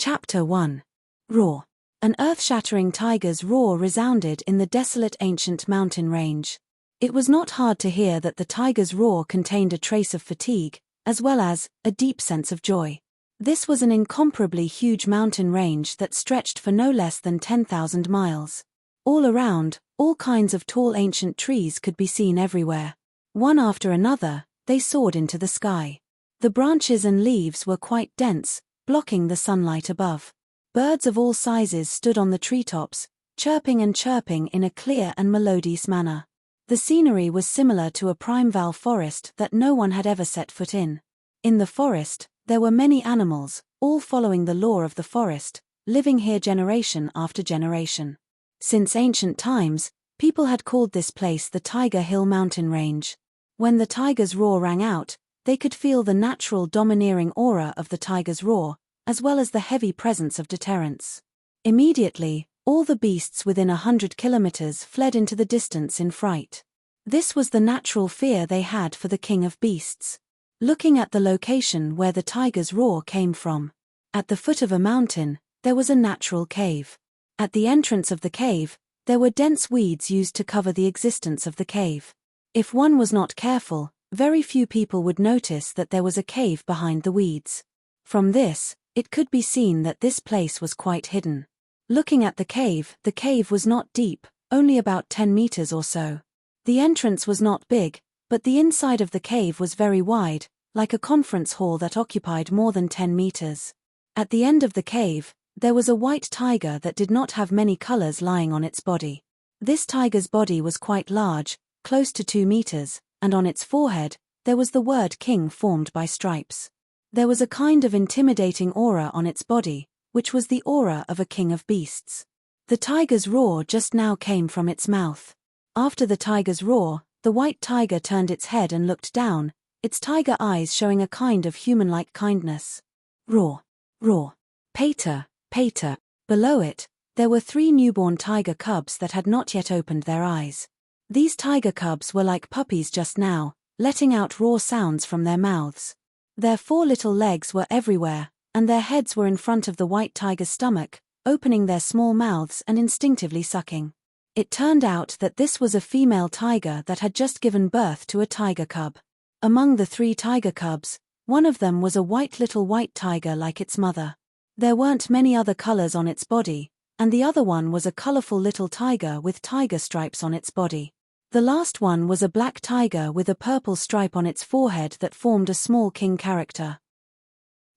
Chapter 1. Roar. An earth-shattering tiger's roar resounded in the desolate ancient mountain range. It was not hard to hear that the tiger's roar contained a trace of fatigue, as well as a deep sense of joy. This was an incomparably huge mountain range that stretched for no less than 10,000 miles. All around, all kinds of tall ancient trees could be seen everywhere. One after another, they soared into the sky. The branches and leaves were quite dense, blocking the sunlight above. Birds of all sizes stood on the treetops, chirping and chirping in a clear and melodious manner. The scenery was similar to a primeval forest that no one had ever set foot in. In the forest, there were many animals, all following the law of the forest, living here generation after generation. Since ancient times, people had called this place the Tiger Hill mountain range. When the tiger's roar rang out, they could feel the natural domineering aura of the tiger's roar, as well as the heavy presence of deterrence. Immediately, all the beasts within 100 kilometers fled into the distance in fright. This was the natural fear they had for the king of beasts. Looking at the location where the tiger's roar came from. At the foot of a mountain, there was a natural cave. At the entrance of the cave, there were dense weeds used to cover the existence of the cave. If one was not careful, very few people would notice that there was a cave behind the weeds. From this, it could be seen that this place was quite hidden. Looking at the cave was not deep, only about 10 meters or so. The entrance was not big, but the inside of the cave was very wide, like a conference hall that occupied more than 10 meters. At the end of the cave, there was a white tiger that did not have many colors lying on its body. This tiger's body was quite large, close to 2 meters, and on its forehead, there was the word king formed by stripes. There was a kind of intimidating aura on its body, which was the aura of a king of beasts. The tiger's roar just now came from its mouth. After the tiger's roar, the white tiger turned its head and looked down, its tiger eyes showing a kind of human-like kindness. Roar, roar, pater, pater. Below it, there were 3 newborn tiger cubs that had not yet opened their eyes. These tiger cubs were like puppies just now, letting out raw sounds from their mouths. Their 4 little legs were everywhere, and their heads were in front of the white tiger's stomach, opening their small mouths and instinctively sucking. It turned out that this was a female tiger that had just given birth to a tiger cub. Among the 3 tiger cubs, one of them was a little white tiger like its mother. There weren't many other colors on its body, and the other one was a colorful little tiger with tiger stripes on its body. The last one was a black tiger with a purple stripe on its forehead that formed a small king character.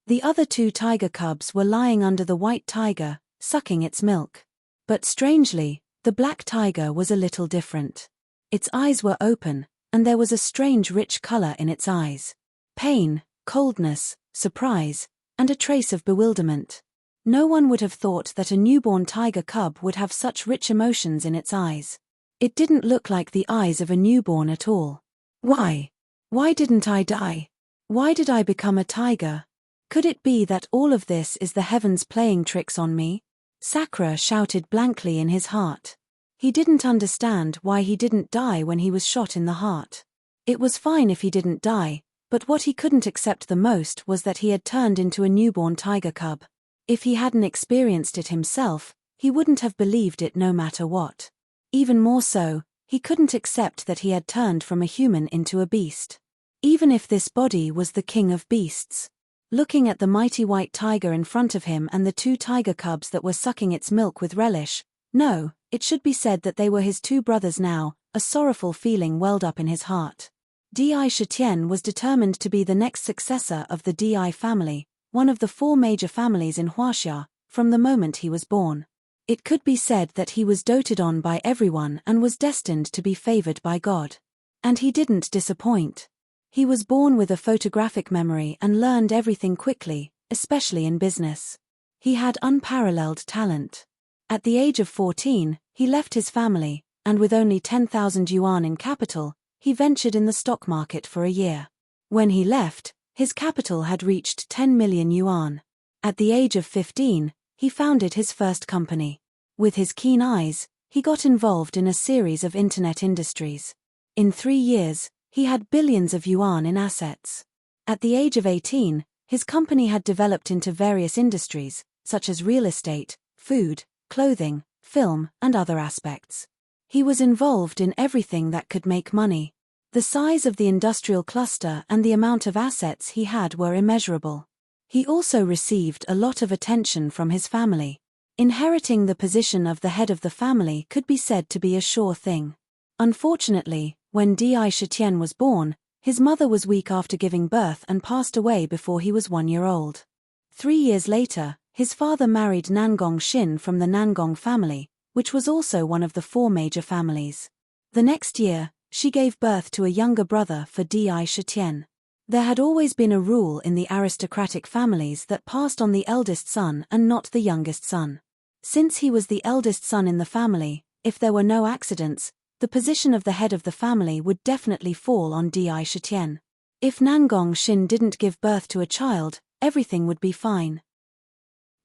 The other 2 tiger cubs were lying under the white tiger, sucking its milk. But strangely, the black tiger was a little different. Its eyes were open, and there was a strange rich color in its eyes. Pain, coldness, surprise, and a trace of bewilderment. No one would have thought that a newborn tiger cub would have such rich emotions in its eyes. It didn't look like the eyes of a newborn at all. Why? Why didn't I die? Why did I become a tiger? Could it be that all of this is the heavens playing tricks on me? Sakura shouted blankly in his heart. He didn't understand why he didn't die when he was shot in the heart. It was fine if he didn't die, but what he couldn't accept the most was that he had turned into a newborn tiger cub. If he hadn't experienced it himself, he wouldn't have believed it no matter what. Even more so, he couldn't accept that he had turned from a human into a beast. Even if this body was the king of beasts. Looking at the mighty white tiger in front of him and the 2 tiger cubs that were sucking its milk with relish, no, it should be said that they were his 2 brothers now, a sorrowful feeling welled up in his heart. Di Shitian was determined to be the next successor of the Di family, one of the 4 major families in Huaxia, from the moment he was born. It could be said that he was doted on by everyone and was destined to be favored by God. And he didn't disappoint. He was born with a photographic memory and learned everything quickly, especially in business. He had unparalleled talent. At the age of 14, he left his family, and with only 10,000 yuan in capital, he ventured in the stock market for a year. When he left, his capital had reached 10 million yuan. At the age of 15, he founded his first company. With his keen eyes, he got involved in a series of internet industries. In 3 years, he had billions of yuan in assets. At the age of 18, his company had developed into various industries, such as real estate, food, clothing, film, and other aspects. He was involved in everything that could make money. The size of the industrial cluster and the amount of assets he had were immeasurable. He also received a lot of attention from his family. Inheriting the position of the head of the family could be said to be a sure thing. Unfortunately, when Di Shitian was born, his mother was weak after giving birth and passed away before he was 1 year old. 3 years later, his father married Nangong Xin from the Nangong family, which was also one of the 4 major families. The next year, she gave birth to a younger brother for Di Shitian. There had always been a rule in the aristocratic families that passed on the eldest son and not the youngest son. Since he was the eldest son in the family, if there were no accidents, the position of the head of the family would definitely fall on Di Shitian. If Nangong Xin didn't give birth to a child, everything would be fine.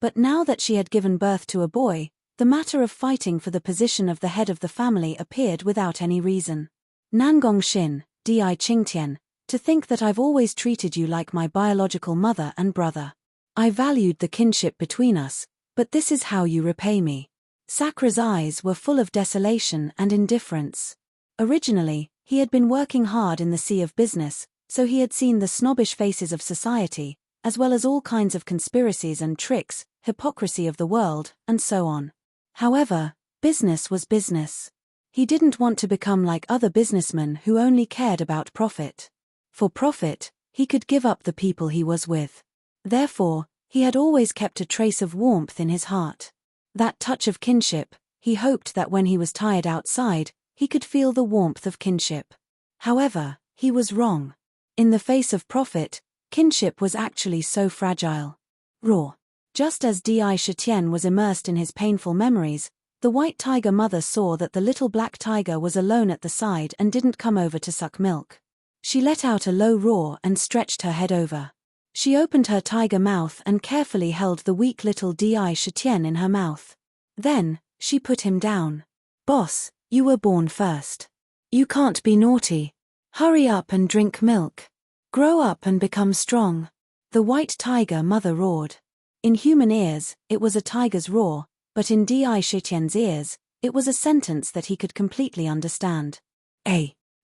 But now that she had given birth to a boy, the matter of fighting for the position of the head of the family appeared without any reason. Nangong Xin, Di Qingtian, to think that I've always treated you like my biological mother and brother. I valued the kinship between us, but this is how you repay me. Sakra's eyes were full of desolation and indifference. Originally, he had been working hard in the sea of business, so he had seen the snobbish faces of society, as well as all kinds of conspiracies and tricks, hypocrisy of the world, and so on. However, business was business. He didn't want to become like other businessmen who only cared about profit. For profit, he could give up the people he was with. Therefore, he had always kept a trace of warmth in his heart. That touch of kinship, he hoped that when he was tired outside, he could feel the warmth of kinship. However, he was wrong. In the face of profit, kinship was actually so fragile. Raw. Just as Di Shitian was immersed in his painful memories, the white tiger mother saw that the little black tiger was alone at the side and didn't come over to suck milk. She let out a low roar and stretched her head over. She opened her tiger mouth and carefully held the weak little Di Shitian in her mouth. Then, she put him down. Boss, you were born first. You can't be naughty. Hurry up and drink milk. Grow up and become strong. The white tiger mother roared. In human ears, it was a tiger's roar, but in Di Shitian's ears, it was a sentence that he could completely understand.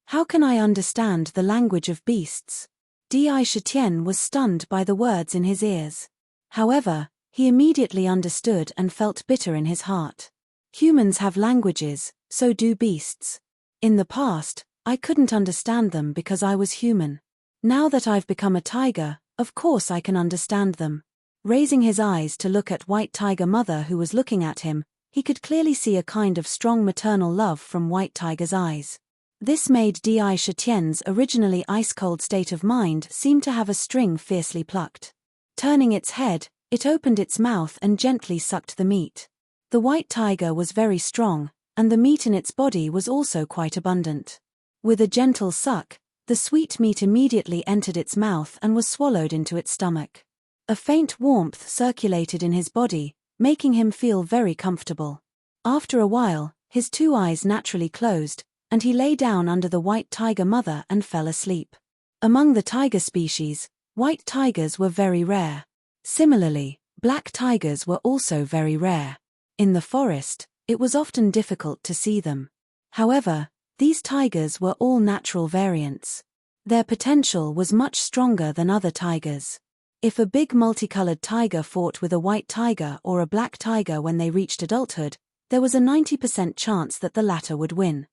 How can I understand the language of beasts? Di Shitian was stunned by the words in his ears. However, he immediately understood and felt bitter in his heart. Humans have languages, so do beasts. In the past, I couldn't understand them because I was human. Now that I've become a tiger, of course I can understand them. Raising his eyes to look at White Tiger Mother who was looking at him, he could clearly see a kind of strong maternal love from White Tiger's eyes. This made Di Shitian's originally ice-cold state of mind seem to have a string fiercely plucked. Turning its head, it opened its mouth and gently sucked the meat. The white tiger was very strong, and the meat in its body was also quite abundant. With a gentle suck, the sweet meat immediately entered its mouth and was swallowed into its stomach. A faint warmth circulated in his body, making him feel very comfortable. After a while, his 2 eyes naturally closed, and he lay down under the white tiger mother and fell asleep. Among the tiger species, white tigers were very rare. Similarly, black tigers were also very rare. In the forest, it was often difficult to see them. However, these tigers were all natural variants. Their potential was much stronger than other tigers. If a big multicolored tiger fought with a white tiger or a black tiger when they reached adulthood, there was a 90% chance that the latter would win.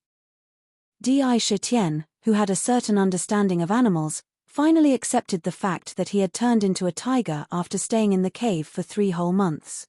Di Shitian, who had a certain understanding of animals, finally accepted the fact that he had turned into a tiger after staying in the cave for 3 whole months.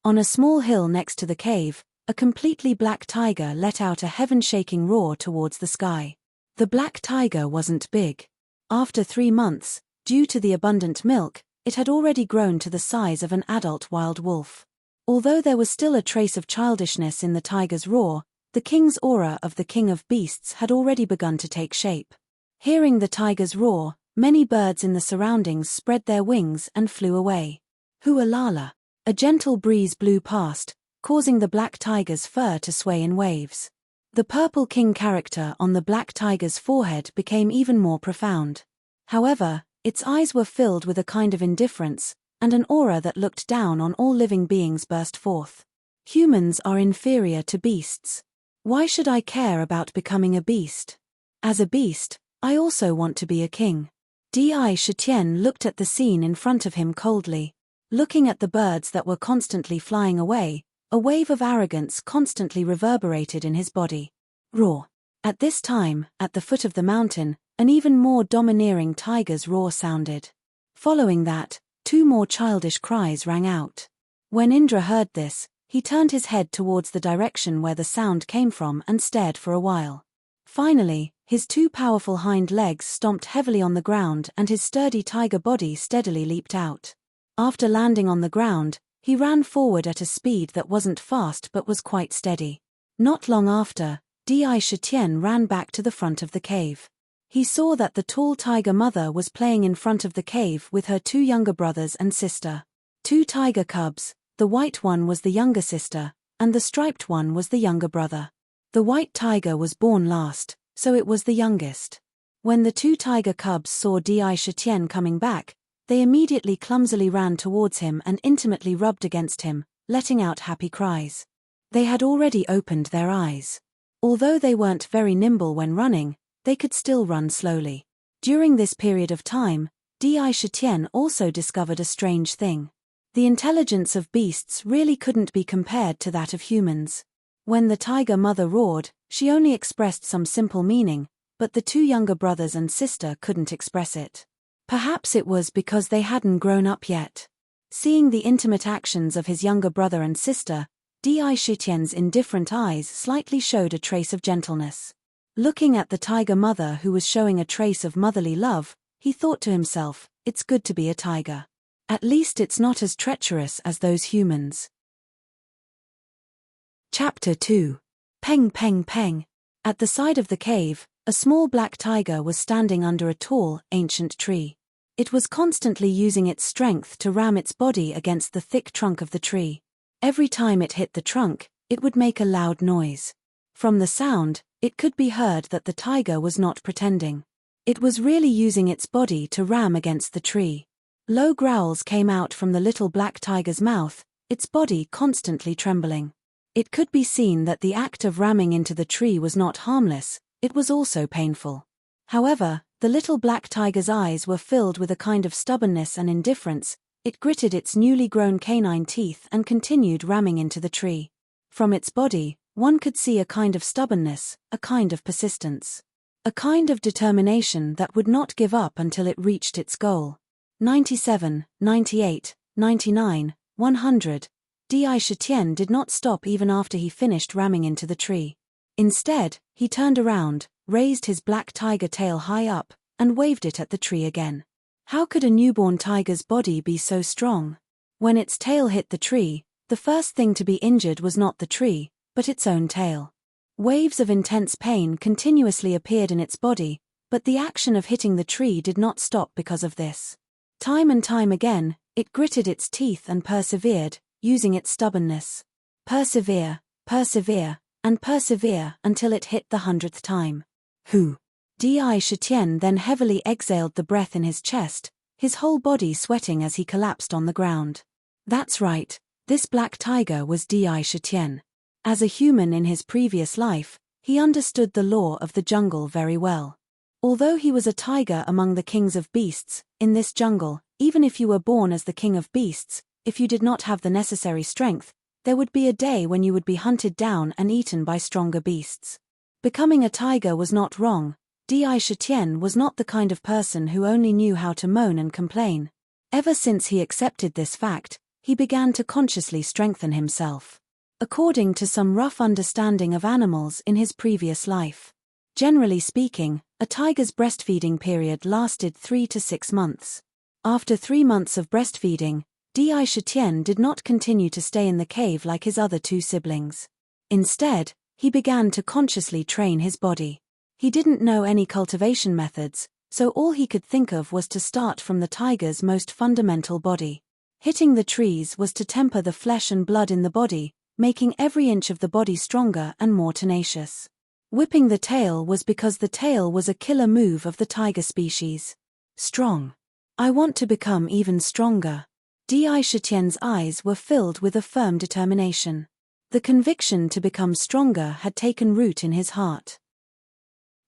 On a small hill next to the cave, a completely black tiger let out a heaven-shaking roar towards the sky. The black tiger wasn't big. After 3 months, due to the abundant milk, it had already grown to the size of an adult wild wolf. Although there was still a trace of childishness in the tiger's roar, the king's aura of the king of beasts had already begun to take shape. Hearing the tiger's roar, many birds in the surroundings spread their wings and flew away. Hualala! A gentle breeze blew past, causing the black tiger's fur to sway in waves. The purple king character on the black tiger's forehead became even more profound. However, its eyes were filled with a kind of indifference, and an aura that looked down on all living beings burst forth. Humans are inferior to beasts. Why should I care about becoming a beast? As a beast, I also want to be a king. Di Shitian looked at the scene in front of him coldly. Looking at the birds that were constantly flying away, a wave of arrogance constantly reverberated in his body. Roar. At this time, at the foot of the mountain, an even more domineering tiger's roar sounded. Following that, 2 more childish cries rang out. When Indra heard this, he turned his head towards the direction where the sound came from and stared for a while. Finally, his 2 powerful hind legs stomped heavily on the ground and his sturdy tiger body steadily leaped out. After landing on the ground, he ran forward at a speed that wasn't fast but was quite steady. Not long after, Di Shitian ran back to the front of the cave. He saw that the tall tiger mother was playing in front of the cave with her 2 younger brothers and sister. 2 tiger cubs, the white one was the younger sister, and the striped one was the younger brother. The white tiger was born last, so it was the youngest. When the 2 tiger cubs saw Di Shitian coming back, they immediately clumsily ran towards him and intimately rubbed against him, letting out happy cries. They had already opened their eyes. Although they weren't very nimble when running, they could still run slowly. During this period of time, Di Shitian also discovered a strange thing. The intelligence of beasts really couldn't be compared to that of humans. When the tiger mother roared, she only expressed some simple meaning, but the 2 younger brothers and sister couldn't express it. Perhaps it was because they hadn't grown up yet. Seeing the intimate actions of his younger brother and sister, Di Shitian's indifferent eyes slightly showed a trace of gentleness. Looking at the tiger mother who was showing a trace of motherly love, he thought to himself, it's good to be a tiger. At least it's not as treacherous as those humans. Chapter 2. Peng Peng Peng. At the side of the cave, a small black tiger was standing under a tall, ancient tree. It was constantly using its strength to ram its body against the thick trunk of the tree. Every time it hit the trunk, it would make a loud noise. From the sound, it could be heard that the tiger was not pretending. It was really using its body to ram against the tree. Low growls came out from the little black tiger's mouth, its body constantly trembling. It could be seen that the act of ramming into the tree was not harmless, it was also painful. However, the little black tiger's eyes were filled with a kind of stubbornness and indifference. It gritted its newly grown canine teeth and continued ramming into the tree. From its body, one could see a kind of stubbornness, a kind of persistence. A kind of determination that would not give up until it reached its goal. 97, 98, 99, 100. Di Shitian did not stop even after he finished ramming into the tree. Instead, he turned around, raised his black tiger tail high up, and waved it at the tree again. How could a newborn tiger's body be so strong? When its tail hit the tree, the first thing to be injured was not the tree, but its own tail. Waves of intense pain continuously appeared in its body, but the action of hitting the tree did not stop because of this. Time and time again, it gritted its teeth and persevered, using its stubbornness. Persevere, persevere, and persevere until it hit the 100th time. Hu! Di Shitian then heavily exhaled the breath in his chest, his whole body sweating as he collapsed on the ground. That's right, this black tiger was Di Shitian. As a human in his previous life, he understood the law of the jungle very well. Although he was a tiger among the kings of beasts, in this jungle, even if you were born as the king of beasts, if you did not have the necessary strength, there would be a day when you would be hunted down and eaten by stronger beasts. Becoming a tiger was not wrong. Di Shitian was not the kind of person who only knew how to moan and complain. Ever since he accepted this fact, he began to consciously strengthen himself. According to some rough understanding of animals in his previous life. Generally speaking, a tiger's breastfeeding period lasted 3 to 6 months. After 3 months of breastfeeding, Di Shitian did not continue to stay in the cave like his other 2 siblings. Instead, he began to consciously train his body. He didn't know any cultivation methods, so all he could think of was to start from the tiger's most fundamental body. Hitting the trees was to temper the flesh and blood in the body, making every inch of the body stronger and more tenacious. Whipping the tail was because the tail was a killer move of the tiger species. Strong. I want to become even stronger. Di Shitian's eyes were filled with a firm determination. The conviction to become stronger had taken root in his heart.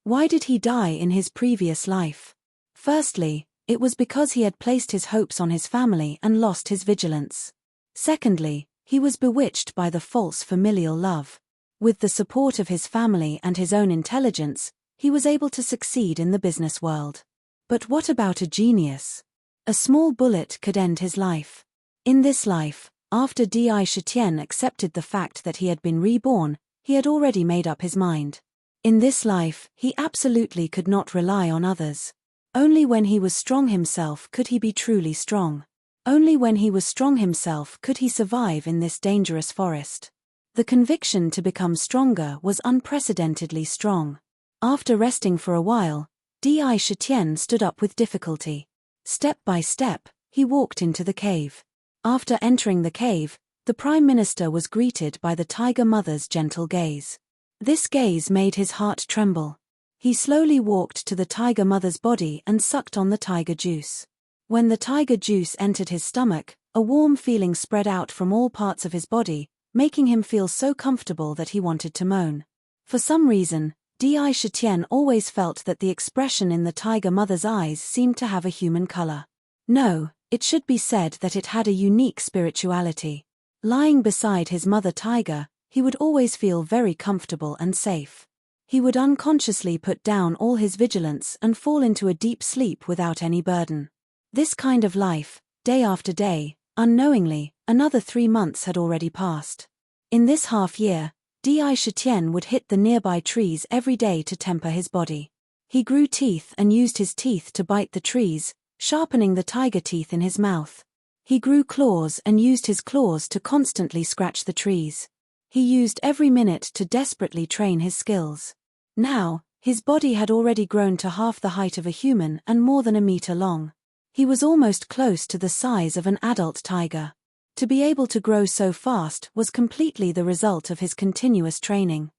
Why did he die in his previous life? Firstly, it was because he had placed his hopes on his family and lost his vigilance. Secondly, he was bewitched by the false familial love. With the support of his family and his own intelligence, he was able to succeed in the business world. But what about a genius? A small bullet could end his life. In this life, after Di Shitian accepted the fact that he had been reborn, he had already made up his mind. In this life, he absolutely could not rely on others. Only when he was strong himself could he be truly strong. Only when he was strong himself could he survive in this dangerous forest. The conviction to become stronger was unprecedentedly strong. After resting for a while, Di Shitian stood up with difficulty. Step by step, he walked into the cave. After entering the cave, the Prime Minister was greeted by the Tiger Mother's gentle gaze. This gaze made his heart tremble. He slowly walked to the Tiger Mother's body and sucked on the tiger juice. When the tiger juice entered his stomach, a warm feeling spread out from all parts of his body, making him feel so comfortable that he wanted to moan. For some reason, Di Shitian always felt that the expression in the Tiger Mother's eyes seemed to have a human color. No, it should be said that it had a unique spirituality. Lying beside his mother tiger, he would always feel very comfortable and safe. He would unconsciously put down all his vigilance and fall into a deep sleep without any burden. This kind of life, day after day, unknowingly, another 3 months had already passed. In this half-year, Di Shitian would hit the nearby trees every day to temper his body. He grew teeth and used his teeth to bite the trees, sharpening the tiger teeth in his mouth. He grew claws and used his claws to constantly scratch the trees. He used every minute to desperately train his skills. Now, his body had already grown to half the height of a human and more than a meter long. He was almost close to the size of an adult tiger. To be able to grow so fast was completely the result of his continuous training.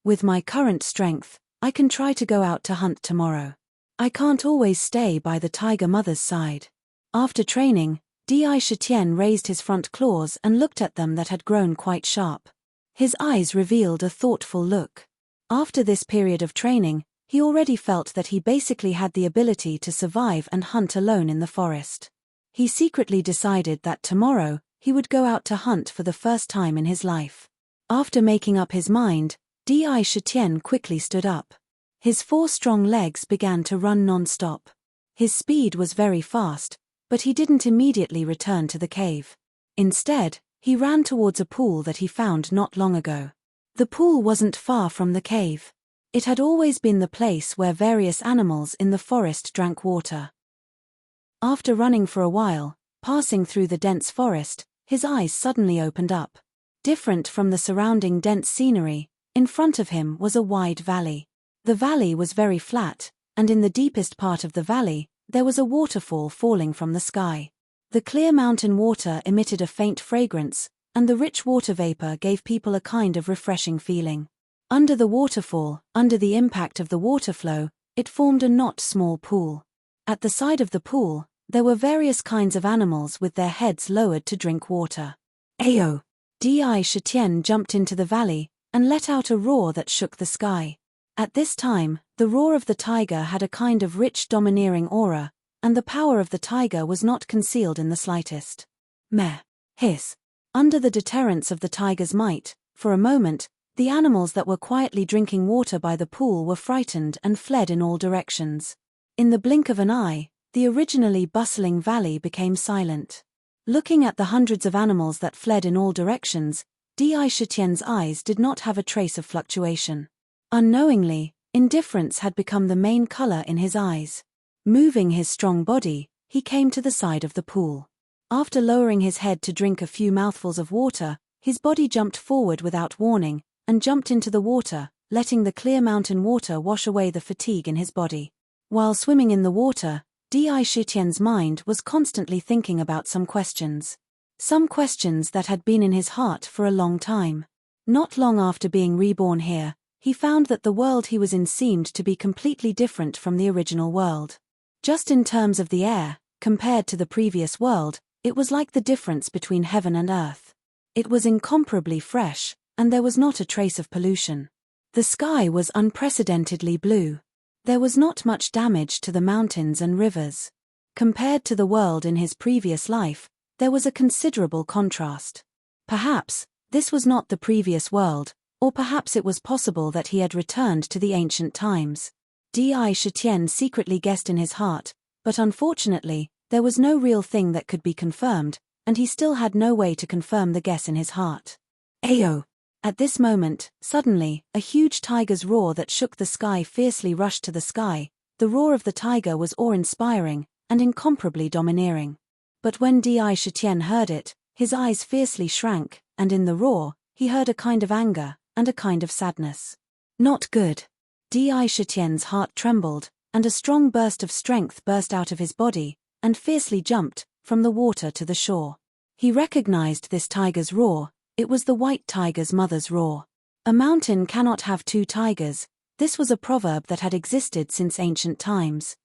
With my current strength, I can try to go out to hunt tomorrow. I can't always stay by the tiger mother's side. After training, Di Shitian raised his front claws and looked at them that had grown quite sharp. His eyes revealed a thoughtful look. After this period of training, he already felt that he basically had the ability to survive and hunt alone in the forest. He secretly decided that tomorrow, he would go out to hunt for the first time in his life. After making up his mind, Di Shitian quickly stood up. His 4 strong legs began to run non-stop. His speed was very fast, but he didn't immediately return to the cave. Instead, he ran towards a pool that he found not long ago. The pool wasn't far from the cave. It had always been the place where various animals in the forest drank water. After running for a while, passing through the dense forest, his eyes suddenly opened up. Different from the surrounding dense scenery, in front of him was a wide valley. The valley was very flat, and in the deepest part of the valley, there was a waterfall falling from the sky. The clear mountain water emitted a faint fragrance, and the rich water vapor gave people a kind of refreshing feeling. Under the waterfall, under the impact of the water flow, it formed a not small pool. At the side of the pool, there were various kinds of animals with their heads lowered to drink water. Ayo! Di Shitian jumped into the valley, and let out a roar that shook the sky. At this time, the roar of the tiger had a kind of rich domineering aura, and the power of the tiger was not concealed in the slightest. Meh! Hiss! Under the deterrence of the tiger's might, for a moment, the animals that were quietly drinking water by the pool were frightened and fled in all directions. In the blink of an eye, the originally bustling valley became silent. Looking at the hundreds of animals that fled in all directions, Di Shitian's eyes did not have a trace of fluctuation. Unknowingly, indifference had become the main color in his eyes. Moving his strong body, he came to the side of the pool. After lowering his head to drink a few mouthfuls of water, his body jumped forward without warning, and jumped into the water, letting the clear mountain water wash away the fatigue in his body. While swimming in the water, Di Shitian's mind was constantly thinking about some questions. Some questions that had been in his heart for a long time. Not long after being reborn here, he found that the world he was in seemed to be completely different from the original world. Just in terms of the air, compared to the previous world, It was like the difference between heaven and earth. It was incomparably fresh, and there was not a trace of pollution. The sky was unprecedentedly blue. There was not much damage to the mountains and rivers. Compared to the world in his previous life, there was a considerable contrast. Perhaps this was not the previous world, or perhaps it was possible that he had returned to the ancient times. Di Shitian secretly guessed in his heart, but unfortunately, there was no real thing that could be confirmed, and he still had no way to confirm the guess in his heart. Ayo! At this moment, suddenly, a huge tiger's roar that shook the sky fiercely rushed to the sky. The roar of the tiger was awe-inspiring, and incomparably domineering. But when Di Shitian heard it, his eyes fiercely shrank, and in the roar, he heard a kind of anger, and a kind of sadness. Not good. Di Shitian's heart trembled, and a strong burst of strength burst out of his body, and fiercely jumped from the water to the shore. He recognized this tiger's roar. It was the white tiger's mother's roar. A mountain cannot have two tigers. This was a proverb that had existed since ancient times.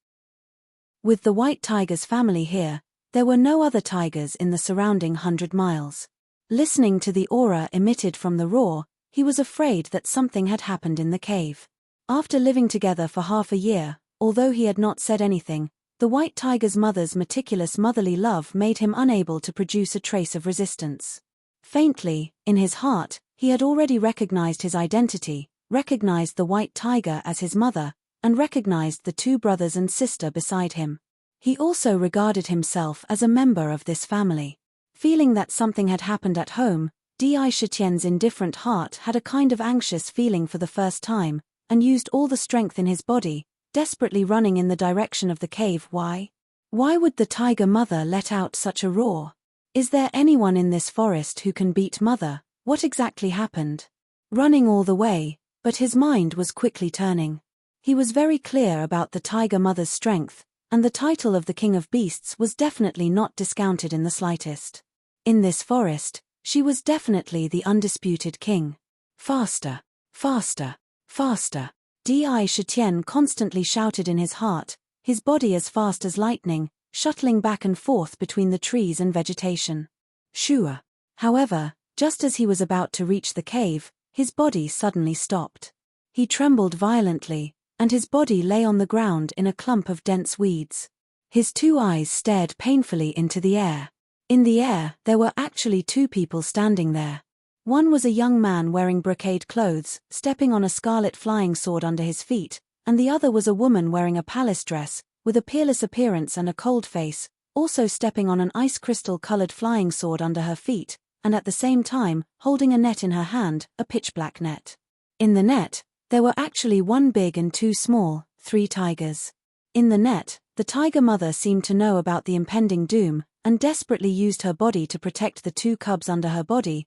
With the white tiger's family here, there were no other tigers in the surrounding 100 miles. Listening to the aura emitted from the roar, he was afraid that something had happened in the cave. After living together for half a year, although he had not said anything, the white tiger's mother's meticulous motherly love made him unable to produce a trace of resistance. Faintly, in his heart, he had already recognized his identity, recognized the white tiger as his mother, and recognized the two brothers and sister beside him. He also regarded himself as a member of this family. Feeling that something had happened at home, Di Shitian's indifferent heart had a kind of anxious feeling for the first time, and used all the strength in his body, desperately running in the direction of the cave. Why? Why would the tiger mother let out such a roar? Is there anyone in this forest who can beat mother? What exactly happened? Running all the way, but his mind was quickly turning. He was very clear about the tiger mother's strength, and the title of the king of beasts was definitely not discounted in the slightest. In this forest, she was definitely the undisputed king. Faster, faster, faster. Di Shitian constantly shouted in his heart, his body as fast as lightning, shuttling back and forth between the trees and vegetation. Shua. However, just as he was about to reach the cave, his body suddenly stopped. He trembled violently, and his body lay on the ground in a clump of dense weeds. His two eyes stared painfully into the air. In the air, there were actually two people standing there. One was a young man wearing brocade clothes, stepping on a scarlet flying sword under his feet, and the other was a woman wearing a palace dress, with a peerless appearance and a cold face, also stepping on an ice crystal-colored flying sword under her feet, and at the same time, holding a net in her hand, a pitch-black net. In the net, there were actually one big and two small, 3 tigers. In the net, the tiger mother seemed to know about the impending doom, and desperately used her body to protect the 2 cubs under her body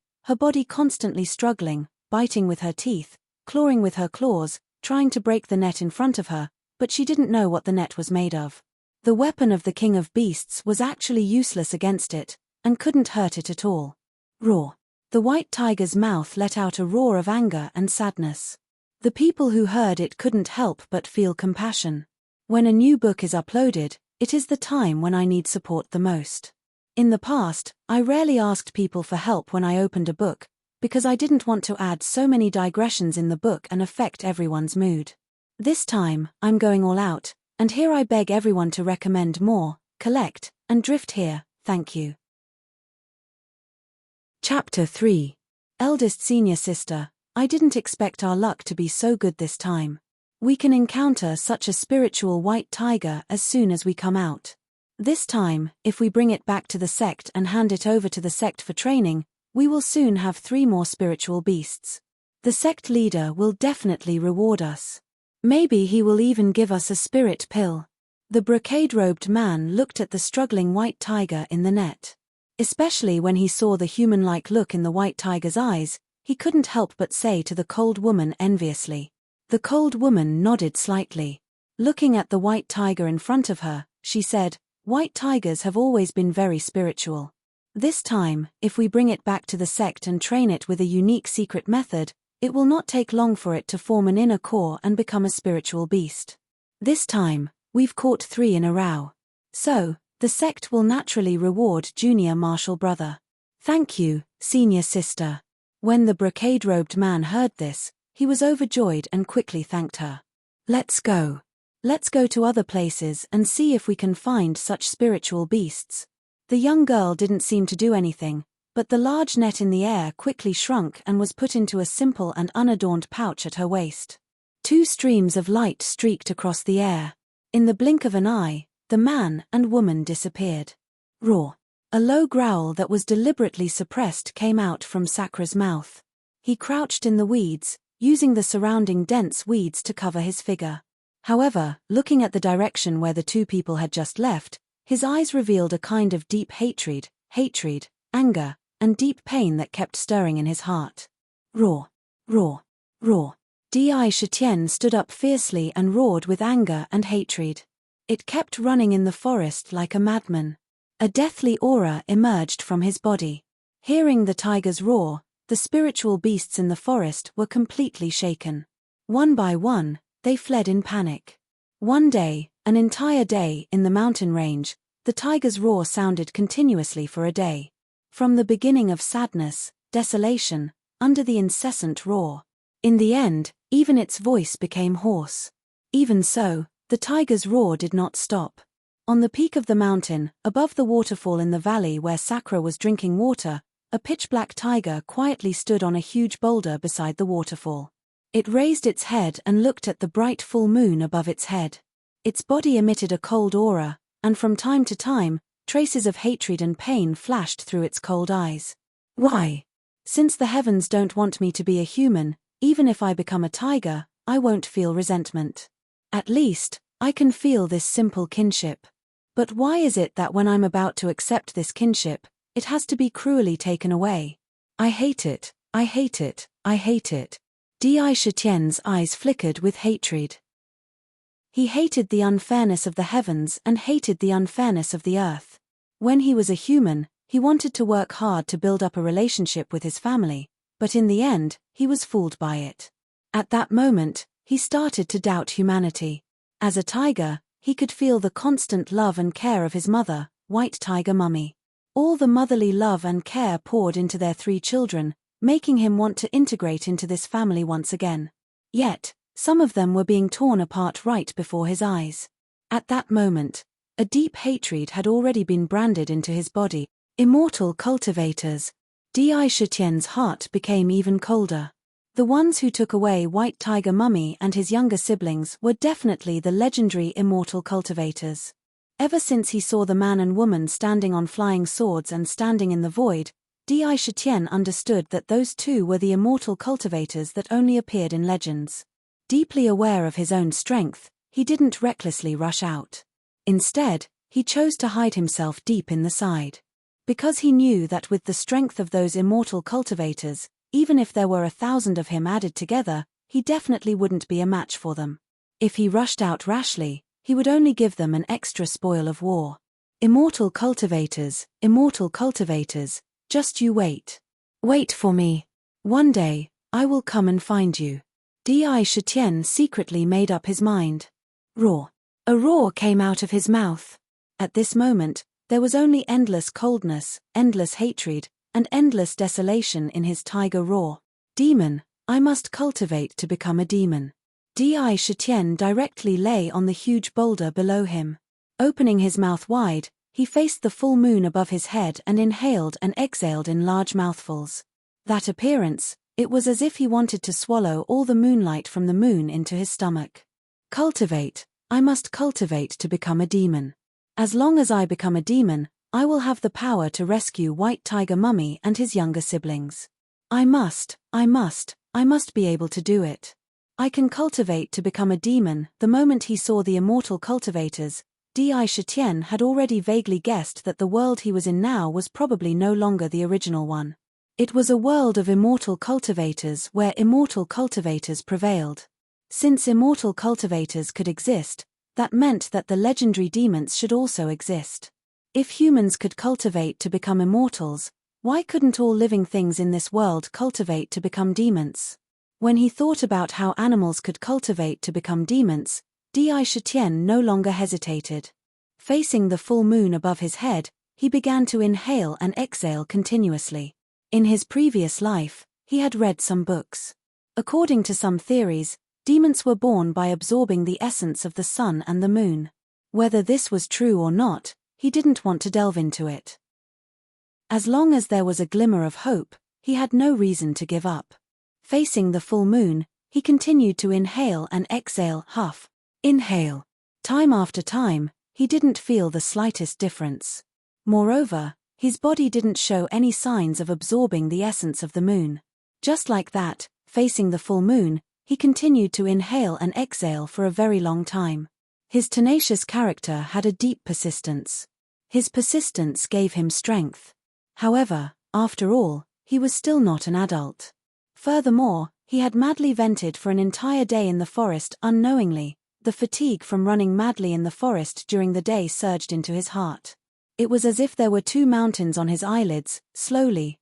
constantly struggling, biting with her teeth, clawing with her claws, trying to break the net in front of her, but she didn't know what the net was made of. The weapon of the king of beasts was actually useless against it, and couldn't hurt it at all. Roar. The white tiger's mouth let out a roar of anger and sadness. The people who heard it couldn't help but feel compassion. When a new book is uploaded, it is the time when I need support the most. In the past, I rarely asked people for help when I opened a book, because I didn't want to add so many digressions in the book and affect everyone's mood. This time, I'm going all out, and here I beg everyone to recommend more, collect, and drift here, thank you. Chapter 3. Eldest Senior Sister, I didn't expect our luck to be so good this time. We can encounter such a spiritual white tiger as soon as we come out. This time, if we bring it back to the sect and hand it over to the sect for training, we will soon have 3 more spiritual beasts. The sect leader will definitely reward us. Maybe he will even give us a spirit pill. The brocade-robed man looked at the struggling white tiger in the net. Especially when he saw the human-like look in the white tiger's eyes, he couldn't help but say to the cold woman enviously. The cold woman nodded slightly. Looking at the white tiger in front of her, she said, "White tigers have always been very spiritual. This time, if we bring it back to the sect and train it with a unique secret method, it will not take long for it to form an inner core and become a spiritual beast. This time, we've caught 3 in a row. So, The sect will naturally reward junior martial brother. Thank you, senior sister. When the brocade-robed man heard this, he was overjoyed and quickly thanked her. Let's go. Let's go to other places and see if we can find such spiritual beasts. The young girl didn't seem to do anything, but the large net in the air quickly shrunk and was put into a simple and unadorned pouch at her waist. 2 streams of light streaked across the air. In the blink of an eye, the man and woman disappeared. Roar. A low growl that was deliberately suppressed came out from Sakra's mouth. He crouched in the weeds, using the surrounding dense weeds to cover his figure. However, looking at the direction where the 2 people had just left, his eyes revealed a kind of deep hatred, anger, and deep pain that kept stirring in his heart. Roar, roar, roar. Di Shitian stood up fiercely and roared with anger and hatred. It kept running in the forest like a madman. A deathly aura emerged from his body. Hearing the tiger's roar, the spiritual beasts in the forest were completely shaken. One by one, they fled in panic. One day, an entire day in the mountain range, the tiger's roar sounded continuously for a day. From the beginning of sadness, desolation, under the incessant roar. In the end, even its voice became hoarse. Even so, the tiger's roar did not stop. On the peak of the mountain, above the waterfall in the valley where Sakra was drinking water, a pitch-black tiger quietly stood on a huge boulder beside the waterfall. It raised its head and looked at the bright full moon above its head. Its body emitted a cold aura, and from time to time, traces of hatred and pain flashed through its cold eyes. Why? Since the heavens don't want me to be a human, even if I become a tiger, I won't feel resentment. At least, I can feel this simple kinship. But why is it that when I'm about to accept this kinship, it has to be cruelly taken away? I hate it, I hate it, I hate it. Di Shitian's eyes flickered with hatred. He hated the unfairness of the heavens and hated the unfairness of the earth. When he was a human, he wanted to work hard to build up a relationship with his family, but in the end, he was fooled by it. At that moment, he started to doubt humanity. As a tiger, he could feel the constant love and care of his mother, White Tiger Mummy. All the motherly love and care poured into their 3 children, making him want to integrate into this family once again. Yet, some of them were being torn apart right before his eyes. At that moment, a deep hatred had already been branded into his body. Immortal cultivators. Di Shitian's heart became even colder. The ones who took away White Tiger Mummy and his younger siblings were definitely the legendary immortal cultivators. Ever since he saw the man and woman standing on flying swords and standing in the void, Di Shitian understood that those 2 were the immortal cultivators that only appeared in legends. Deeply aware of his own strength, he didn't recklessly rush out. Instead, he chose to hide himself deep in the side. Because he knew that with the strength of those immortal cultivators, even if there were 1,000 of him added together, he definitely wouldn't be a match for them. If he rushed out rashly, he would only give them an extra spoil of war. Immortal cultivators, just you wait. Wait for me. One day, I will come and find you. Di Shitian secretly made up his mind. Roar. A roar came out of his mouth. At this moment, there was only endless coldness, endless hatred, and endless desolation in his tiger roar. Demon, I must cultivate to become a demon. Di Shitian directly lay on the huge boulder below him. Opening his mouth wide, he faced the full moon above his head and inhaled and exhaled in large mouthfuls. That appearance, it was as if he wanted to swallow all the moonlight from the moon into his stomach. Cultivate, I must cultivate to become a demon. As long as I become a demon, I will have the power to rescue White Tiger Mummy and his younger siblings. I must be able to do it. I can cultivate to become a demon. The moment he saw the immortal cultivators, Di Shitian had already vaguely guessed that the world he was in now was probably no longer the original one. It was a world of immortal cultivators where immortal cultivators prevailed. Since immortal cultivators could exist, that meant that the legendary demons should also exist. If humans could cultivate to become immortals, why couldn't all living things in this world cultivate to become demons? When he thought about how animals could cultivate to become demons, Di Shitian no longer hesitated. Facing the full moon above his head, he began to inhale and exhale continuously. In his previous life, he had read some books. According to some theories, demons were born by absorbing the essence of the sun and the moon. Whether this was true or not, he didn't want to delve into it. As long as there was a glimmer of hope, he had no reason to give up. Facing the full moon, he continued to inhale and exhale, huff, inhale. Time after time, he didn't feel the slightest difference. Moreover, his body didn't show any signs of absorbing the essence of the moon. Just like that, facing the full moon, he continued to inhale and exhale for a very long time. His tenacious character had a deep persistence. His persistence gave him strength. However, after all, he was still not an adult. Furthermore, he had madly vented for an entire day in the forest unknowingly. The fatigue from running madly in the forest during the day surged into his heart. It was as if there were 2 mountains on his eyelids. Slowly,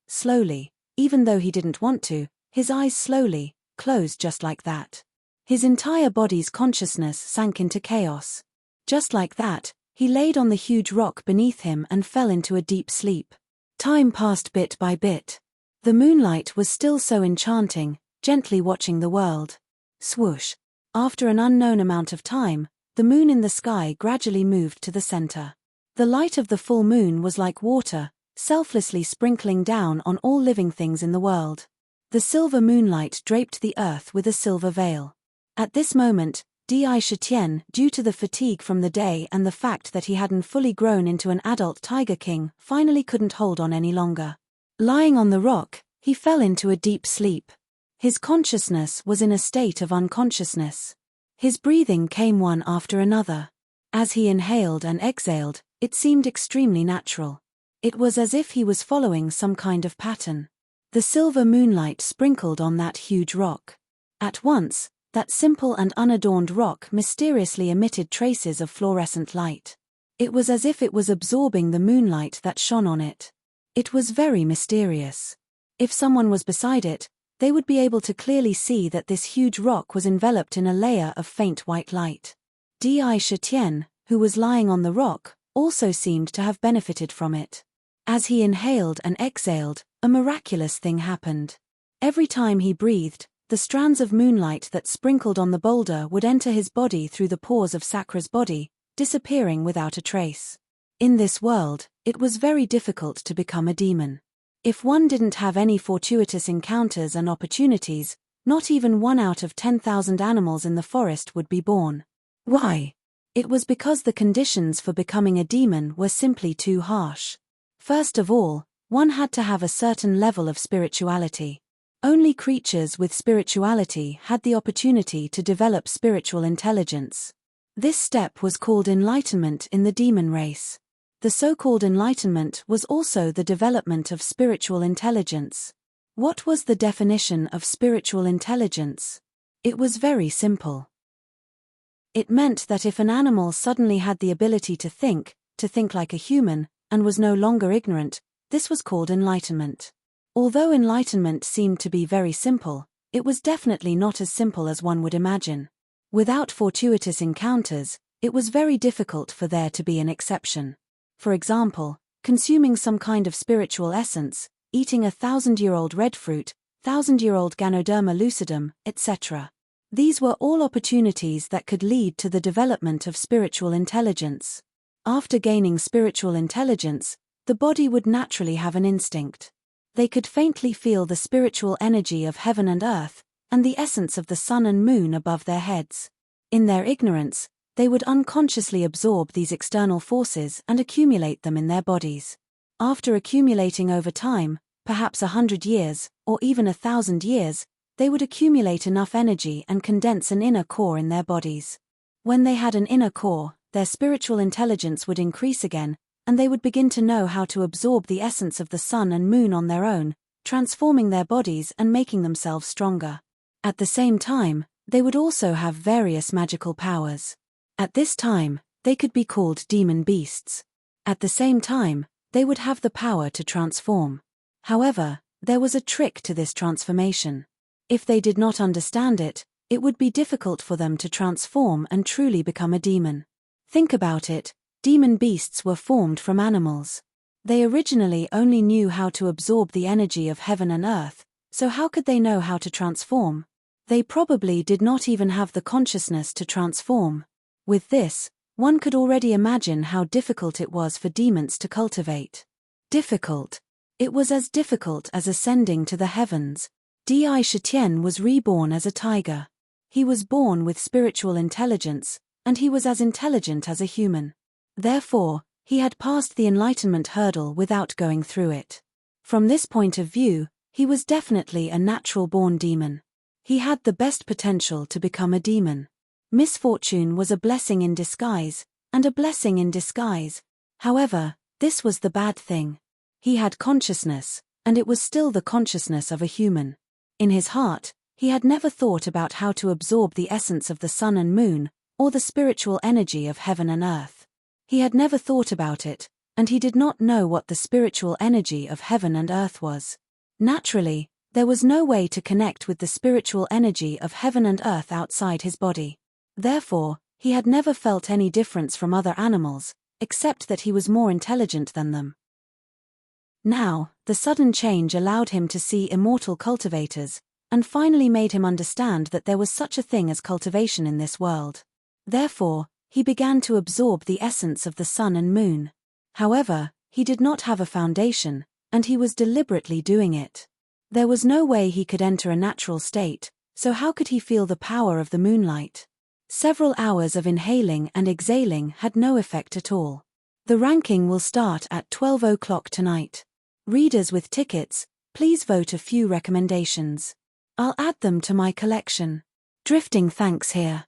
even though he didn't want to, his eyes slowly closed just like that. His entire body's consciousness sank into chaos. Just like that, he laid on the huge rock beneath him and fell into a deep sleep. Time passed bit by bit. The moonlight was still so enchanting, gently watching the world. Swoosh. After an unknown amount of time, the moon in the sky gradually moved to the center. The light of the full moon was like water, selflessly sprinkling down on all living things in the world. The silver moonlight draped the earth with a silver veil. At this moment, Di Shitian, due to the fatigue from the day and the fact that he hadn't fully grown into an adult Tiger King, finally couldn't hold on any longer. Lying on the rock, he fell into a deep sleep. His consciousness was in a state of unconsciousness. His breathing came one after another. As he inhaled and exhaled, it seemed extremely natural. It was as if he was following some kind of pattern. The silver moonlight sprinkled on that huge rock. At once, that simple and unadorned rock mysteriously emitted traces of fluorescent light. It was as if it was absorbing the moonlight that shone on it. It was very mysterious. If someone was beside it, they would be able to clearly see that this huge rock was enveloped in a layer of faint white light. Di Shitian, who was lying on the rock, also seemed to have benefited from it. As he inhaled and exhaled, a miraculous thing happened. Every time he breathed, the strands of moonlight that sprinkled on the boulder would enter his body through the pores of Sakra's body, disappearing without a trace. In this world, it was very difficult to become a demon. If one didn't have any fortuitous encounters and opportunities, not even 1 out of 10,000 animals in the forest would be born. Why? It was because the conditions for becoming a demon were simply too harsh. First of all, one had to have a certain level of spirituality. Only creatures with spirituality had the opportunity to develop spiritual intelligence. This step was called enlightenment in the demon race. The so-called enlightenment was also the development of spiritual intelligence. What was the definition of spiritual intelligence? It was very simple. It meant that if an animal suddenly had the ability to think like a human, and was no longer ignorant, this was called enlightenment. Although enlightenment seemed to be very simple, it was definitely not as simple as one would imagine. Without fortuitous encounters, it was very difficult for there to be an exception. For example, consuming some kind of spiritual essence, eating a 1,000-year-old red fruit, 1,000-year-old Ganoderma lucidum, etc. These were all opportunities that could lead to the development of spiritual intelligence. After gaining spiritual intelligence, the body would naturally have an instinct. They could faintly feel the spiritual energy of heaven and earth, and the essence of the sun and moon above their heads. In their ignorance, they would unconsciously absorb these external forces and accumulate them in their bodies. After accumulating over time, perhaps 100 years, or even 1,000 years, they would accumulate enough energy and condense an inner core in their bodies. When they had an inner core, their spiritual intelligence would increase again, and they would begin to know how to absorb the essence of the sun and moon on their own, transforming their bodies and making themselves stronger. At the same time, they would also have various magical powers. At this time, they could be called demon beasts. At the same time, they would have the power to transform. However, there was a trick to this transformation. If they did not understand it, it would be difficult for them to transform and truly become a demon. Think about it, Demon beasts were formed from animals. They originally only knew how to absorb the energy of heaven and earth, so how could they know how to transform? They probably did not even have the consciousness to transform. With this, one could already imagine how difficult it was for demons to cultivate. Difficult. It was as difficult as ascending to the heavens. Di Shitian was reborn as a tiger. He was born with spiritual intelligence, and he was as intelligent as a human. Therefore, he had passed the enlightenment hurdle without going through it. From this point of view, he was definitely a natural-born demon. He had the best potential to become a demon. Misfortune was a blessing in disguise, and a blessing in disguise. However, this was the bad thing. He had consciousness, and it was still the consciousness of a human. In his heart, he had never thought about how to absorb the essence of the sun and moon, or the spiritual energy of heaven and earth. He had never thought about it, and he did not know what the spiritual energy of heaven and earth was. Naturally, there was no way to connect with the spiritual energy of heaven and earth outside his body. Therefore, he had never felt any difference from other animals, except that he was more intelligent than them. Now, the sudden change allowed him to see immortal cultivators, and finally made him understand that there was such a thing as cultivation in this world. Therefore, he began to absorb the essence of the sun and moon. However, he did not have a foundation, and he was deliberately doing it. There was no way he could enter a natural state, so how could he feel the power of the moonlight? Several hours of inhaling and exhaling had no effect at all. The ranking will start at 12 o'clock tonight. Readers with tickets, please vote a few recommendations. I'll add them to my collection. Drifting thanks here.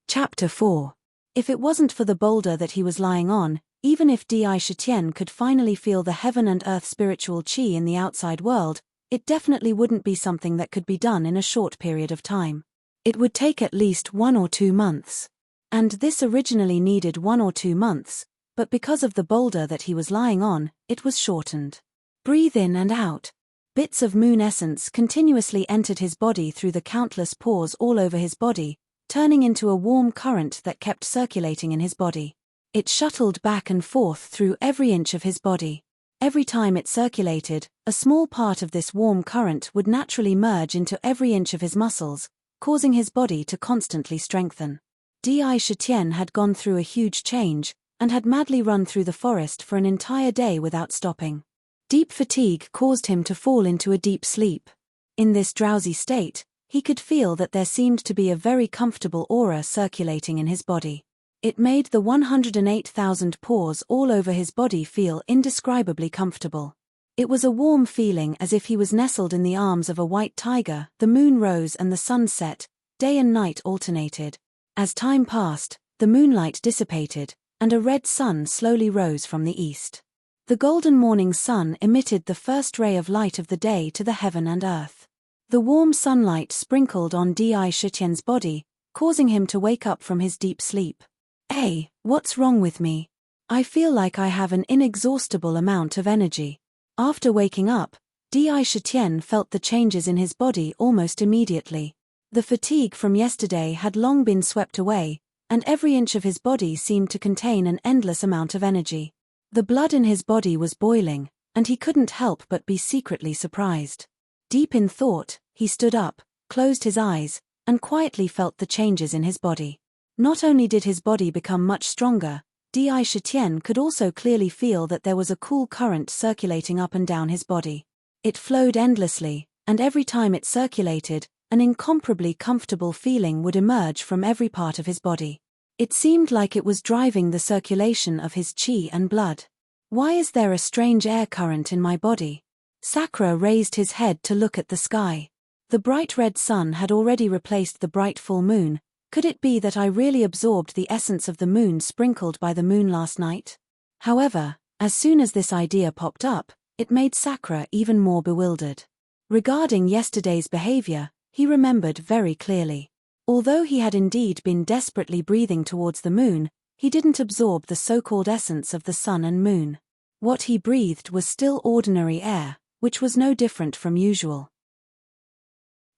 Chapter 4. If it wasn't for the boulder that he was lying on, even if Di Shitian could finally feel the heaven and earth spiritual qi in the outside world, it definitely wouldn't be something that could be done in a short period of time. It would take at least 1 or 2 months. And this originally needed 1 or 2 months, but because of the boulder that he was lying on, it was shortened. Breathe in and out. Bits of moon essence continuously entered his body through the countless pores all over his body, turning into a warm current that kept circulating in his body. It shuttled back and forth through every inch of his body. Every time it circulated, a small part of this warm current would naturally merge into every inch of his muscles, causing his body to constantly strengthen. Di Shitian had gone through a huge change, and had madly run through the forest for an entire day without stopping. Deep fatigue caused him to fall into a deep sleep. In this drowsy state, he could feel that there seemed to be a very comfortable aura circulating in his body. It made the 108,000 pores all over his body feel indescribably comfortable. It was a warm feeling as if he was nestled in the arms of a white tiger. The moon rose and the sun set, day and night alternated. As time passed, the moonlight dissipated, and a red sun slowly rose from the east. The golden morning sun emitted the first ray of light of the day to the heaven and earth. The warm sunlight sprinkled on Di Shitian's body, causing him to wake up from his deep sleep. Hey, what's wrong with me? I feel like I have an inexhaustible amount of energy. After waking up, Di Shitian felt the changes in his body almost immediately. The fatigue from yesterday had long been swept away, and every inch of his body seemed to contain an endless amount of energy. The blood in his body was boiling, and he couldn't help but be secretly surprised. Deep in thought, he stood up, closed his eyes, and quietly felt the changes in his body. Not only did his body become much stronger, Di Shitian could also clearly feel that there was a cool current circulating up and down his body. It flowed endlessly, and every time it circulated, an incomparably comfortable feeling would emerge from every part of his body. It seemed like it was driving the circulation of his qi and blood. Why is there a strange air current in my body? Sakura raised his head to look at the sky. The bright red sun had already replaced the bright full moon. Could it be that I really absorbed the essence of the moon sprinkled by the moon last night? However, as soon as this idea popped up, it made Sakura even more bewildered. Regarding yesterday's behavior, he remembered very clearly. Although he had indeed been desperately breathing towards the moon, he didn't absorb the so-called essence of the sun and moon. What he breathed was still ordinary air, which was no different from usual.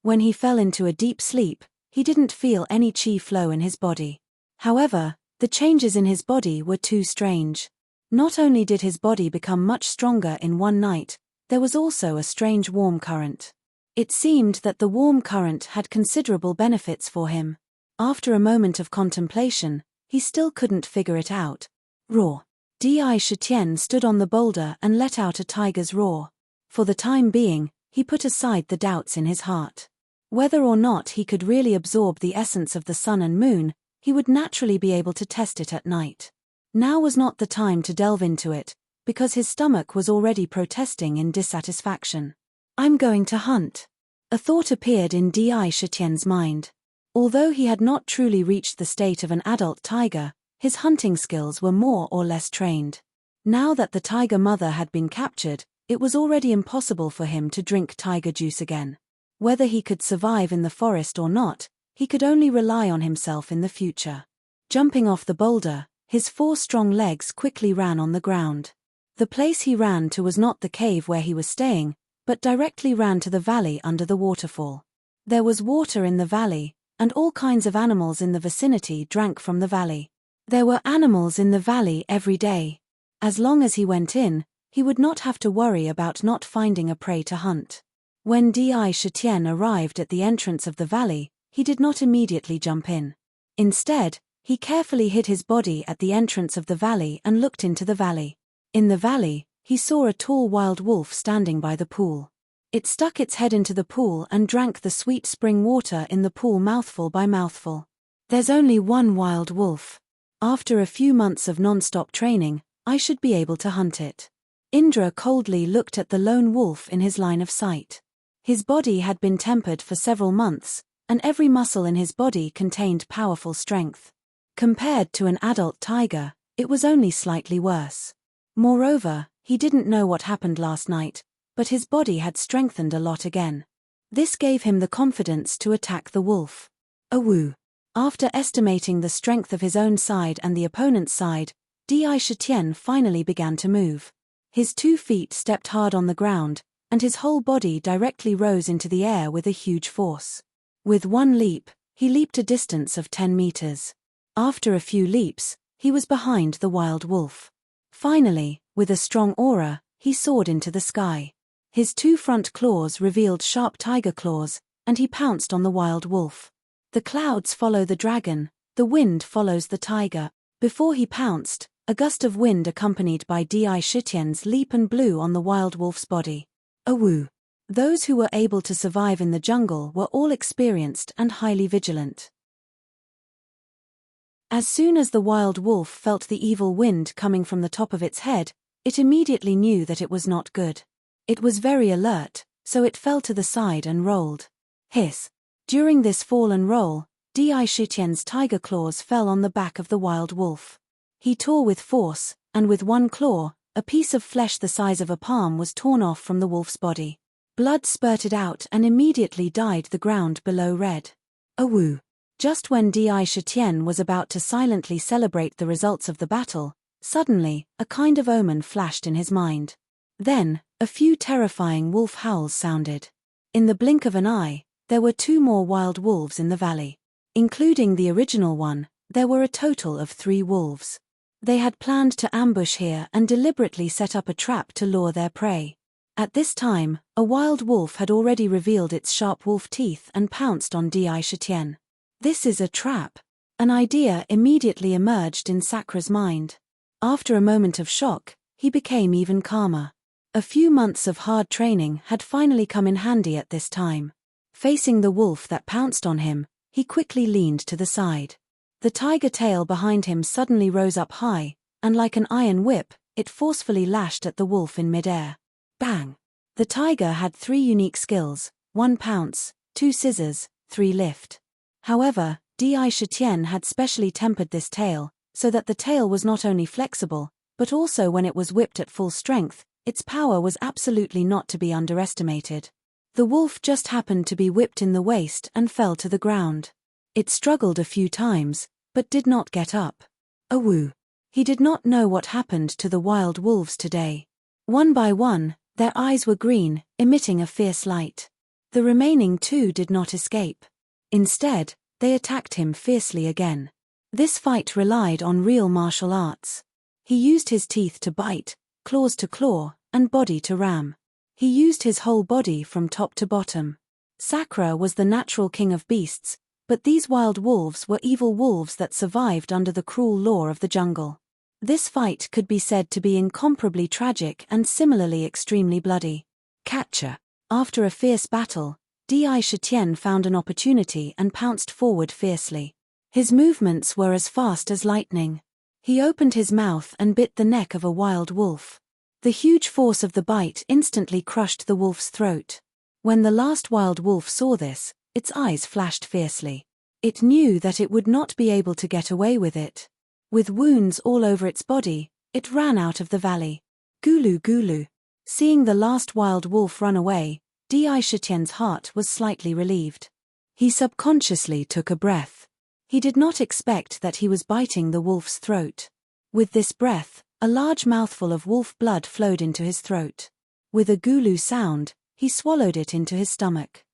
When he fell into a deep sleep, he didn't feel any qi flow in his body. However, the changes in his body were too strange. Not only did his body become much stronger in one night, there was also a strange warm current. It seemed that the warm current had considerable benefits for him. After a moment of contemplation, he still couldn't figure it out. Roar. Di Shitian stood on the boulder and let out a tiger's roar. For the time being, he put aside the doubts in his heart. Whether or not he could really absorb the essence of the sun and moon, he would naturally be able to test it at night. Now was not the time to delve into it, because his stomach was already protesting in dissatisfaction. I'm going to hunt. A thought appeared in Di Shitian's mind. Although he had not truly reached the state of an adult tiger, his hunting skills were more or less trained. Now that the tiger mother had been captured, it was already impossible for him to drink tiger juice again. Whether he could survive in the forest or not, he could only rely on himself in the future. Jumping off the boulder, his 4 strong legs quickly ran on the ground. The place he ran to was not the cave where he was staying, but directly ran to the valley under the waterfall. There was water in the valley, and all kinds of animals in the vicinity drank from the valley. There were animals in the valley every day. As long as he went in, he would not have to worry about not finding a prey to hunt. When Di Shitian arrived at the entrance of the valley, he did not immediately jump in. Instead, he carefully hid his body at the entrance of the valley and looked into the valley. In the valley, he saw a tall wild wolf standing by the pool. It stuck its head into the pool and drank the sweet spring water in the pool mouthful by mouthful. There's only one wild wolf. After a few months of non-stop training, I should be able to hunt it. Indra coldly looked at the lone wolf in his line of sight. His body had been tempered for several months, and every muscle in his body contained powerful strength. Compared to an adult tiger, it was only slightly worse. Moreover, he didn't know what happened last night, but his body had strengthened a lot again. This gave him the confidence to attack the wolf. Awoo. After estimating the strength of his own side and the opponent's side, Di Shitian finally began to move. His 2 feet stepped hard on the ground, and his whole body directly rose into the air with a huge force. With one leap, he leaped a distance of 10 meters. After a few leaps, he was behind the wild wolf. Finally, with a strong aura, he soared into the sky. His 2 front claws revealed sharp tiger claws, and he pounced on the wild wolf. The clouds follow the dragon, the wind follows the tiger. Before he pounced, a gust of wind accompanied by Di Shitian's leap and blew on the wild wolf's body. Awoo. Those who were able to survive in the jungle were all experienced and highly vigilant. As soon as the wild wolf felt the evil wind coming from the top of its head, it immediately knew that it was not good. It was very alert, so it fell to the side and rolled. Hiss. During this fall and roll, Di Shitian's tiger claws fell on the back of the wild wolf. He tore with force, and with one claw, a piece of flesh the size of a palm was torn off from the wolf's body. Blood spurted out and immediately dyed the ground below red. Awoo. Just when Di Shitian was about to silently celebrate the results of the battle, suddenly, a kind of omen flashed in his mind. Then, a few terrifying wolf howls sounded. In the blink of an eye, there were 2 more wild wolves in the valley. Including the original one, there were a total of 3 wolves. They had planned to ambush here and deliberately set up a trap to lure their prey. At this time, a wild wolf had already revealed its sharp wolf teeth and pounced on Di Shitian. This is a trap. An idea immediately emerged in Sakra's mind. After a moment of shock, he became even calmer. A few months of hard training had finally come in handy at this time. Facing the wolf that pounced on him, he quickly leaned to the side. The tiger tail behind him suddenly rose up high, and like an iron whip, it forcefully lashed at the wolf in midair. Bang! The tiger had 3 unique skills: 1 pounce, 2 scissors, 3 lift. However, Di Shitian had specially tempered this tail, so that the tail was not only flexible, but also when it was whipped at full strength, its power was absolutely not to be underestimated. The wolf just happened to be whipped in the waist and fell to the ground. It struggled a few times, but did not get up. Awoo. He did not know what happened to the wild wolves today. One by one, their eyes were green, emitting a fierce light. The remaining 2 did not escape. Instead, they attacked him fiercely again. This fight relied on real martial arts. He used his teeth to bite, claws to claw, and body to ram. He used his whole body from top to bottom. Sakra was the natural king of beasts, but these wild wolves were evil wolves that survived under the cruel law of the jungle. This fight could be said to be incomparably tragic and similarly extremely bloody. Catcher. After a fierce battle, Di Shitian found an opportunity and pounced forward fiercely. His movements were as fast as lightning. He opened his mouth and bit the neck of a wild wolf. The huge force of the bite instantly crushed the wolf's throat. When the last wild wolf saw this, its eyes flashed fiercely. It knew that it would not be able to get away with it. With wounds all over its body, it ran out of the valley. Gulu gulu. Seeing the last wild wolf run away, Di Shitian's heart was slightly relieved. He subconsciously took a breath. He did not expect that he was biting the wolf's throat. With this breath, a large mouthful of wolf blood flowed into his throat. With a gulu sound, he swallowed it into his stomach.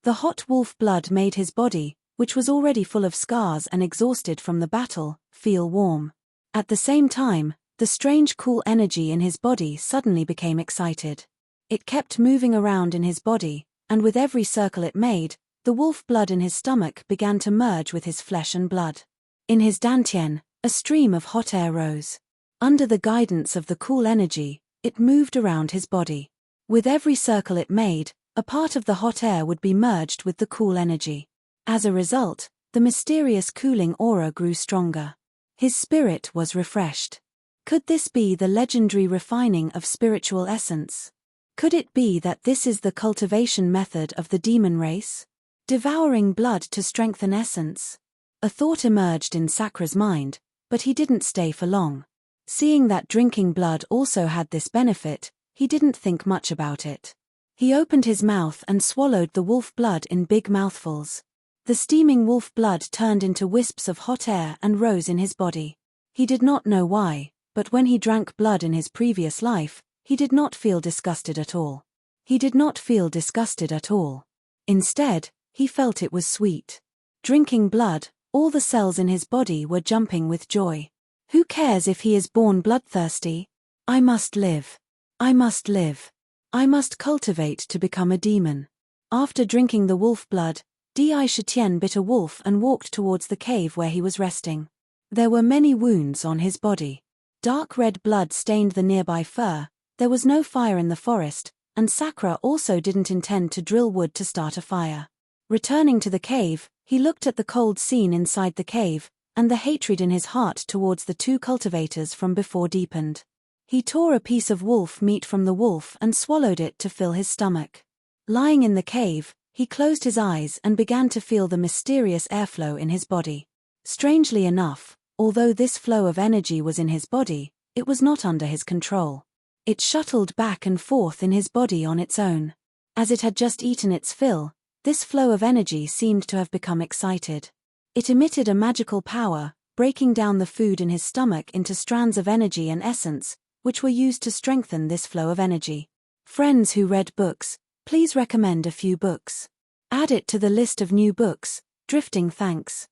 The hot wolf blood made his body, which was already full of scars and exhausted from the battle, feel warm. At the same time, the strange cool energy in his body suddenly became excited. It kept moving around in his body, and with every circle it made, the wolf blood in his stomach began to merge with his flesh and blood. In his dantian, a stream of hot air rose. Under the guidance of the cool energy, it moved around his body. With every circle it made, a part of the hot air would be merged with the cool energy. As a result, the mysterious cooling aura grew stronger. His spirit was refreshed. Could this be the legendary refining of spiritual essence? Could it be that this is the cultivation method of the demon race? Devouring blood to strengthen essence? A thought emerged in Sakra's mind, but he didn't stay for long. Seeing that drinking blood also had this benefit, he didn't think much about it. He opened his mouth and swallowed the wolf blood in big mouthfuls. The steaming wolf blood turned into wisps of hot air and rose in his body. He did not know why, but when he drank blood in his previous life, he did not feel disgusted at all. He did not feel disgusted at all. Instead, he felt it was sweet. Drinking blood, all the cells in his body were jumping with joy. Who cares if he is born bloodthirsty? I must live. I must live. I must cultivate to become a demon. After drinking the wolf blood, Di Shitian bit a wolf and walked towards the cave where he was resting. There were many wounds on his body. Dark red blood stained the nearby fur. There was no fire in the forest, and Sakra also didn't intend to drill wood to start a fire. Returning to the cave, he looked at the cold scene inside the cave, and the hatred in his heart towards the two cultivators from before deepened. He tore a piece of wolf meat from the wolf and swallowed it to fill his stomach. Lying in the cave, he closed his eyes and began to feel the mysterious airflow in his body. Strangely enough, although this flow of energy was in his body, it was not under his control. It shuttled back and forth in his body on its own. As it had just eaten its fill, this flow of energy seemed to have become excited. It emitted a magical power, breaking down the food in his stomach into strands of energy and essence, which were used to strengthen this flow of energy. Friends who read books, please recommend a few books. Add it to the list of new books. Drifting thanks.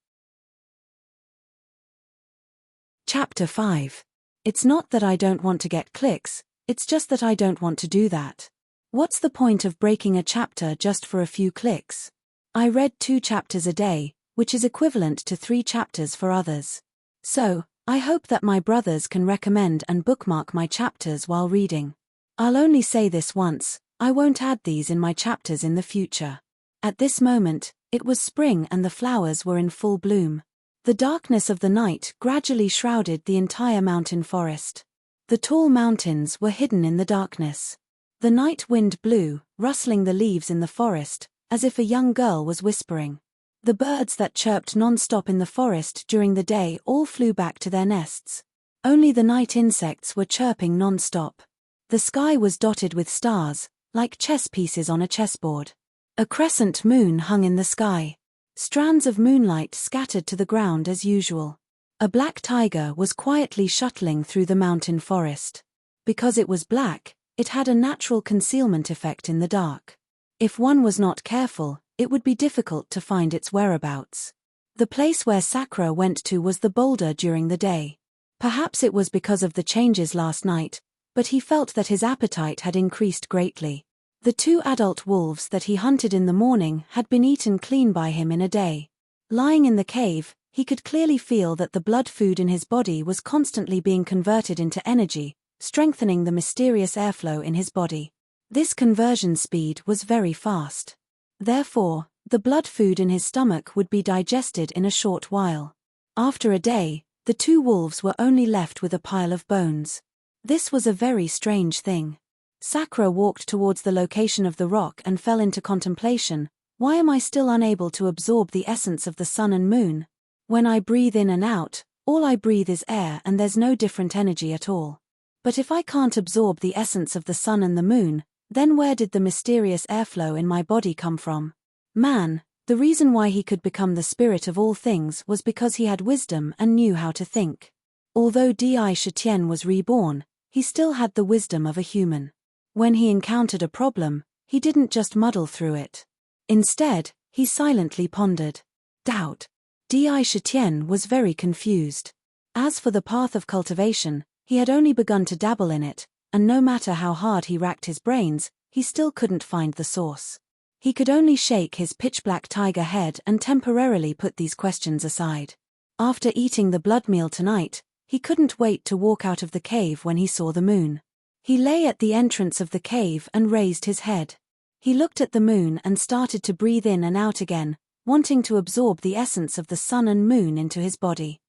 Chapter 5. It's not that I don't want to get clicks, it's just that I don't want to do that. What's the point of breaking a chapter just for a few clicks? I read 2 chapters a day, which is equivalent to 3 chapters for others. So, I hope that my brothers can recommend and bookmark my chapters while reading. I'll only say this once, I won't add these in my chapters in the future. At this moment, it was spring and the flowers were in full bloom. The darkness of the night gradually shrouded the entire mountain forest. The tall mountains were hidden in the darkness. The night wind blew, rustling the leaves in the forest, as if a young girl was whispering. The birds that chirped non-stop in the forest during the day all flew back to their nests. Only the night insects were chirping non-stop. The sky was dotted with stars, like chess pieces on a chessboard. A crescent moon hung in the sky. Strands of moonlight scattered to the ground as usual. A black tiger was quietly shuttling through the mountain forest. Because it was black, it had a natural concealment effect in the dark. If one was not careful, it would be difficult to find its whereabouts. The place where Sakura went to was the boulder during the day. Perhaps it was because of the changes last night, but he felt that his appetite had increased greatly. The 2 adult wolves that he hunted in the morning had been eaten clean by him in a day. Lying in the cave, he could clearly feel that the blood food in his body was constantly being converted into energy, strengthening the mysterious airflow in his body. This conversion speed was very fast. Therefore, the blood food in his stomach would be digested in a short while. After a day, the 2 wolves were only left with a pile of bones. This was a very strange thing. Sakura walked towards the location of the rock and fell into contemplation. Why am I still unable to absorb the essence of the sun and moon? When I breathe in and out, all I breathe is air and there's no different energy at all. But if I can't absorb the essence of the sun and the moon, then where did the mysterious airflow in my body come from? Man, the reason why he could become the spirit of all things was because he had wisdom and knew how to think. Although Di Shitian was reborn, he still had the wisdom of a human. When he encountered a problem, he didn't just muddle through it. Instead, he silently pondered. Doubt. Di Shitian was very confused. As for the path of cultivation, he had only begun to dabble in it, and no matter how hard he racked his brains, he still couldn't find the source. He could only shake his pitch-black tiger head and temporarily put these questions aside. After eating the blood meal tonight, he couldn't wait to walk out of the cave when he saw the moon. He lay at the entrance of the cave and raised his head. He looked at the moon and started to breathe in and out again, wanting to absorb the essence of the sun and moon into his body.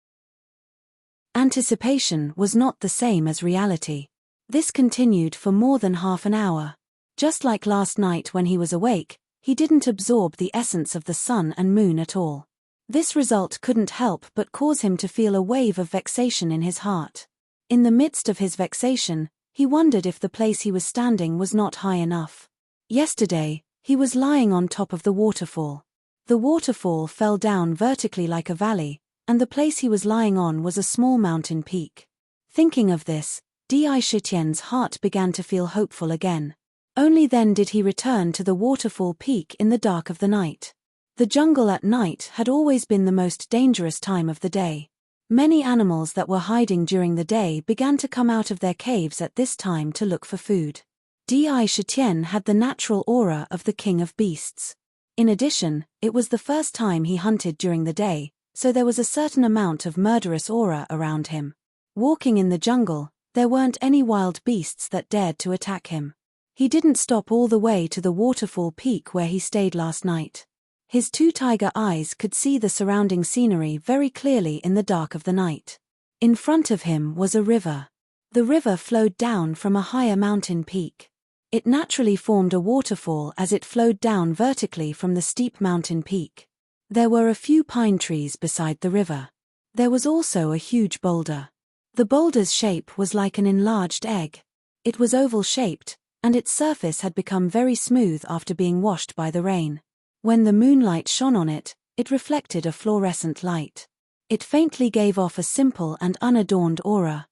Anticipation was not the same as reality. This continued for more than half an hour. Just like last night when he was awake, he didn't absorb the essence of the sun and moon at all. This result couldn't help but cause him to feel a wave of vexation in his heart. In the midst of his vexation, he wondered if the place he was standing was not high enough. Yesterday, he was lying on top of the waterfall. The waterfall fell down vertically like a valley, and the place he was lying on was a small mountain peak. Thinking of this, Di Shitian's heart began to feel hopeful again. Only then did he return to the waterfall peak in the dark of the night. The jungle at night had always been the most dangerous time of the day. Many animals that were hiding during the day began to come out of their caves at this time to look for food. Di Shitian had the natural aura of the king of beasts. In addition, it was the first time he hunted during the day, so there was a certain amount of murderous aura around him. Walking in the jungle, there weren't any wild beasts that dared to attack him. He didn't stop all the way to the waterfall peak where he stayed last night. His 2 tiger eyes could see the surrounding scenery very clearly in the dark of the night. In front of him was a river. The river flowed down from a higher mountain peak. It naturally formed a waterfall as it flowed down vertically from the steep mountain peak. There were a few pine trees beside the river. There was also a huge boulder. The boulder's shape was like an enlarged egg. It was oval-shaped, and its surface had become very smooth after being washed by the rain. When the moonlight shone on it, it reflected a fluorescent light. It faintly gave off a simple and unadorned aura.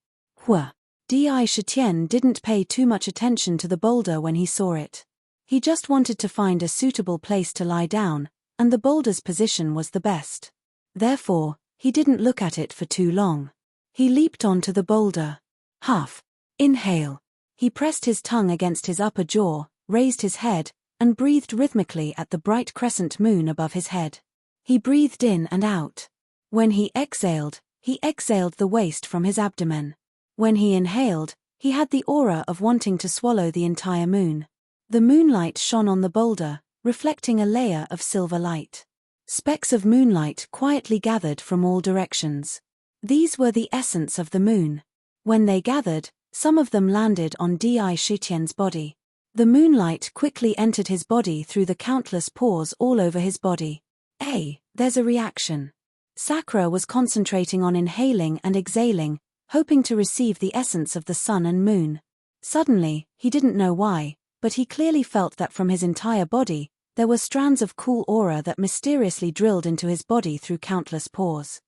Di Shitian didn't pay too much attention to the boulder when he saw it. He just wanted to find a suitable place to lie down, and the boulder's position was the best. Therefore, he didn't look at it for too long. He leaped onto the boulder. Inhale. He pressed his tongue against his upper jaw, raised his head, and breathed rhythmically at the bright crescent moon above his head. He breathed in and out. When he exhaled the waste from his abdomen. When he inhaled, he had the aura of wanting to swallow the entire moon. The moonlight shone on the boulder, reflecting a layer of silver light. Specks of moonlight quietly gathered from all directions. These were the essence of the moon. When they gathered, some of them landed on Di Shitian's body. The moonlight quickly entered his body through the countless pores all over his body. There's a reaction. Sakura was concentrating on inhaling and exhaling, hoping to receive the essence of the sun and moon. Suddenly, he didn't know why, but he clearly felt that from his entire body, there were strands of cool aura that mysteriously drilled into his body through countless pores.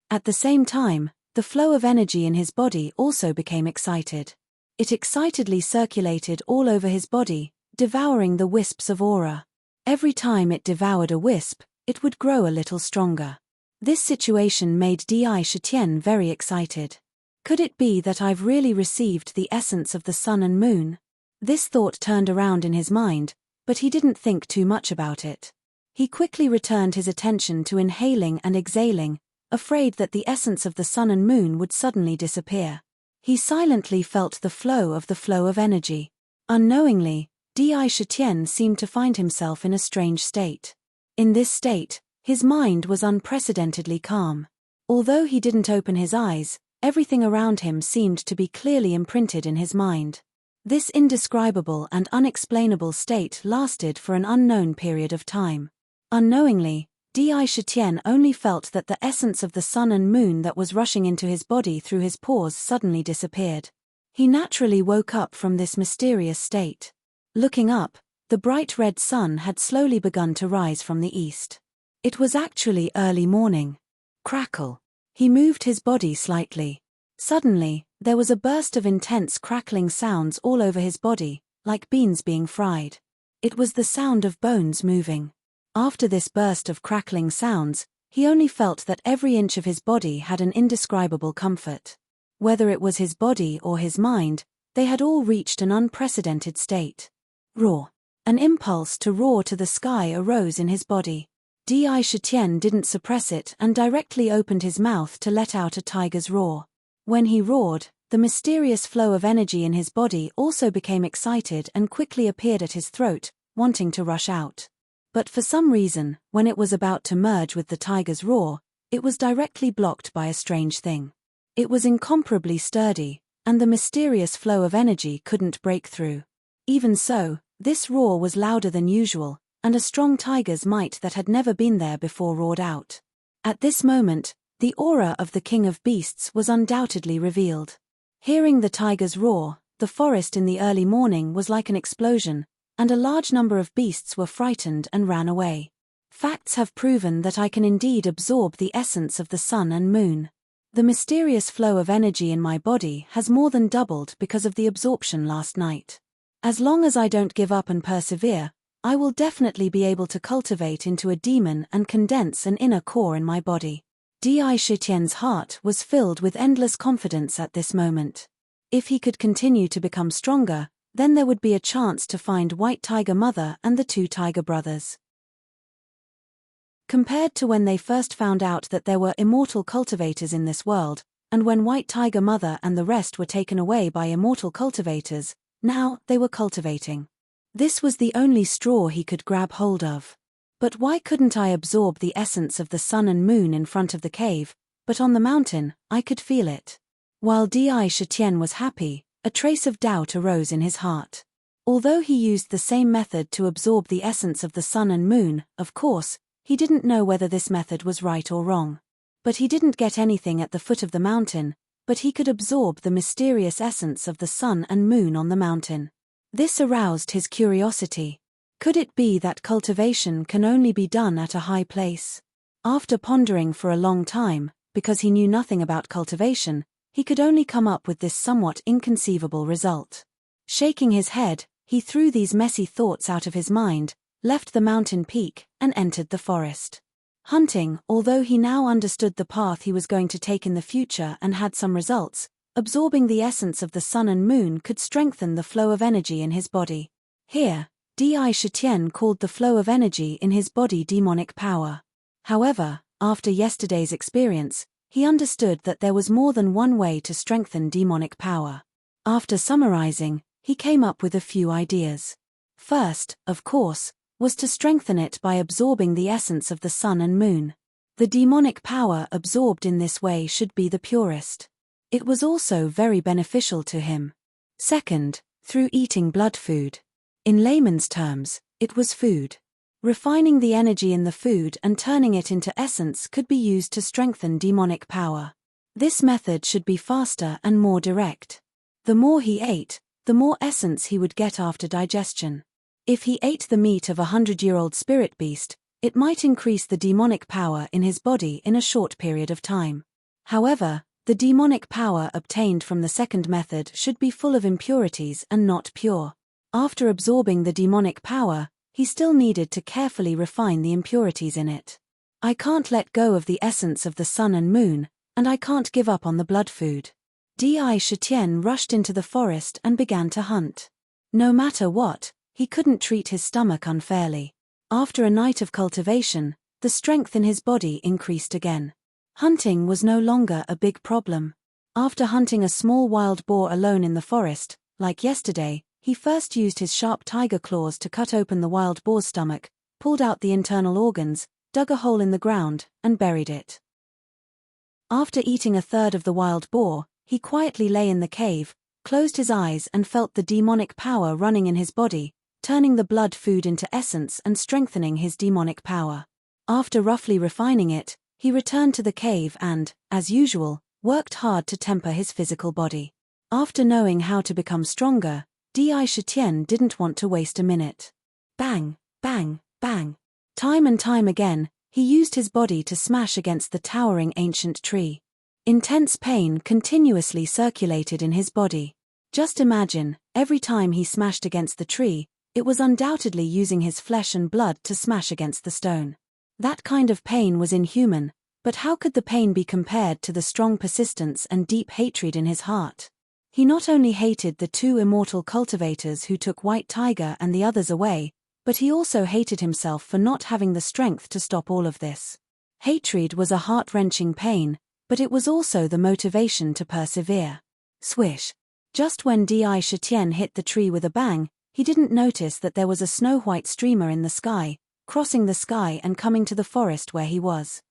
At the same time, the flow of energy in his body also became excited. It excitedly circulated all over his body, devouring the wisps of aura. Every time it devoured a wisp, it would grow a little stronger. This situation made Di Shitian very excited. Could it be that I've really received the essence of the sun and moon? This thought turned around in his mind, but he didn't think too much about it. He quickly returned his attention to inhaling and exhaling, afraid that the essence of the sun and moon would suddenly disappear. He silently felt the flow of energy. Unknowingly, Di Shitian seemed to find himself in a strange state. In this state, his mind was unprecedentedly calm. Although he didn't open his eyes, everything around him seemed to be clearly imprinted in his mind. This indescribable and unexplainable state lasted for an unknown period of time. Unknowingly, Di Shitian only felt that the essence of the sun and moon that was rushing into his body through his pores suddenly disappeared. He naturally woke up from this mysterious state. Looking up, the bright red sun had slowly begun to rise from the east. It was actually early morning. Crackle. He moved his body slightly. Suddenly, there was a burst of intense crackling sounds all over his body, like beans being fried. It was the sound of bones moving. After this burst of crackling sounds, he only felt that every inch of his body had an indescribable comfort. Whether it was his body or his mind, they had all reached an unprecedented state. Roar. An impulse to roar to the sky arose in his body. Di Shitian didn't suppress it and directly opened his mouth to let out a tiger's roar. When he roared, the mysterious flow of energy in his body also became excited and quickly appeared at his throat, wanting to rush out. But for some reason, when it was about to merge with the tiger's roar, it was directly blocked by a strange thing. It was incomparably sturdy, and the mysterious flow of energy couldn't break through. Even so, this roar was louder than usual, and a strong tiger's might that had never been there before roared out. At this moment, the aura of the King of Beasts was undoubtedly revealed. Hearing the tiger's roar, the forest in the early morning was like an explosion, and a large number of beasts were frightened and ran away. Facts have proven that I can indeed absorb the essence of the sun and moon. The mysterious flow of energy in my body has more than doubled because of the absorption last night. As long as I don't give up and persevere, I will definitely be able to cultivate into a demon and condense an inner core in my body. Di Shitian's heart was filled with endless confidence at this moment. If he could continue to become stronger, then there would be a chance to find White Tiger Mother and the two tiger brothers. Compared to when they first found out that there were immortal cultivators in this world, and when White Tiger Mother and the rest were taken away by immortal cultivators, now they were cultivating. This was the only straw he could grab hold of. But why couldn't I absorb the essence of the sun and moon in front of the cave, but on the mountain, I could feel it. While Di Shitian was happy, a trace of doubt arose in his heart. Although he used the same method to absorb the essence of the sun and moon, of course, he didn't know whether this method was right or wrong. But he didn't get anything at the foot of the mountain, but he could absorb the mysterious essence of the sun and moon on the mountain. This aroused his curiosity. Could it be that cultivation can only be done at a high place? After pondering for a long time, because he knew nothing about cultivation, he could only come up with this somewhat inconceivable result. Shaking his head, he threw these messy thoughts out of his mind, left the mountain peak, and entered the forest. Hunting, although he now understood the path he was going to take in the future and had some results, absorbing the essence of the sun and moon could strengthen the flow of energy in his body. Here, Di Shitian called the flow of energy in his body demonic power. However, after yesterday's experience, he understood that there was more than one way to strengthen demonic power. After summarizing, he came up with a few ideas. First, of course, was to strengthen it by absorbing the essence of the sun and moon. The demonic power absorbed in this way should be the purest. It was also very beneficial to him. Second, through eating blood food. In layman's terms, it was food. Refining the energy in the food and turning it into essence could be used to strengthen demonic power. This method should be faster and more direct. The more he ate, the more essence he would get after digestion. If he ate the meat of a 100-year-old spirit beast, it might increase the demonic power in his body in a short period of time. However, the demonic power obtained from the second method should be full of impurities and not pure. After absorbing the demonic power, he still needed to carefully refine the impurities in it. I can't let go of the essence of the sun and moon, and I can't give up on the blood food. Di Shitian rushed into the forest and began to hunt. No matter what, he couldn't treat his stomach unfairly. After a night of cultivation, the strength in his body increased again. Hunting was no longer a big problem. After hunting a small wild boar alone in the forest, like yesterday, he first used his sharp tiger claws to cut open the wild boar's stomach, pulled out the internal organs, dug a hole in the ground, and buried it. After eating a third of the wild boar, he quietly lay in the cave, closed his eyes and felt the demonic power running in his body, turning the blood food into essence and strengthening his demonic power. After roughly refining it, he returned to the cave and, as usual, worked hard to temper his physical body. After knowing how to become stronger, Di Shitian didn't want to waste a minute. Bang, bang, bang. Time and time again, he used his body to smash against the towering ancient tree. Intense pain continuously circulated in his body. Just imagine, every time he smashed against the tree, it was undoubtedly using his flesh and blood to smash against the stone. That kind of pain was inhuman, but how could the pain be compared to the strong persistence and deep hatred in his heart? He not only hated the two immortal cultivators who took White Tiger and the others away, but he also hated himself for not having the strength to stop all of this. Hatred was a heart-wrenching pain, but it was also the motivation to persevere. Swish! Just when Di Shitian hit the tree with a bang, he didn't notice that there was a snow-white streamer in the sky, crossing the sky and coming to the forest where he was.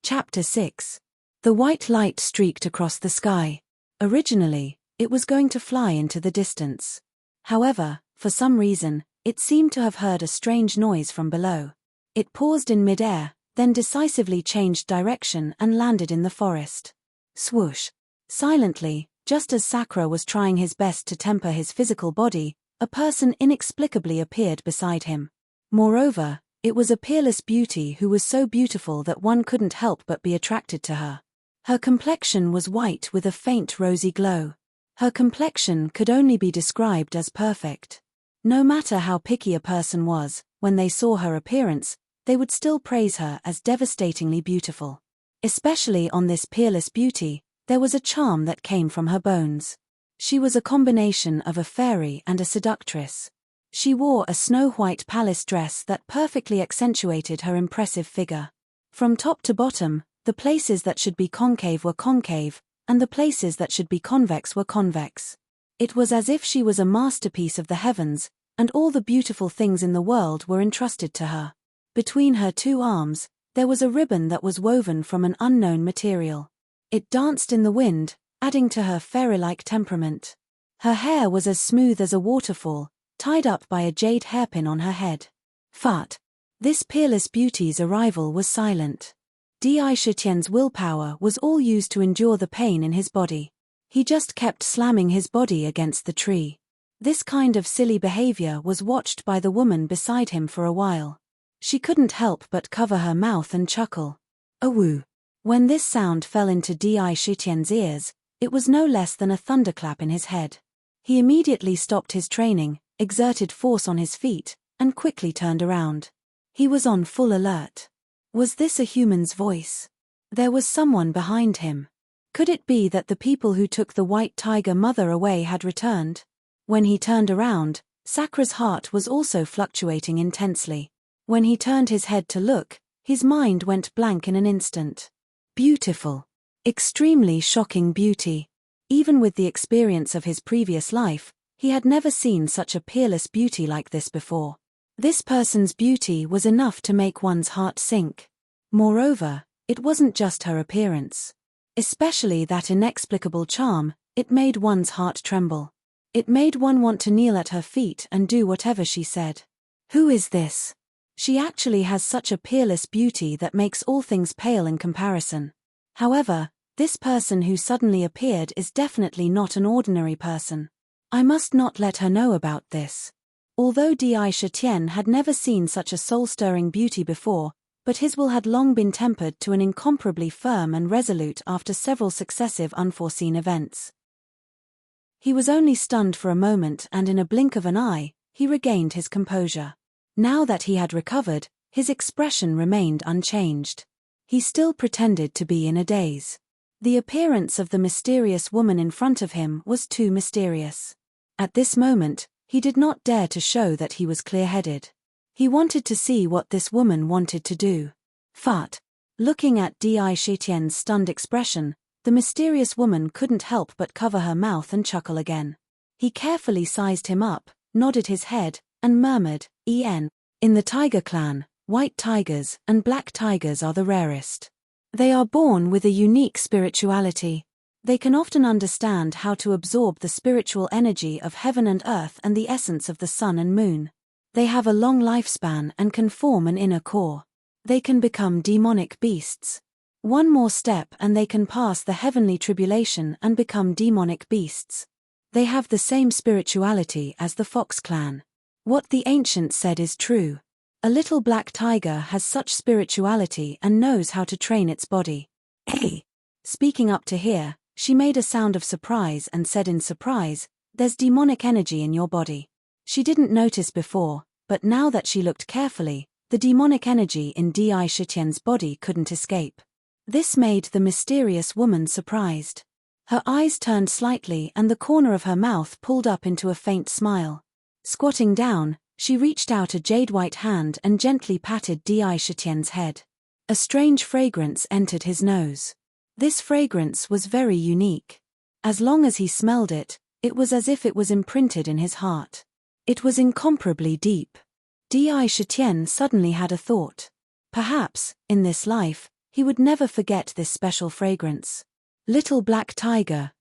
Chapter 6. The white light streaked across the sky. Originally, it was going to fly into the distance. However, for some reason, it seemed to have heard a strange noise from below. It paused in mid-air, then decisively changed direction and landed in the forest. Swoosh! Silently, just as Sakura was trying his best to temper his physical body, a person inexplicably appeared beside him. Moreover, it was a peerless beauty who was so beautiful that one couldn't help but be attracted to her. Her complexion was white with a faint rosy glow. Her complexion could only be described as perfect. No matter how picky a person was, when they saw her appearance, they would still praise her as devastatingly beautiful. Especially on this peerless beauty, there was a charm that came from her bones. She was a combination of a fairy and a seductress. She wore a snow-white palace dress that perfectly accentuated her impressive figure. From top to bottom, the places that should be concave were concave, and the places that should be convex were convex. It was as if she was a masterpiece of the heavens, and all the beautiful things in the world were entrusted to her. Between her two arms, there was a ribbon that was woven from an unknown material. It danced in the wind, adding to her fairy-like temperament. Her hair was as smooth as a waterfall, tied up by a jade hairpin on her head. Fart! This peerless beauty's arrival was silent. Di Shitian's willpower was all used to endure the pain in his body. He just kept slamming his body against the tree. This kind of silly behavior was watched by the woman beside him for a while. She couldn't help but cover her mouth and chuckle. Awoo! When this sound fell into Di Shitian's ears, it was no less than a thunderclap in his head. He immediately stopped his training, exerted force on his feet, and quickly turned around. He was on full alert. Was this a human's voice? There was someone behind him. Could it be that the people who took the White Tiger mother away had returned? When he turned around, Sakura's heart was also fluctuating intensely. When he turned his head to look, his mind went blank in an instant. Beautiful. Extremely shocking beauty. Even with the experience of his previous life, he had never seen such a peerless beauty like this before. This person's beauty was enough to make one's heart sink. Moreover, it wasn't just her appearance. Especially that inexplicable charm, it made one's heart tremble. It made one want to kneel at her feet and do whatever she said. Who is this? She actually has such a peerless beauty that makes all things pale in comparison. However, this person who suddenly appeared is definitely not an ordinary person. I must not let her know about this. Although Di Shitian had never seen such a soul-stirring beauty before, but his will had long been tempered to an incomparably firm and resolute after several successive unforeseen events. He was only stunned for a moment, and in a blink of an eye, he regained his composure. Now that he had recovered, his expression remained unchanged. He still pretended to be in a daze. The appearance of the mysterious woman in front of him was too mysterious. At this moment, he did not dare to show that he was clear-headed. He wanted to see what this woman wanted to do. Fart. Looking at Di Shitian's stunned expression, the mysterious woman couldn't help but cover her mouth and chuckle again. He carefully sized him up, nodded his head, and murmured, "En. In the tiger clan, white tigers and black tigers are the rarest. They are born with a unique spirituality. They can often understand how to absorb the spiritual energy of heaven and earth and the essence of the sun and moon. They have a long lifespan and can form an inner core. They can become demonic beasts. One more step and they can pass the heavenly tribulation and become demonic beasts. They have the same spirituality as the fox clan. What the ancient said is true. A little black tiger has such spirituality and knows how to train its body." Hey! Speaking up to here, she made a sound of surprise and said in surprise, "There's demonic energy in your body." She didn't notice before, but now that she looked carefully, the demonic energy in Di Shitian's body couldn't escape. This made the mysterious woman surprised. Her eyes turned slightly and the corner of her mouth pulled up into a faint smile. Squatting down, she reached out a jade-white hand and gently patted Di Shitian's head. A strange fragrance entered his nose. This fragrance was very unique. As long as he smelled it, it was as if it was imprinted in his heart. It was incomparably deep. Di Shitian suddenly had a thought. Perhaps, in this life, he would never forget this special fragrance. Little black tiger,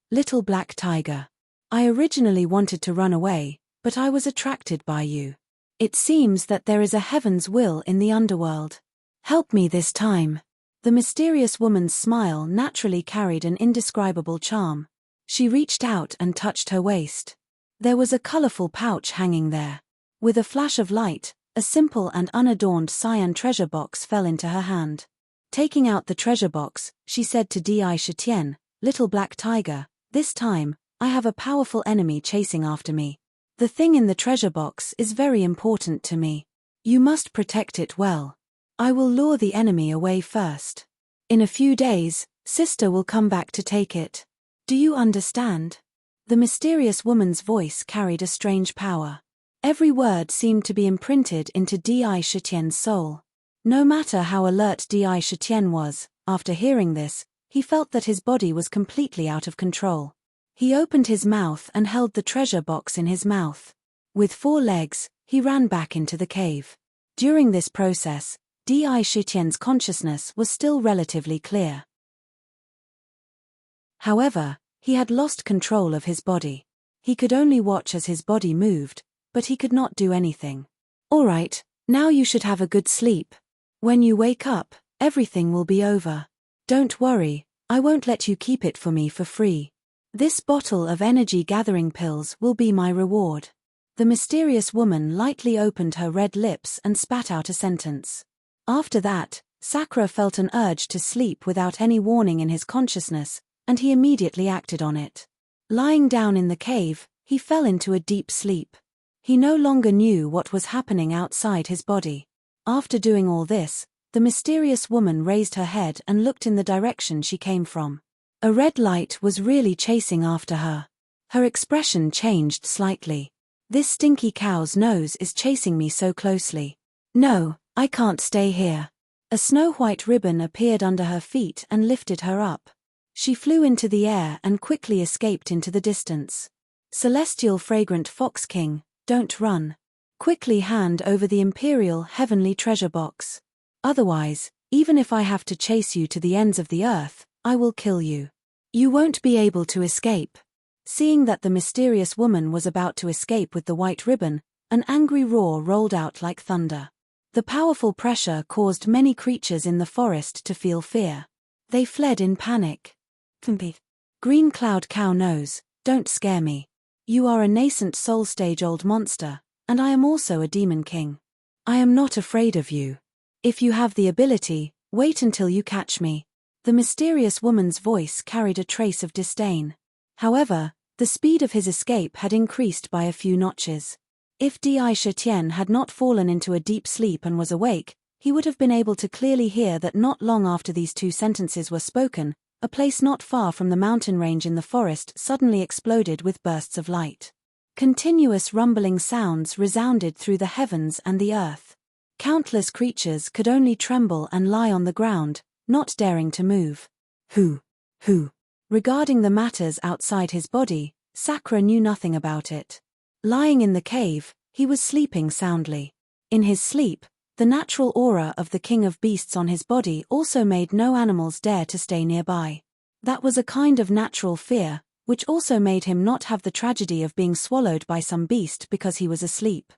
I originally wanted to run away, but I was attracted by you. It seems that there is a heaven's will in the underworld. Help me this time." The mysterious woman's smile naturally carried an indescribable charm. She reached out and touched her waist. There was a colorful pouch hanging there. With a flash of light, a simple and unadorned cyan treasure box fell into her hand. Taking out the treasure box, she said to Di Shitian, "Little black tiger, this time, I have a powerful enemy chasing after me. The thing in the treasure box is very important to me. You must protect it well. I will lure the enemy away first. In a few days, sister will come back to take it. Do you understand?" The mysterious woman's voice carried a strange power. Every word seemed to be imprinted into Di Shitian's soul. No matter how alert Di Shitian was, after hearing this, he felt that his body was completely out of control. He opened his mouth and held the treasure box in his mouth. With 4 legs, he ran back into the cave. During this process, Di Shitian's consciousness was still relatively clear. However, he had lost control of his body. He could only watch as his body moved, but he could not do anything. "All right, now you should have a good sleep. When you wake up, everything will be over. Don't worry, I won't let you keep it for me for free. This bottle of energy-gathering pills will be my reward." The mysterious woman lightly opened her red lips and spat out a sentence. After that, Sakura felt an urge to sleep without any warning in his consciousness, and he immediately acted on it. Lying down in the cave, he fell into a deep sleep. He no longer knew what was happening outside his body. After doing all this, the mysterious woman raised her head and looked in the direction she came from. A red light was really chasing after her. Her expression changed slightly. "This stinky cow's nose is chasing me so closely. No, I can't stay here." A snow-white ribbon appeared under her feet and lifted her up. She flew into the air and quickly escaped into the distance. "Celestial fragrant fox king, don't run. Quickly hand over the imperial heavenly treasure box. Otherwise, even if I have to chase you to the ends of the earth, I will kill you. You won't be able to escape." Seeing that the mysterious woman was about to escape with the white ribbon, an angry roar rolled out like thunder. The powerful pressure caused many creatures in the forest to feel fear. They fled in panic. "Green cloud cow nose, don't scare me. You are a nascent soul-stage-old monster, and I am also a demon king. I am not afraid of you. If you have the ability, wait until you catch me." The mysterious woman's voice carried a trace of disdain. However, the speed of his escape had increased by a few notches. If Dai Shitian had not fallen into a deep sleep and was awake, he would have been able to clearly hear that not long after these two sentences were spoken, a place not far from the mountain range in the forest suddenly exploded with bursts of light. Continuous rumbling sounds resounded through the heavens and the earth. Countless creatures could only tremble and lie on the ground, not daring to move. Who? Regarding the matters outside his body, Sakura knew nothing about it. Lying in the cave, he was sleeping soundly. In his sleep, the natural aura of the king of beasts on his body also made no animals dare to stay nearby. That was a kind of natural fear, which also made him not have the tragedy of being swallowed by some beast because he was asleep.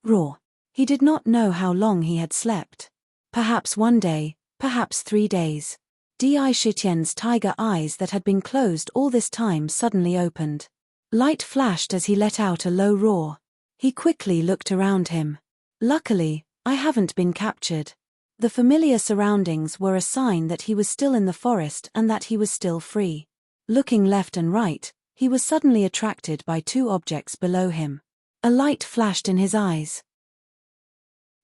Raw. He did not know how long he had slept. Perhaps 1 day, perhaps 3 days. Dai Shitian's tiger eyes that had been closed all this time suddenly opened. Light flashed as he let out a low roar. He quickly looked around him. Luckily, I haven't been captured. The familiar surroundings were a sign that he was still in the forest and that he was still free. Looking left and right, he was suddenly attracted by 2 objects below him. A light flashed in his eyes.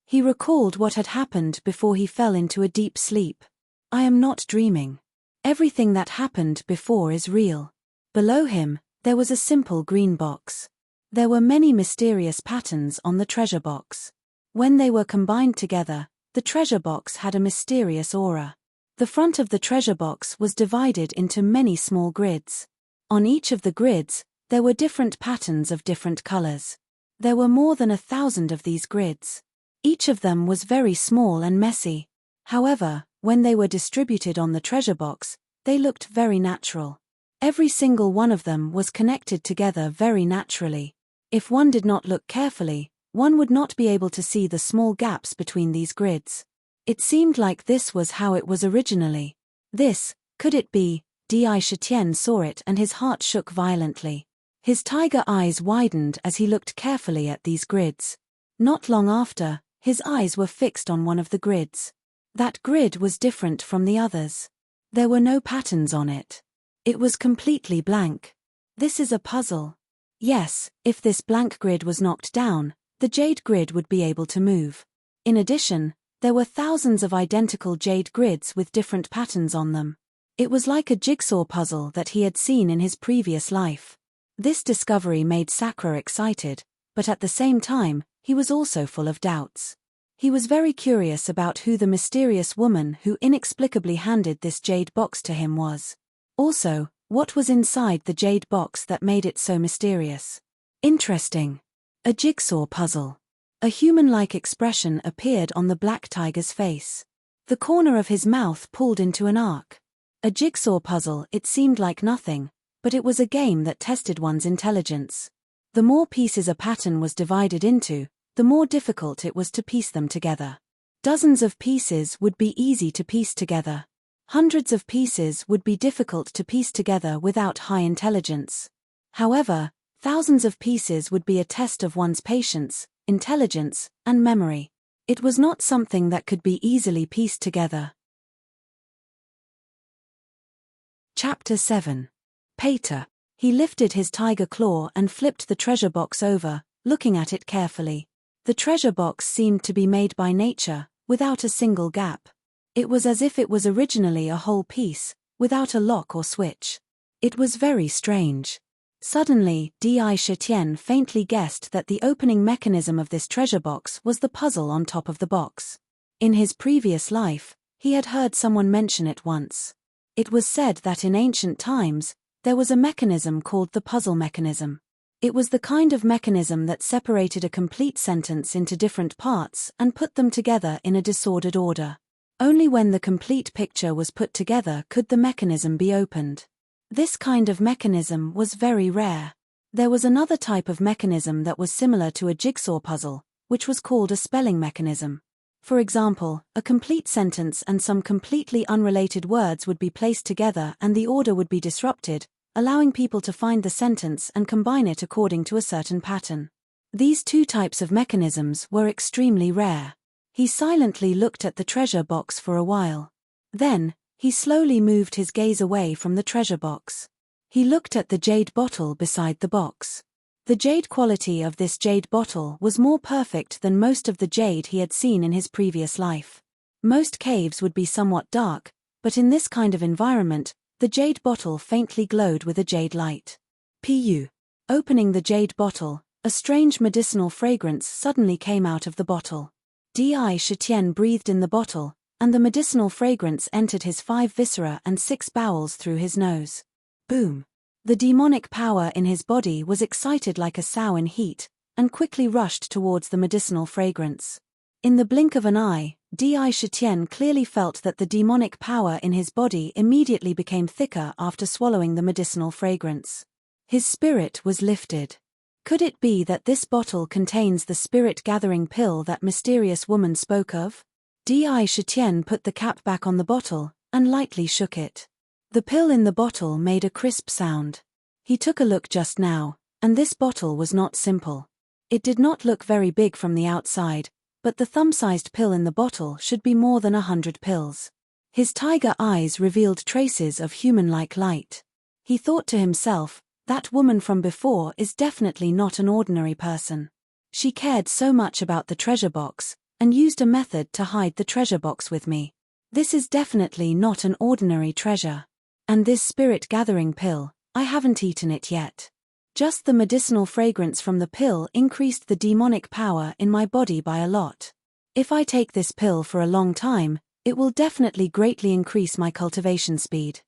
He recalled what had happened before he fell into a deep sleep. I am not dreaming. Everything that happened before is real. Below him, there was a simple green box. There were many mysterious patterns on the treasure box. When they were combined together, the treasure box had a mysterious aura. The front of the treasure box was divided into many small grids. On each of the grids, there were different patterns of different colors. There were more than 1,000 of these grids. Each of them was very small and messy. However, when they were distributed on the treasure box, they looked very natural. Every single one of them was connected together very naturally. If one did not look carefully, one would not be able to see the small gaps between these grids. It seemed like this was how it was originally. This, could it be? Dai Shitian saw it and his heart shook violently. His tiger eyes widened as he looked carefully at these grids. Not long after, his eyes were fixed on one of the grids. That grid was different from the others. There were no patterns on it. It was completely blank. This is a puzzle. Yes, if this blank grid was knocked down, the jade grid would be able to move. In addition, there were thousands of identical jade grids with different patterns on them. It was like a jigsaw puzzle that he had seen in his previous life. This discovery made Sakura excited, but at the same time, he was also full of doubts. He was very curious about who the mysterious woman who inexplicably handed this jade box to him was. Also, what was inside the jade box that made it so mysterious? Interesting. A jigsaw puzzle. A human-like expression appeared on the black tiger's face. The corner of his mouth pulled into an arc. A jigsaw puzzle, it seemed like nothing, but it was a game that tested one's intelligence. The more pieces a pattern was divided into, the more difficult it was to piece them together. Dozens of pieces would be easy to piece together. Hundreds of pieces would be difficult to piece together without high intelligence. However, thousands of pieces would be a test of one's patience, intelligence, and memory. It was not something that could be easily pieced together. Chapter 7. Pater. He lifted his tiger claw and flipped the treasure box over, looking at it carefully. The treasure box seemed to be made by nature, without a single gap. It was as if it was originally a whole piece, without a lock or switch. It was very strange. Suddenly, Dai Shitian faintly guessed that the opening mechanism of this treasure box was the puzzle on top of the box. In his previous life, he had heard someone mention it once. It was said that in ancient times, there was a mechanism called the puzzle mechanism. It was the kind of mechanism that separated a complete sentence into different parts and put them together in a disordered order. Only when the complete picture was put together could the mechanism be opened. This kind of mechanism was very rare. There was another type of mechanism that was similar to a jigsaw puzzle, which was called a spelling mechanism. For example, a complete sentence and some completely unrelated words would be placed together and the order would be disrupted, allowing people to find the sentence and combine it according to a certain pattern. These two types of mechanisms were extremely rare. He silently looked at the treasure box for a while. Then, he slowly moved his gaze away from the treasure box. He looked at the jade bottle beside the box. The jade quality of this jade bottle was more perfect than most of the jade he had seen in his previous life. Most caves would be somewhat dark, but in this kind of environment, the jade bottle faintly glowed with a jade light. Pu. Opening the jade bottle, a strange medicinal fragrance suddenly came out of the bottle. Di Shitian breathed in the bottle, and the medicinal fragrance entered his 5 viscera and 6 bowels through his nose. Boom! The demonic power in his body was excited like a sow in heat, and quickly rushed towards the medicinal fragrance. In the blink of an eye, Di Shitian clearly felt that the demonic power in his body immediately became thicker after swallowing the medicinal fragrance. His spirit was lifted. Could it be that this bottle contains the spirit-gathering pill that mysterious woman spoke of? Di Shitian put the cap back on the bottle, and lightly shook it. The pill in the bottle made a crisp sound. He took a look just now, and this bottle was not simple. It did not look very big from the outside, but the thumb-sized pill in the bottle should be more than 100 pills. His tiger eyes revealed traces of human-like light. He thought to himself, that woman from before is definitely not an ordinary person. She cared so much about the treasure box, and used a method to hide the treasure box with me. This is definitely not an ordinary treasure. And this spirit-gathering pill, I haven't eaten it yet. Just the medicinal fragrance from the pill increased the demonic power in my body by a lot. If I take this pill for a long time, it will definitely greatly increase my cultivation speed.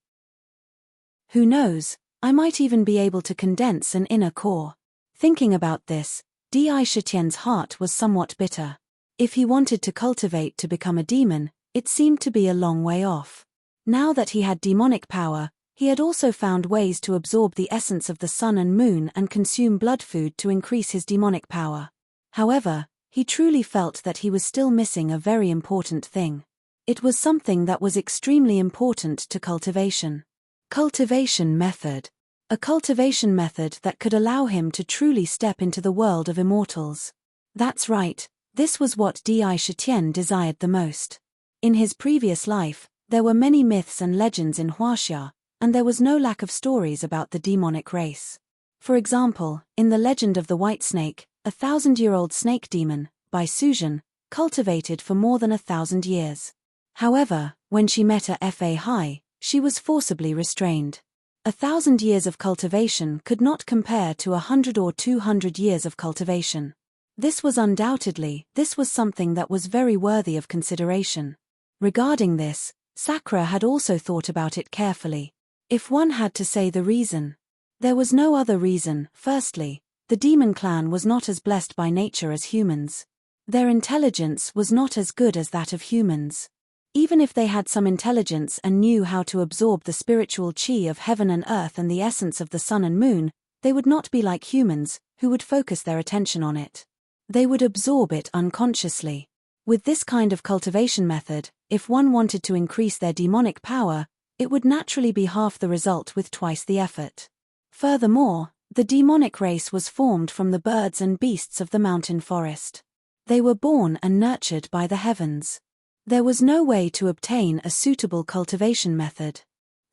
Who knows, I might even be able to condense an inner core. Thinking about this, Di Shitian's heart was somewhat bitter. If he wanted to cultivate to become a demon, it seemed to be a long way off. Now that he had demonic power, he had also found ways to absorb the essence of the sun and moon and consume blood food to increase his demonic power. However, he truly felt that he was still missing a very important thing. It was something that was extremely important to cultivation. Cultivation method. A cultivation method that could allow him to truly step into the world of immortals. That's right, this was what Di Shitian desired the most. In his previous life, there were many myths and legends in Huaxia, and there was no lack of stories about the demonic race. For example, in the legend of the White Snake, a 1,000-year-old snake demon, by Suzhen, cultivated for more than 1,000 years. However, when she met a Fa Hai, she was forcibly restrained. 1,000 years of cultivation could not compare to 100 or 200 years of cultivation. This was something that was very worthy of consideration. Regarding this, Sakura had also thought about it carefully. If one had to say the reason, there was no other reason. Firstly, the demon clan was not as blessed by nature as humans. Their intelligence was not as good as that of humans. Even if they had some intelligence and knew how to absorb the spiritual chi of heaven and earth and the essence of the sun and moon, they would not be like humans, who would focus their attention on it. They would absorb it unconsciously. With this kind of cultivation method, if one wanted to increase their demonic power, it would naturally be half the result with twice the effort. Furthermore, the demonic race was formed from the birds and beasts of the mountain forest. They were born and nurtured by the heavens. There was no way to obtain a suitable cultivation method.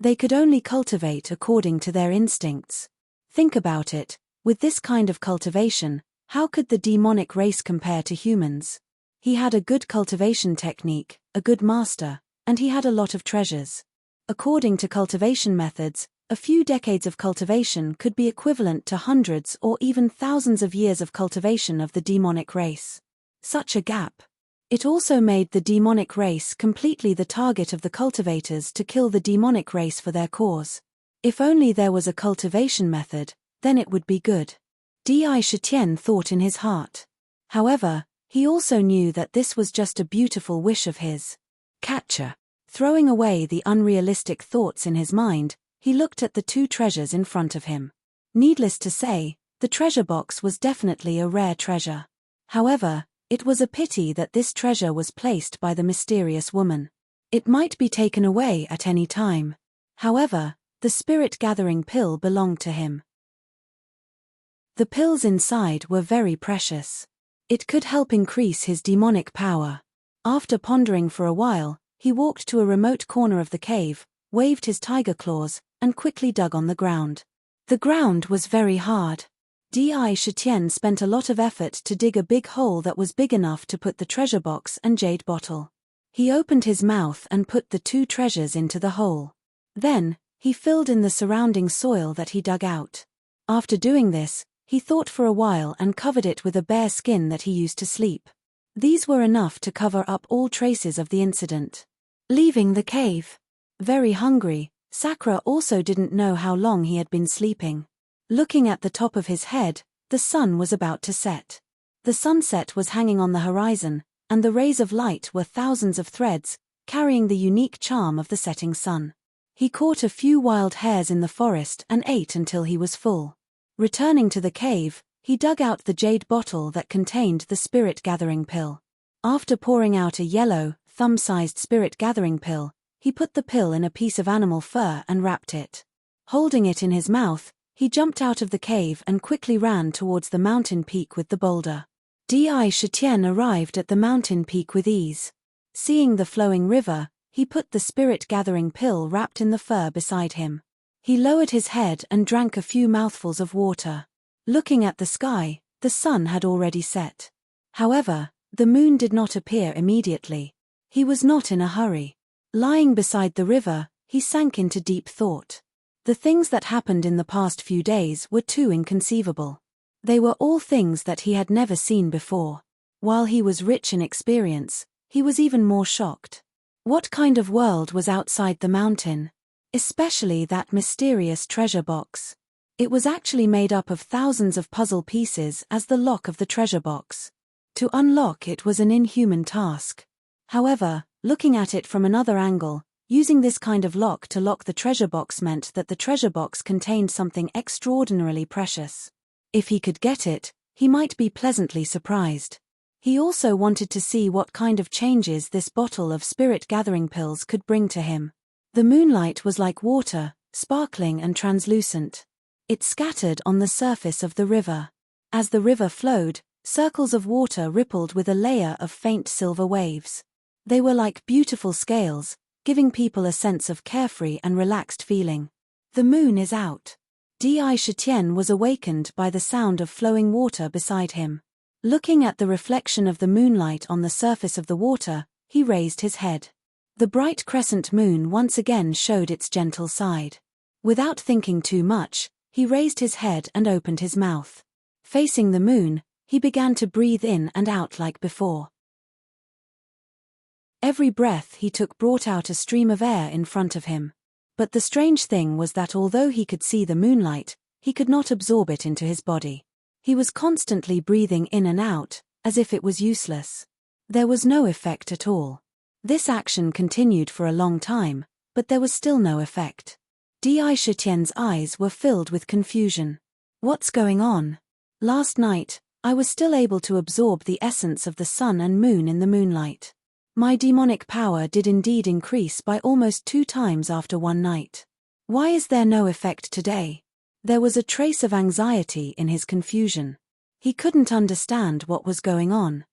They could only cultivate according to their instincts. Think about it, with this kind of cultivation, how could the demonic race compare to humans? He had a good cultivation technique, a good master, and he had a lot of treasures. According to cultivation methods, a few decades of cultivation could be equivalent to hundreds or even thousands of years of cultivation of the demonic race. Such a gap. It also made the demonic race completely the target of the cultivators to kill the demonic race for their cause. If only there was a cultivation method, then it would be good. Di Shitian thought in his heart. However, he also knew that this was just a beautiful wish of his. Catcher. Throwing away the unrealistic thoughts in his mind, he looked at the 2 treasures in front of him. Needless to say, the treasure box was definitely a rare treasure. However, it was a pity that this treasure was placed by the mysterious woman. It might be taken away at any time. However, the spirit-gathering pill belonged to him. The pills inside were very precious. It could help increase his demonic power. After pondering for a while, he walked to a remote corner of the cave, waved his tiger claws, and quickly dug on the ground. The ground was very hard. Di Shitian spent a lot of effort to dig a big hole that was big enough to put the treasure box and jade bottle. He opened his mouth and put the two treasures into the hole. Then, he filled in the surrounding soil that he dug out. After doing this, he thought for a while and covered it with a bear skin that he used to sleep. These were enough to cover up all traces of the incident. Leaving the cave. Very hungry, Sakura also didn't know how long he had been sleeping. Looking at the top of his head, the sun was about to set. The sunset was hanging on the horizon, and the rays of light were thousands of threads, carrying the unique charm of the setting sun. He caught a few wild hares in the forest and ate until he was full. Returning to the cave, he dug out the jade bottle that contained the spirit-gathering pill. After pouring out a yellow, thumb-sized spirit-gathering pill, he put the pill in a piece of animal fur and wrapped it. Holding it in his mouth, he jumped out of the cave and quickly ran towards the mountain peak with the boulder. Di Shitian arrived at the mountain peak with ease. Seeing the flowing river, he put the spirit-gathering pill wrapped in the fur beside him. He lowered his head and drank a few mouthfuls of water. Looking at the sky, the sun had already set. However, the moon did not appear immediately. He was not in a hurry. Lying beside the river, he sank into deep thought. The things that happened in the past few days were too inconceivable. They were all things that he had never seen before. While he was rich in experience, he was even more shocked. What kind of world was outside the mountain? Especially that mysterious treasure box. It was actually made up of thousands of puzzle pieces as the lock of the treasure box. To unlock it was an inhuman task. However, looking at it from another angle, using this kind of lock to lock the treasure box meant that the treasure box contained something extraordinarily precious. If he could get it, he might be pleasantly surprised. He also wanted to see what kind of changes this bottle of spirit-gathering pills could bring to him. The moonlight was like water, sparkling and translucent. It scattered on the surface of the river. As the river flowed, circles of water rippled with a layer of faint silver waves. They were like beautiful scales, giving people a sense of carefree and relaxed feeling. The moon is out. Di Shitian was awakened by the sound of flowing water beside him. Looking at the reflection of the moonlight on the surface of the water, he raised his head. The bright crescent moon once again showed its gentle side. Without thinking too much, he raised his head and opened his mouth. Facing the moon, he began to breathe in and out like before. Every breath he took brought out a stream of air in front of him. But the strange thing was that although he could see the moonlight, he could not absorb it into his body. He was constantly breathing in and out, as if it was useless. There was no effect at all. This action continued for a long time, but there was still no effect. Di Shitian's eyes were filled with confusion. What's going on? Last night, I was still able to absorb the essence of the sun and moon in the moonlight. My demonic power did indeed increase by almost 2 times after one night. Why is there no effect today? There was a trace of anxiety in his confusion. He couldn't understand what was going on.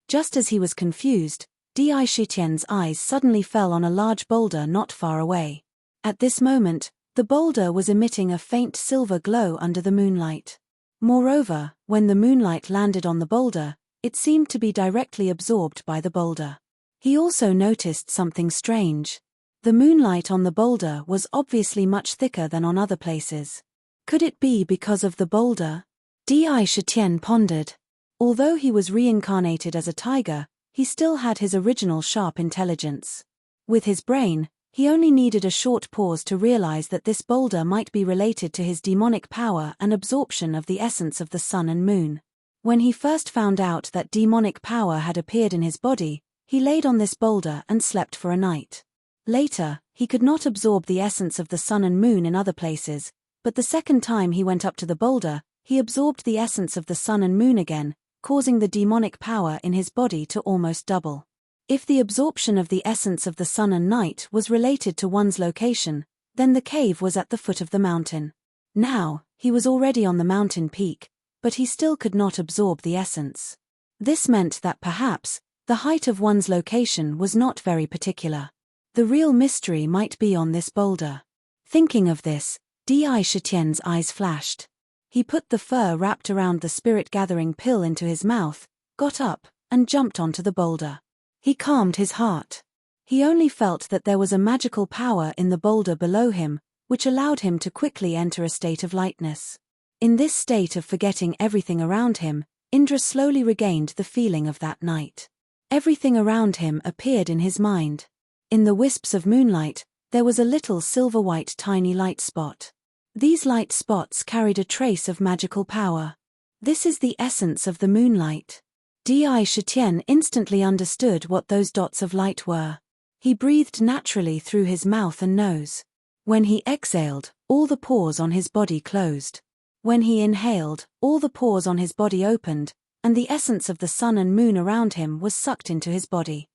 Just as he was confused, Di Shitian's eyes suddenly fell on a large boulder not far away. At this moment, the boulder was emitting a faint silver glow under the moonlight. Moreover, when the moonlight landed on the boulder, it seemed to be directly absorbed by the boulder. He also noticed something strange. The moonlight on the boulder was obviously much thicker than on other places. Could it be because of the boulder? Di Shitian pondered. Although he was reincarnated as a tiger, he still had his original sharp intelligence. With his brain, he only needed a short pause to realize that this boulder might be related to his demonic power and absorption of the essence of the sun and moon. When he first found out that demonic power had appeared in his body, he laid on this boulder and slept for a night. Later, he could not absorb the essence of the sun and moon in other places, but the second time he went up to the boulder, he absorbed the essence of the sun and moon again, causing the demonic power in his body to almost double. If the absorption of the essence of the sun and night was related to one's location, then the cave was at the foot of the mountain. Now, he was already on the mountain peak, but he still could not absorb the essence. This meant that perhaps, the height of one's location was not very particular. The real mystery might be on this boulder. Thinking of this, Di Shitian's eyes flashed. He put the fur wrapped around the spirit-gathering pill into his mouth, got up, and jumped onto the boulder. He calmed his heart. He only felt that there was a magical power in the boulder below him, which allowed him to quickly enter a state of lightness. In this state of forgetting everything around him, Indra slowly regained the feeling of that night. Everything around him appeared in his mind. In the wisps of moonlight, there was a little silver-white tiny light spot. These light spots carried a trace of magical power. This is the essence of the moonlight. Di Shitian instantly understood what those dots of light were. He breathed naturally through his mouth and nose. When he exhaled, all the pores on his body closed. When he inhaled, all the pores on his body opened, and the essence of the sun and moon around him was sucked into his body.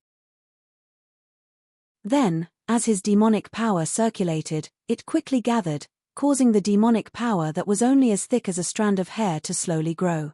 Then, as his demonic power circulated, it quickly gathered, causing the demonic power that was only as thick as a strand of hair to slowly grow.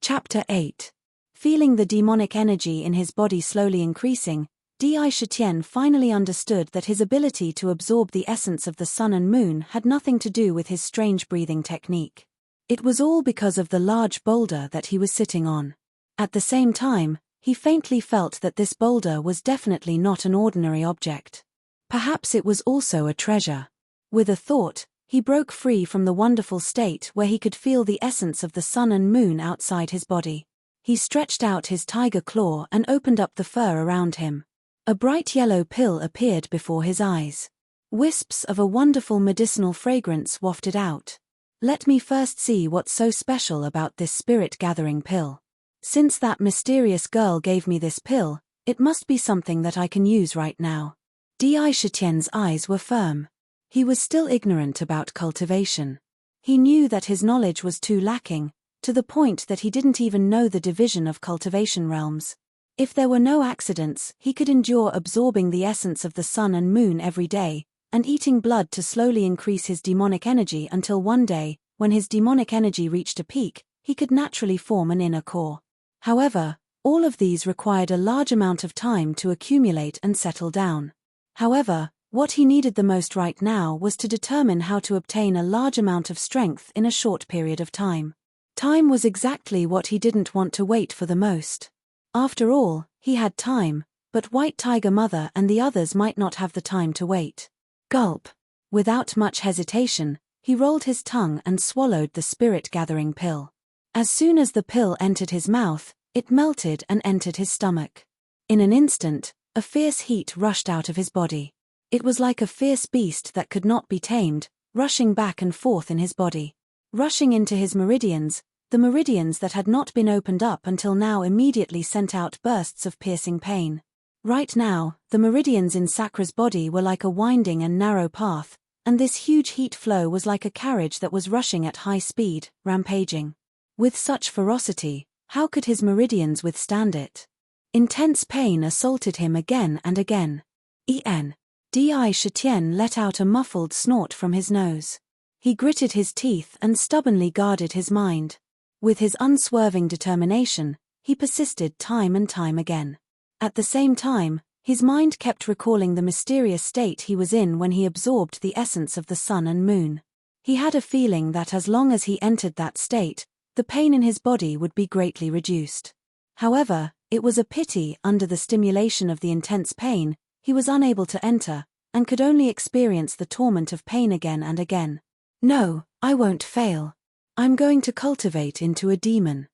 Chapter 8. Feeling the demonic energy in his body slowly increasing, Di Shitian finally understood that his ability to absorb the essence of the sun and moon had nothing to do with his strange breathing technique. It was all because of the large boulder that he was sitting on. At the same time, he faintly felt that this boulder was definitely not an ordinary object. Perhaps it was also a treasure. With a thought, he broke free from the wonderful state where he could feel the essence of the sun and moon outside his body. He stretched out his tiger claw and opened up the fur around him. A bright yellow pill appeared before his eyes. Wisps of a wonderful medicinal fragrance wafted out. Let me first see what's so special about this spirit-gathering pill. Since that mysterious girl gave me this pill, it must be something that I can use right now. Di Shitian's eyes were firm. He was still ignorant about cultivation. He knew that his knowledge was too lacking, to the point that he didn't even know the division of cultivation realms. If there were no accidents, he could endure absorbing the essence of the sun and moon every day, and eating blood to slowly increase his demonic energy until one day, when his demonic energy reached a peak, he could naturally form an inner core. However, all of these required a large amount of time to accumulate and settle down. However, what he needed the most right now was to determine how to obtain a large amount of strength in a short period of time. Time was exactly what he didn't want to wait for the most. After all, he had time, but White Tiger Mother and the others might not have the time to wait. Gulp. Without much hesitation, he rolled his tongue and swallowed the spirit-gathering pill. As soon as the pill entered his mouth, it melted and entered his stomach. In an instant, a fierce heat rushed out of his body. It was like a fierce beast that could not be tamed, rushing back and forth in his body. Rushing into his meridians, the meridians that had not been opened up until now immediately sent out bursts of piercing pain. Right now, the meridians in Sakra's body were like a winding and narrow path, and this huge heat flow was like a carriage that was rushing at high speed, rampaging. With such ferocity, how could his meridians withstand it? Intense pain assaulted him again and again. Di Shitian let out a muffled snort from his nose. He gritted his teeth and stubbornly guarded his mind. With his unswerving determination, he persisted time and time again. At the same time, his mind kept recalling the mysterious state he was in when he absorbed the essence of the sun and moon. He had a feeling that as long as he entered that state, the pain in his body would be greatly reduced. However, it was a pity under the stimulation of the intense pain, he was unable to enter, and could only experience the torment of pain again and again. No, I won't fail. I'm going to cultivate into a demon.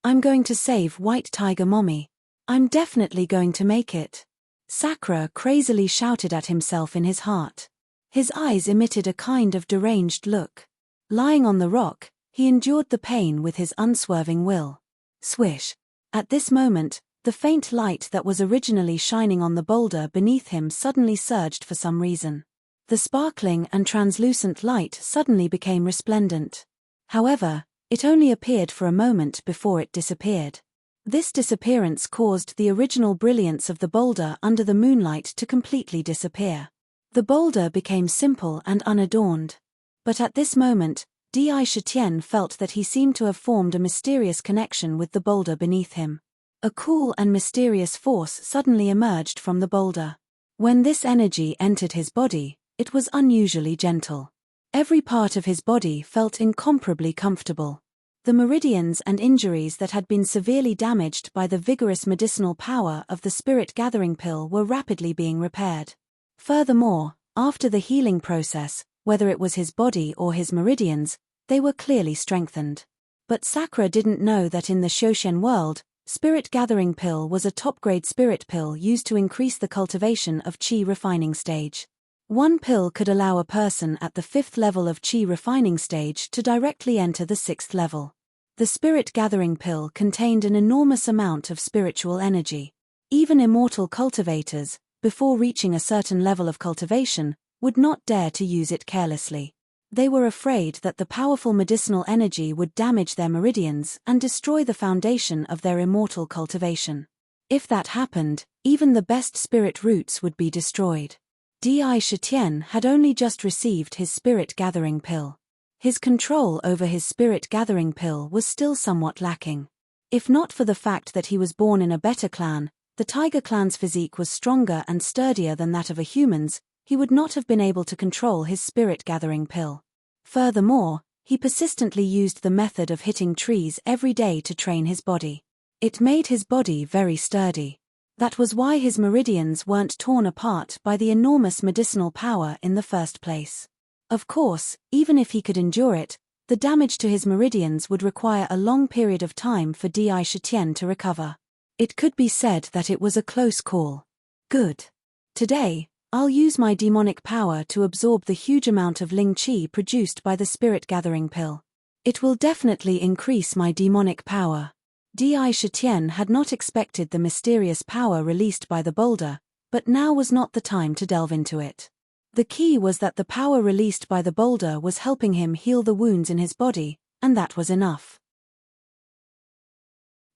I'm going to save White Tiger Mommy. I'm definitely going to make it. Sakra crazily shouted at himself in his heart. His eyes emitted a kind of deranged look. Lying on the rock, he endured the pain with his unswerving will. Swish. At this moment, the faint light that was originally shining on the boulder beneath him suddenly surged for some reason. The sparkling and translucent light suddenly became resplendent. However, it only appeared for a moment before it disappeared. This disappearance caused the original brilliance of the boulder under the moonlight to completely disappear. The boulder became simple and unadorned. But at this moment, Di Shitian felt that he seemed to have formed a mysterious connection with the boulder beneath him. A cool and mysterious force suddenly emerged from the boulder. When this energy entered his body, It was unusually gentle. Every part of his body felt incomparably comfortable. The meridians and injuries that had been severely damaged by the vigorous medicinal power of the spirit-gathering pill were rapidly being repaired. Furthermore, after the healing process, whether it was his body or his meridians, they were clearly strengthened. But Sakura didn't know that in the Shoshin world, spirit-gathering pill was a top-grade spirit pill used to increase the cultivation of qi refining stage. One pill could allow a person at the 5th level of qi refining stage to directly enter the 6th level. The spirit-gathering pill contained an enormous amount of spiritual energy. Even immortal cultivators, before reaching a certain level of cultivation, would not dare to use it carelessly. They were afraid that the powerful medicinal energy would damage their meridians and destroy the foundation of their immortal cultivation. If that happened, even the best spirit roots would be destroyed. Di Shitian had only just received his spirit-gathering pill. His control over his spirit-gathering pill was still somewhat lacking. If not for the fact that he was born in a better clan, the tiger clan's physique was stronger and sturdier than that of a human's, he would not have been able to control his spirit-gathering pill. Furthermore, he persistently used the method of hitting trees every day to train his body. It made his body very sturdy. That was why his meridians weren't torn apart by the enormous medicinal power in the first place. Of course, even if he could endure it, the damage to his meridians would require a long period of time for Di Shitian to recover. It could be said that it was a close call. Good. Today, I'll use my demonic power to absorb the huge amount of Ling Qi produced by the spirit-gathering pill. It will definitely increase my demonic power. Di Shitian had not expected the mysterious power released by the boulder, but now was not the time to delve into it. The key was that the power released by the boulder was helping him heal the wounds in his body, and that was enough.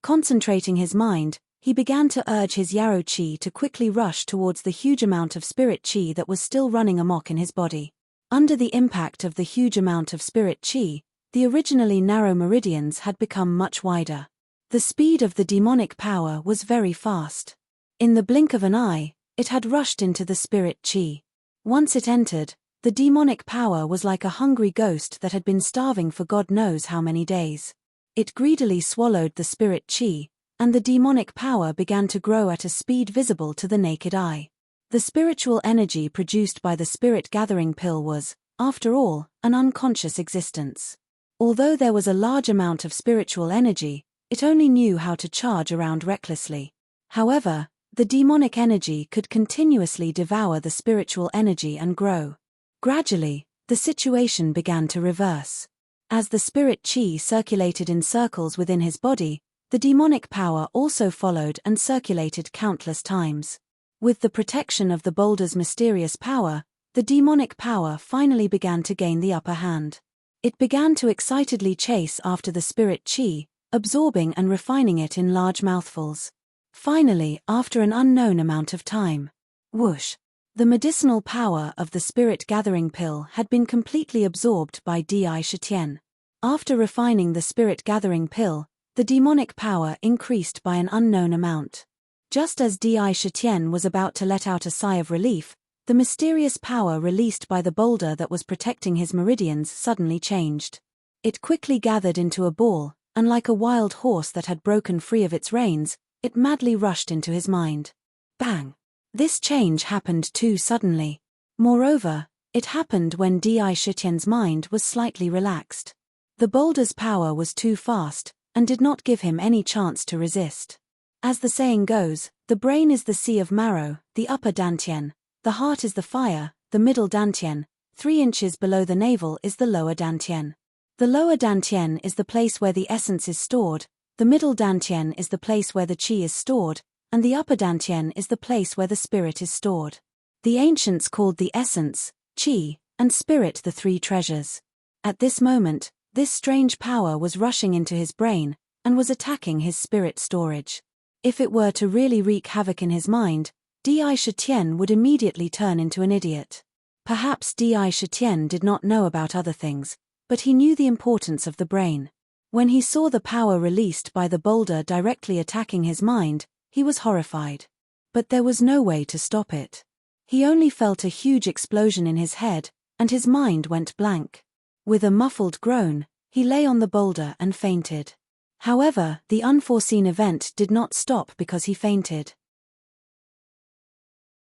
Concentrating his mind, he began to urge his Yarrow Qi to quickly rush towards the huge amount of spirit Qi that was still running amok in his body. Under the impact of the huge amount of spirit Qi, the originally narrow meridians had become much wider. The speed of the demonic power was very fast. In the blink of an eye, it had rushed into the spirit Qi. Once it entered, the demonic power was like a hungry ghost that had been starving for God knows how many days. It greedily swallowed the spirit Qi, and the demonic power began to grow at a speed visible to the naked eye. The spiritual energy produced by the spirit-gathering pill was, after all, an unconscious existence. Although there was a large amount of spiritual energy, it only knew how to charge around recklessly. However, the demonic energy could continuously devour the spiritual energy and grow. Gradually, the situation began to reverse. As the spirit Qi circulated in circles within his body, the demonic power also followed and circulated countless times. With the protection of the boulder's mysterious power, the demonic power finally began to gain the upper hand. It began to excitedly chase after the spirit Qi, absorbing and refining it in large mouthfuls. Finally, after an unknown amount of time, whoosh, the medicinal power of the spirit-gathering pill had been completely absorbed by Di Shitian. After refining the spirit-gathering pill, the demonic power increased by an unknown amount. Just as Di Shitian was about to let out a sigh of relief, the mysterious power released by the boulder that was protecting his meridians suddenly changed. It quickly gathered into a ball, and like a wild horse that had broken free of its reins, it madly rushed into his mind. Bang! This change happened too suddenly. Moreover, it happened when Di Shitian's mind was slightly relaxed. The boulder's power was too fast, and did not give him any chance to resist. As the saying goes, the brain is the sea of marrow, the upper dantian, the heart is the fire, the middle dantian, 3 inches below the navel is the lower dantian. The lower dantian is the place where the essence is stored, the middle dantian is the place where the qi is stored, and the upper dantian is the place where the spirit is stored. The ancients called the essence, qi, and spirit the 3 treasures. At this moment, this strange power was rushing into his brain, and was attacking his spirit storage. If it were to really wreak havoc in his mind, Di Shitian would immediately turn into an idiot. Perhaps Di Shitian did not know about other things, but he knew the importance of the brain. When he saw the power released by the boulder directly attacking his mind, he was horrified. But there was no way to stop it. He only felt a huge explosion in his head, and his mind went blank. With a muffled groan, he lay on the boulder and fainted. However, the unforeseen event did not stop because he fainted.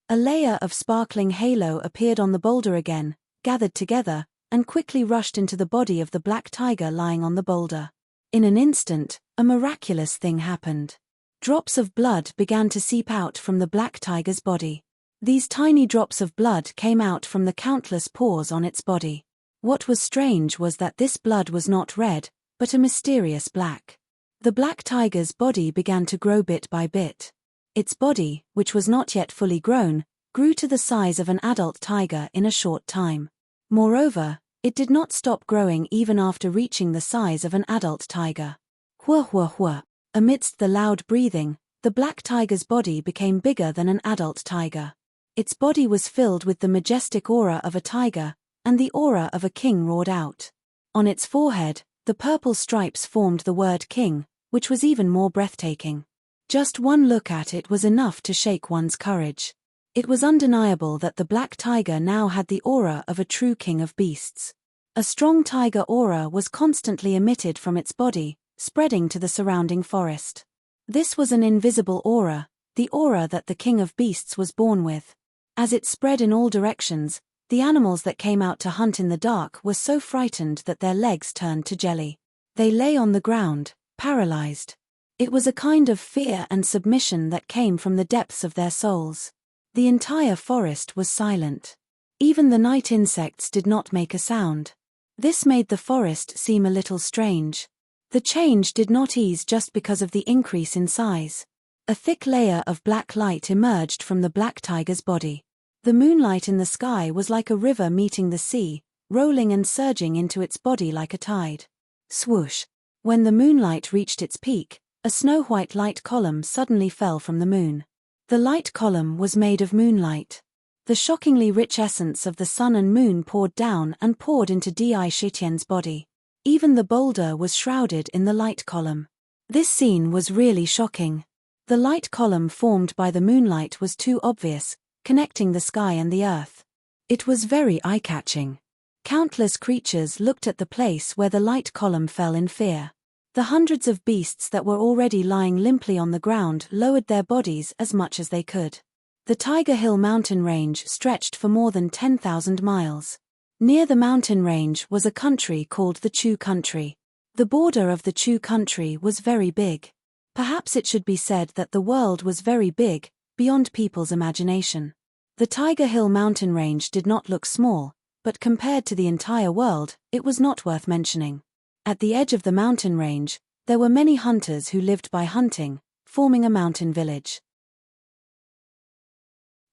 A layer of sparkling halo appeared on the boulder again, gathered together, and quickly rushed into the body of the black tiger lying on the boulder. In an instant, a miraculous thing happened. Drops of blood began to seep out from the black tiger's body. These tiny drops of blood came out from the countless pores on its body. What was strange was that this blood was not red, but a mysterious black. The black tiger's body began to grow bit by bit. Its body, which was not yet fully grown, grew to the size of an adult tiger in a short time. Moreover, it did not stop growing even after reaching the size of an adult tiger. Hua hua hua. Amidst the loud breathing, the black tiger's body became bigger than an adult tiger. Its body was filled with the majestic aura of a tiger, and the aura of a king roared out. On its forehead, the purple stripes formed the word king, which was even more breathtaking. Just one look at it was enough to shake one's courage. It was undeniable that the black tiger now had the aura of a true king of beasts. A strong tiger aura was constantly emitted from its body, spreading to the surrounding forest. This was an invisible aura, the aura that the king of beasts was born with. As it spread in all directions, the animals that came out to hunt in the dark were so frightened that their legs turned to jelly. They lay on the ground, paralyzed. It was a kind of fear and submission that came from the depths of their souls. The entire forest was silent. Even the night insects did not make a sound. This made the forest seem a little strange. The change did not ease just because of the increase in size. A thick layer of black light emerged from the black tiger's body. The moonlight in the sky was like a river meeting the sea, rolling and surging into its body like a tide. Swoosh! When the moonlight reached its peak, a snow-white light column suddenly fell from the moon. The light column was made of moonlight. The shockingly rich essence of the sun and moon poured down and poured into Di Shitian's body. Even the boulder was shrouded in the light column. This scene was really shocking. The light column formed by the moonlight was too obvious, connecting the sky and the earth. It was very eye-catching. Countless creatures looked at the place where the light column fell in fear. The hundreds of beasts that were already lying limply on the ground lowered their bodies as much as they could. The Tiger Hill mountain range stretched for more than 10,000 miles. Near the mountain range was a country called the Chu country. The border of the Chu country was very big. Perhaps it should be said that the world was very big, beyond people's imagination. The Tiger Hill mountain range did not look small, but compared to the entire world, it was not worth mentioning. At the edge of the mountain range, there were many hunters who lived by hunting, forming a mountain village.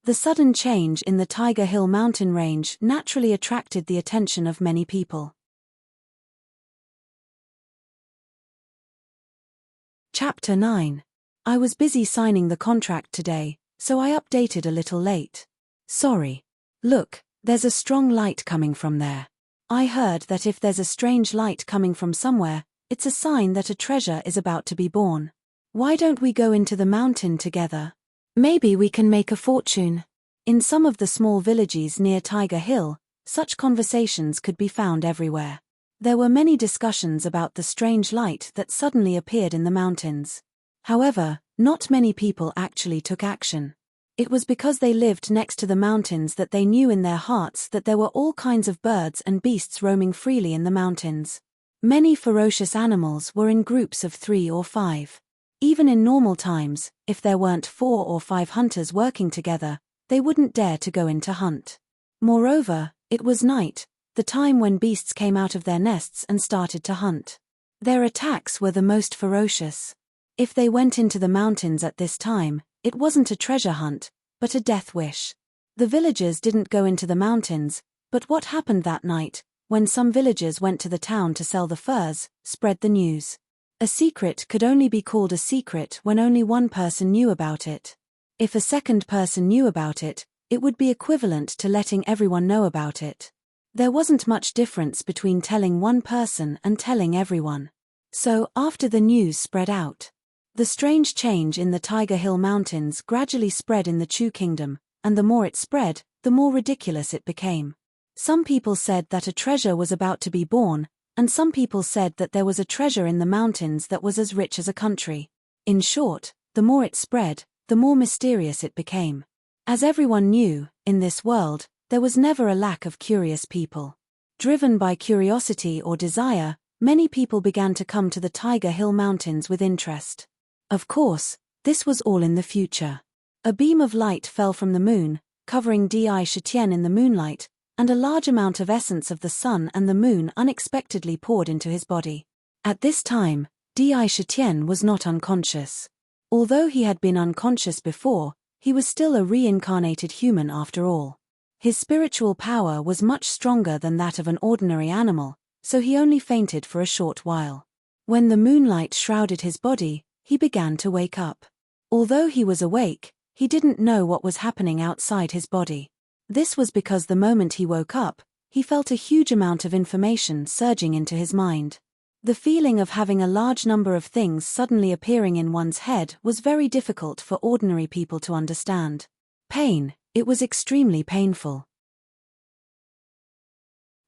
The sudden change in the Tiger Hill mountain range naturally attracted the attention of many people. Chapter 9. I was busy signing the contract today, so I updated a little late. Sorry. Look, there's a strong light coming from there. I heard that if there's a strange light coming from somewhere, it's a sign that a treasure is about to be born. Why don't we go into the mountain together? Maybe we can make a fortune. In some of the small villages near Tiger Hill, such conversations could be found everywhere. There were many discussions about the strange light that suddenly appeared in the mountains. However, not many people actually took action. It was because they lived next to the mountains that they knew in their hearts that there were all kinds of birds and beasts roaming freely in the mountains. Many ferocious animals were in groups of 3 or 5. Even in normal times, if there weren't 4 or 5 hunters working together, they wouldn't dare to go in to hunt. Moreover, it was night, the time when beasts came out of their nests and started to hunt. Their attacks were the most ferocious. If they went into the mountains at this time, it wasn't a treasure hunt, but a death wish. The villagers didn't go into the mountains, but what happened that night, when some villagers went to the town to sell the furs, spread the news. A secret could only be called a secret when only one person knew about it. If a second person knew about it, it would be equivalent to letting everyone know about it. There wasn't much difference between telling one person and telling everyone. So, after the news spread out, the strange change in the Tiger Hill Mountains gradually spread in the Chu Kingdom, and the more it spread, the more ridiculous it became. Some people said that a treasure was about to be born, and some people said that there was a treasure in the mountains that was as rich as a country. In short, the more it spread, the more mysterious it became. As everyone knew, in this world, there was never a lack of curious people. Driven by curiosity or desire, many people began to come to the Tiger Hill Mountains with interest. Of course, this was all in the future. A beam of light fell from the moon, covering Di Shitian in the moonlight, and a large amount of essence of the sun and the moon unexpectedly poured into his body. At this time, Di Shitian was not unconscious. Although he had been unconscious before, he was still a reincarnated human after all. His spiritual power was much stronger than that of an ordinary animal, so he only fainted for a short while. When the moonlight shrouded his body, he began to wake up. Although he was awake, he didn't know what was happening outside his body. This was because the moment he woke up, he felt a huge amount of information surging into his mind. The feeling of having a large number of things suddenly appearing in one's head was very difficult for ordinary people to understand. Pain, it was extremely painful.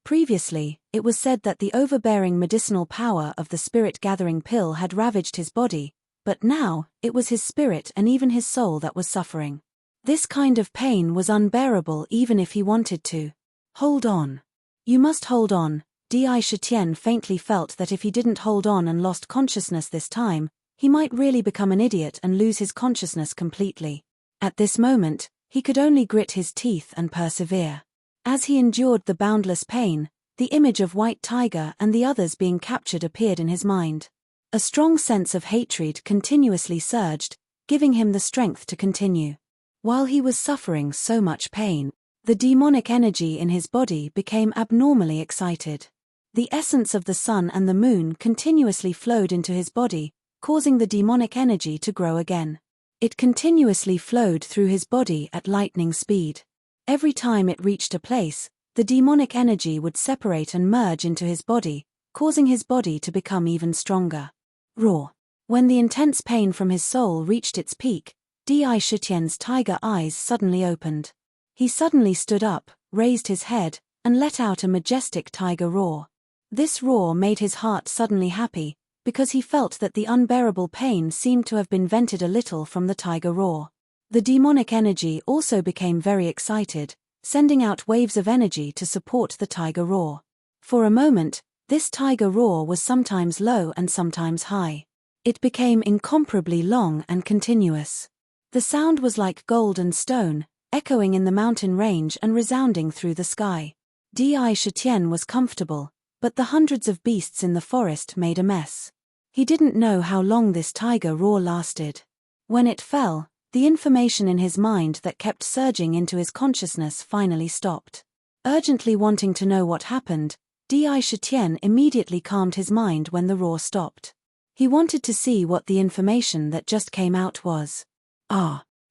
Previously, it was said that the overbearing medicinal power of the spirit-gathering pill had ravaged his body, but now, it was his spirit and even his soul that was suffering. This kind of pain was unbearable even if he wanted to. Hold on. You must hold on. Di Shitian faintly felt that if he didn't hold on and lost consciousness this time, he might really become an idiot and lose his consciousness completely. At this moment, he could only grit his teeth and persevere. As he endured the boundless pain, the image of White Tiger and the others being captured appeared in his mind. A strong sense of hatred continuously surged, giving him the strength to continue. While he was suffering so much pain, the demonic energy in his body became abnormally excited. The essence of the sun and the moon continuously flowed into his body, causing the demonic energy to grow again. It continuously flowed through his body at lightning speed. Every time it reached a place, the demonic energy would separate and merge into his body, causing his body to become even stronger. Raw. When the intense pain from his soul reached its peak, Di Shitian's tiger eyes suddenly opened. He suddenly stood up, raised his head, and let out a majestic tiger roar. This roar made his heart suddenly happy, because he felt that the unbearable pain seemed to have been vented a little from the tiger roar. The demonic energy also became very excited, sending out waves of energy to support the tiger roar. For a moment, this tiger roar was sometimes low and sometimes high. It became incomparably long and continuous. The sound was like gold and stone, echoing in the mountain range and resounding through the sky. Di Shitian was comfortable, but the hundreds of beasts in the forest made a mess. He didn't know how long this tiger roar lasted. When it fell, the information in his mind that kept surging into his consciousness finally stopped. Urgently wanting to know what happened, Di Shitian immediately calmed his mind when the roar stopped. He wanted to see what the information that just came out was.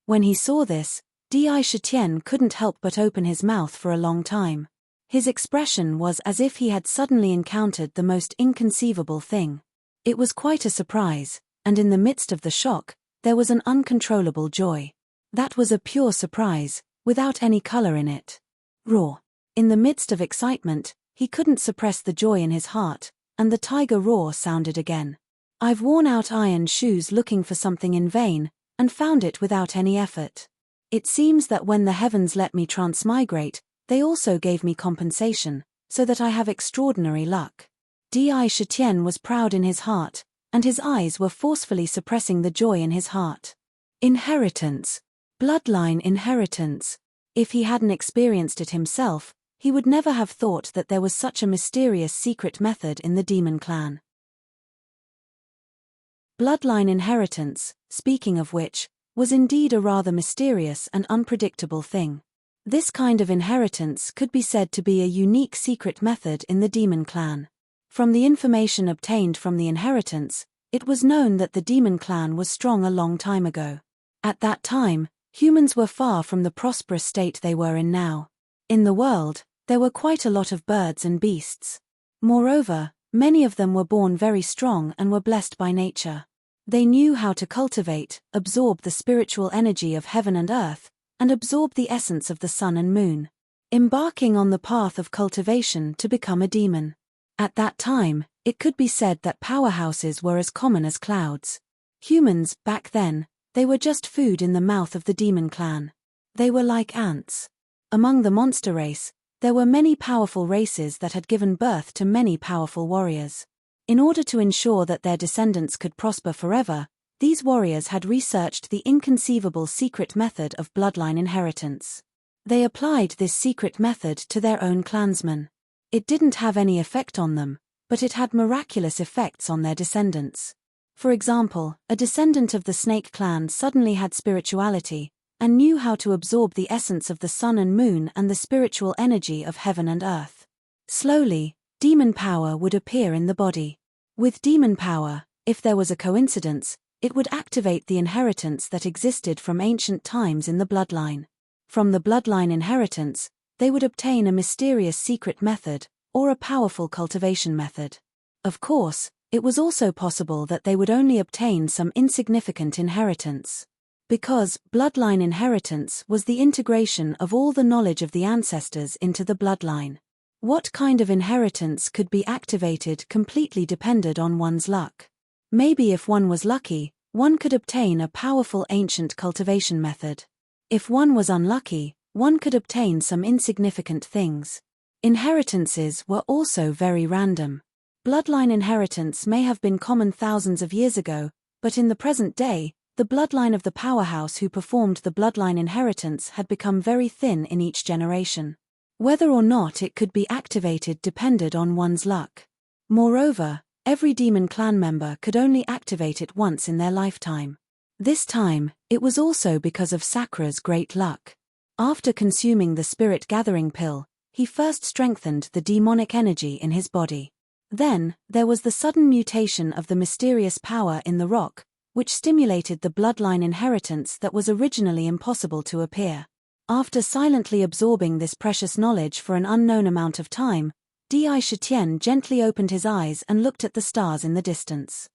When he saw this, Di Shitian couldn't help but open his mouth for a long time. His expression was as if he had suddenly encountered the most inconceivable thing. It was quite a surprise, and in the midst of the shock, there was an uncontrollable joy. That was a pure surprise, without any color in it. Raw. In the midst of excitement, he couldn't suppress the joy in his heart, and the tiger roar sounded again. I've worn out iron shoes looking for something in vain, and found it without any effort. It seems that when the heavens let me transmigrate, they also gave me compensation, so that I have extraordinary luck. Di Shitian was proud in his heart, and his eyes were forcefully suppressing the joy in his heart. Inheritance. Bloodline inheritance. If he hadn't experienced it himself, he would never have thought that there was such a mysterious secret method in the demon clan. Bloodline inheritance, speaking of which, was indeed a rather mysterious and unpredictable thing. This kind of inheritance could be said to be a unique secret method in the demon clan. From the information obtained from the inheritance, it was known that the demon clan was strong a long time ago. At that time, humans were far from the prosperous state they were in now. In the world, there were quite a lot of birds and beasts. Moreover, many of them were born very strong and were blessed by nature. They knew how to cultivate, absorb the spiritual energy of heaven and earth, and absorb the essence of the sun and moon, embarking on the path of cultivation to become a demon. At that time, it could be said that powerhouses were as common as clouds. Humans, back then, they were just food in the mouth of the demon clan. They were like ants. Among the monster race, there were many powerful races that had given birth to many powerful warriors. In order to ensure that their descendants could prosper forever, these warriors had researched the inconceivable secret method of bloodline inheritance. They applied this secret method to their own clansmen. It didn't have any effect on them, but it had miraculous effects on their descendants. For example, a descendant of the Snake clan suddenly had spirituality, and knew how to absorb the essence of the sun and moon and the spiritual energy of heaven and earth. Slowly, demon power would appear in the body. With demon power, if there was a coincidence, it would activate the inheritance that existed from ancient times in the bloodline. From the bloodline inheritance, they would obtain a mysterious secret method, or a powerful cultivation method. Of course, it was also possible that they would only obtain some insignificant inheritance. Because bloodline inheritance was the integration of all the knowledge of the ancestors into the bloodline. What kind of inheritance could be activated completely depended on one's luck. Maybe if one was lucky, one could obtain a powerful ancient cultivation method. If one was unlucky, one could obtain some insignificant things. Inheritances were also very random. Bloodline inheritance may have been common thousands of years ago, but in the present day, the bloodline of the powerhouse who performed the bloodline inheritance had become very thin in each generation. Whether or not it could be activated depended on one's luck. Moreover, every demon clan member could only activate it once in their lifetime. This time, it was also because of Sakra's great luck. After consuming the spirit gathering pill, he first strengthened the demonic energy in his body. Then, there was the sudden mutation of the mysterious power in the rock, which stimulated the bloodline inheritance that was originally impossible to appear. After silently absorbing this precious knowledge for an unknown amount of time, Di Shitian gently opened his eyes and looked at the stars in the distance.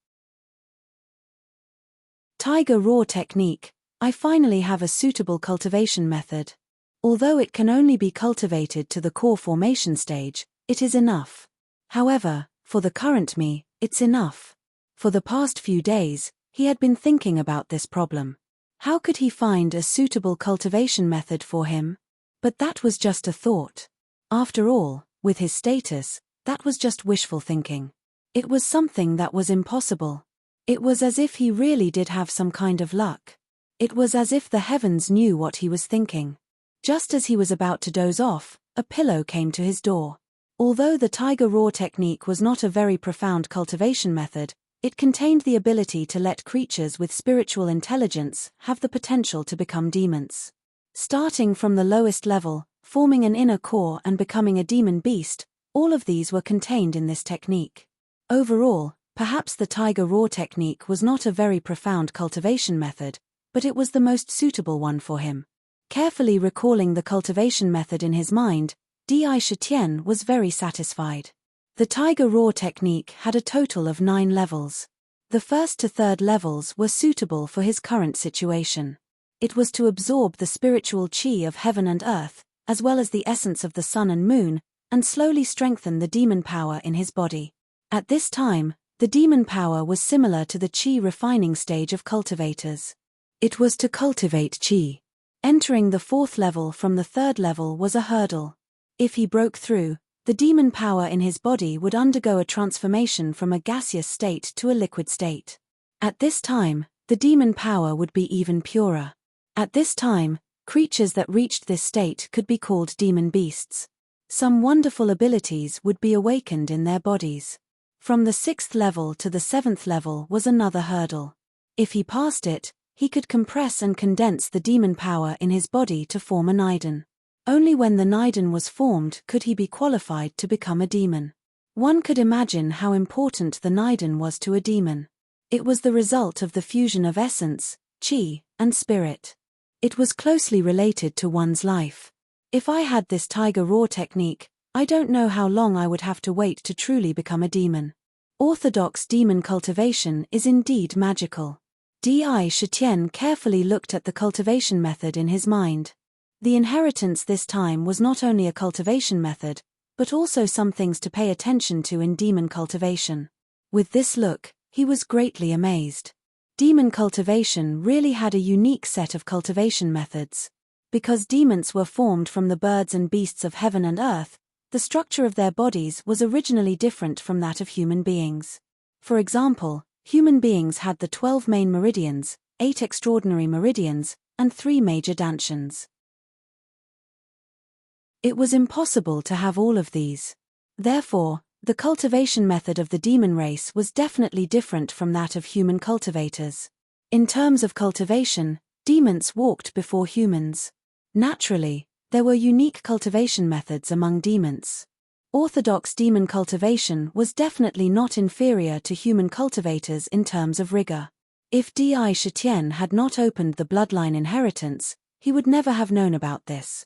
Tiger Raw Technique. I finally have a suitable cultivation method. Although it can only be cultivated to the core formation stage, it is enough. However, for the current me, it's enough. For the past few days, he had been thinking about this problem. How could he find a suitable cultivation method for him? But that was just a thought. After all, with his status, that was just wishful thinking. It was something that was impossible. It was as if he really did have some kind of luck. It was as if the heavens knew what he was thinking. Just as he was about to doze off, a pillow came to his door. Although the Tiger Raw technique was not a very profound cultivation method, it contained the ability to let creatures with spiritual intelligence have the potential to become demons. Starting from the lowest level, forming an inner core and becoming a demon beast, all of these were contained in this technique. Overall, perhaps the Tiger Raw technique was not a very profound cultivation method, but it was the most suitable one for him. Carefully recalling the cultivation method in his mind, Di Shitian was very satisfied. The Tiger Raw technique had a total of 9 levels. The first to third levels were suitable for his current situation. It was to absorb the spiritual chi of heaven and earth, as well as the essence of the sun and moon, and slowly strengthen the demon power in his body. At this time, the demon power was similar to the chi refining stage of cultivators. It was to cultivate chi. Entering the 4th level from the 3rd level was a hurdle. If he broke through, the demon power in his body would undergo a transformation from a gaseous state to a liquid state. At this time, the demon power would be even purer. At this time, creatures that reached this state could be called demon beasts. Some wonderful abilities would be awakened in their bodies. From the 6th level to the 7th level was another hurdle. If he passed it, he could compress and condense the demon power in his body to form a Niden. Only when the Niden was formed could he be qualified to become a demon. One could imagine how important the Niden was to a demon. It was the result of the fusion of essence, chi, and spirit. It was closely related to one's life. If I had this Tiger Raw technique, I don't know how long I would have to wait to truly become a demon. Orthodox demon cultivation is indeed magical. Di Shitian carefully looked at the cultivation method in his mind. The inheritance this time was not only a cultivation method, but also some things to pay attention to in demon cultivation. With this look, he was greatly amazed. Demon cultivation really had a unique set of cultivation methods. Because demons were formed from the birds and beasts of heaven and earth, the structure of their bodies was originally different from that of human beings. For example, human beings had the 12 main meridians, 8 extraordinary meridians, and 3 major dantians. It was impossible to have all of these. Therefore, the cultivation method of the demon race was definitely different from that of human cultivators. In terms of cultivation, demons walked before humans. Naturally, there were unique cultivation methods among demons. Orthodox demon cultivation was definitely not inferior to human cultivators in terms of rigor. If Di Shitian had not opened the bloodline inheritance, he would never have known about this.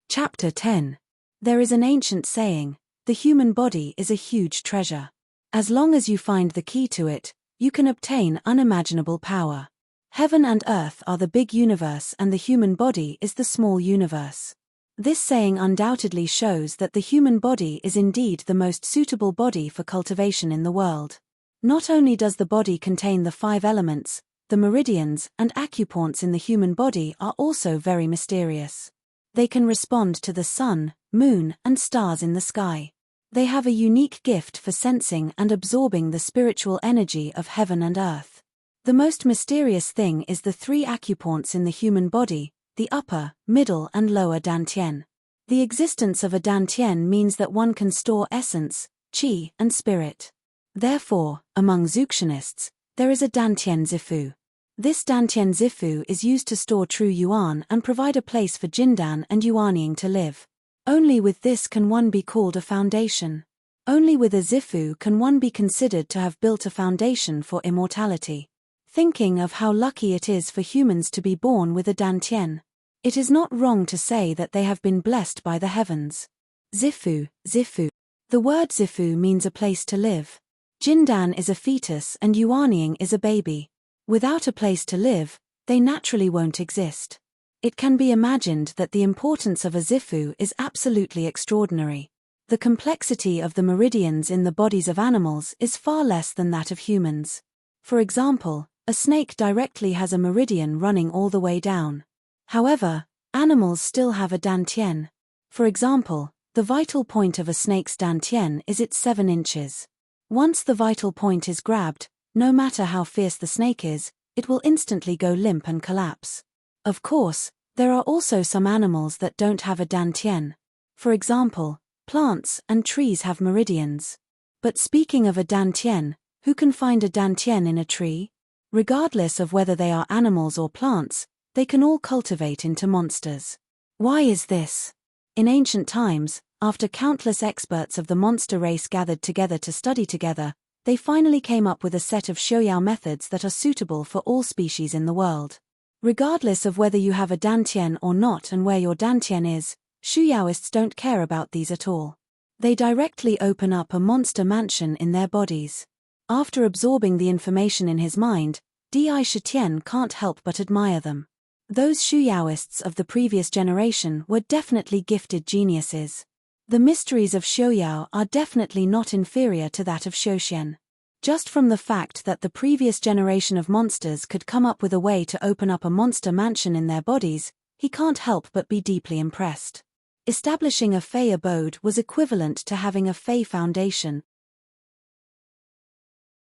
Chapter 10. There is an ancient saying, the human body is a huge treasure. As long as you find the key to it, you can obtain unimaginable power. Heaven and earth are the big universe and the human body is the small universe. This saying undoubtedly shows that the human body is indeed the most suitable body for cultivation in the world. Not only does the body contain the 5 elements, the meridians and acupoints in the human body are also very mysterious. They can respond to the sun, moon, and stars in the sky. They have a unique gift for sensing and absorbing the spiritual energy of heaven and earth. The most mysterious thing is the 3 acupoints in the human body, the upper, middle, and lower dantian. The existence of a dantian means that one can store essence, qi, and spirit. Therefore, among Zhuxianists, there is a dantian zifu. This dantian zifu is used to store true yuan and provide a place for jindan and yuanying to live. Only with this can one be called a foundation. Only with a zifu can one be considered to have built a foundation for immortality. Thinking of how lucky it is for humans to be born with a dantian. It is not wrong to say that they have been blessed by the heavens. Zifu, zifu. The word zifu means a place to live. Jindan is a fetus and yuanying is a baby. Without a place to live, they naturally won't exist. It can be imagined that the importance of a zifu is absolutely extraordinary. The complexity of the meridians in the bodies of animals is far less than that of humans. For example, a snake directly has a meridian running all the way down. However, animals still have a dantian. For example, the vital point of a snake's dantian is its 7 inches. Once the vital point is grabbed, no matter how fierce the snake is, it will instantly go limp and collapse. Of course, there are also some animals that don't have a dantian. For example, plants and trees have meridians. But speaking of a dantian, who can find a dantian in a tree? Regardless of whether they are animals or plants, they can all cultivate into monsters. Why is this? In ancient times, after countless experts of the monster race gathered together to study together, they finally came up with a set of shouyao methods that are suitable for all species in the world. Regardless of whether you have a dantian or not and where your dantian is, Shuyaoists don't care about these at all. They directly open up a monster mansion in their bodies. After absorbing the information in his mind, Di Shitian can't help but admire them. Those Shuyaoists of the previous generation were definitely gifted geniuses. The mysteries of Shouyao are definitely not inferior to that of Shouxian. Just from the fact that the previous generation of monsters could come up with a way to open up a monster mansion in their bodies, he can't help but be deeply impressed. Establishing a Fey abode was equivalent to having a Fey foundation.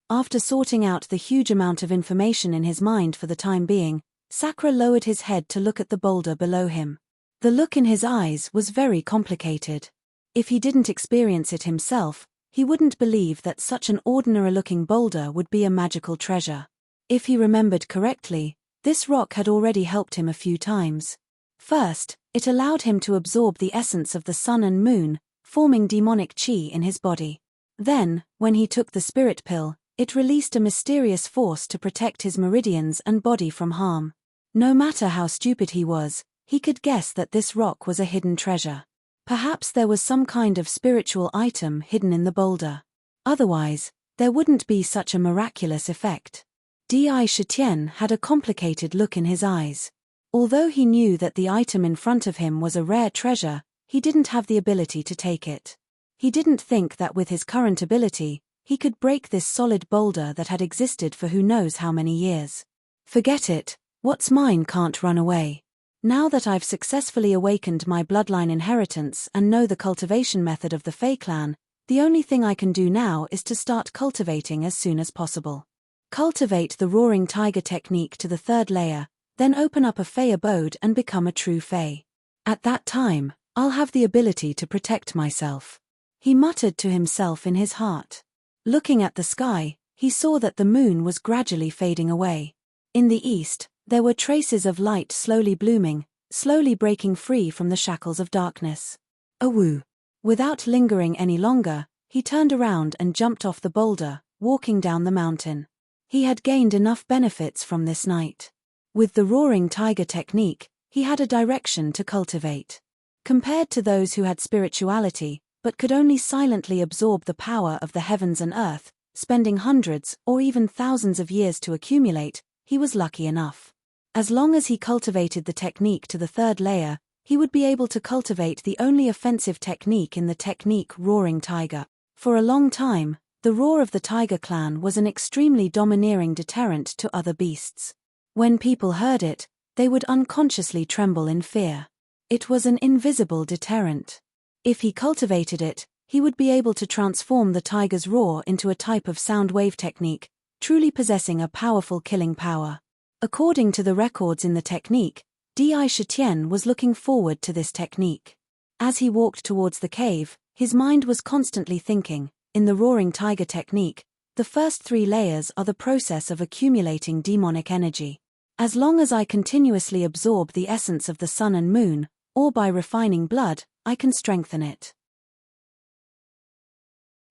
After sorting out the huge amount of information in his mind for the time being, Sakura lowered his head to look at the boulder below him. The look in his eyes was very complicated. If he didn't experience it himself, he wouldn't believe that such an ordinary-looking boulder would be a magical treasure. If he remembered correctly, this rock had already helped him a few times. First, it allowed him to absorb the essence of the sun and moon, forming demonic chi in his body. Then, when he took the spirit pill, it released a mysterious force to protect his meridians and body from harm. No matter how stupid he was, he could guess that this rock was a hidden treasure. Perhaps there was some kind of spiritual item hidden in the boulder. Otherwise, there wouldn't be such a miraculous effect. Di Shitian had a complicated look in his eyes. Although he knew that the item in front of him was a rare treasure, he didn't have the ability to take it. He didn't think that with his current ability, he could break this solid boulder that had existed for who knows how many years. Forget it, what's mine can't run away. Now that I've successfully awakened my bloodline inheritance and know the cultivation method of the Fey clan, the only thing I can do now is to start cultivating as soon as possible. Cultivate the roaring tiger technique to the 3rd layer, then open up a Fey abode and become a true Fey. At that time, I'll have the ability to protect myself. He muttered to himself in his heart. Looking at the sky, he saw that the moon was gradually fading away. In the east, there were traces of light slowly blooming, slowly breaking free from the shackles of darkness. Awoo! Without lingering any longer, he turned around and jumped off the boulder, walking down the mountain. He had gained enough benefits from this night. With the roaring tiger technique, he had a direction to cultivate. Compared to those who had spirituality, but could only silently absorb the power of the heavens and earth, spending hundreds or even thousands of years to accumulate, he was lucky enough. As long as he cultivated the technique to the 3rd layer, he would be able to cultivate the only offensive technique in the technique roaring tiger. For a long time, the roar of the tiger clan was an extremely domineering deterrent to other beasts. When people heard it, they would unconsciously tremble in fear. It was an invisible deterrent. If he cultivated it, he would be able to transform the tiger's roar into a type of sound wave technique, truly possessing a powerful killing power. According to the records in the technique, Di Shitian was looking forward to this technique. As he walked towards the cave, his mind was constantly thinking, in the roaring tiger technique, the first 3 layers are the process of accumulating demonic energy. As long as I continuously absorb the essence of the sun and moon, or by refining blood, I can strengthen it.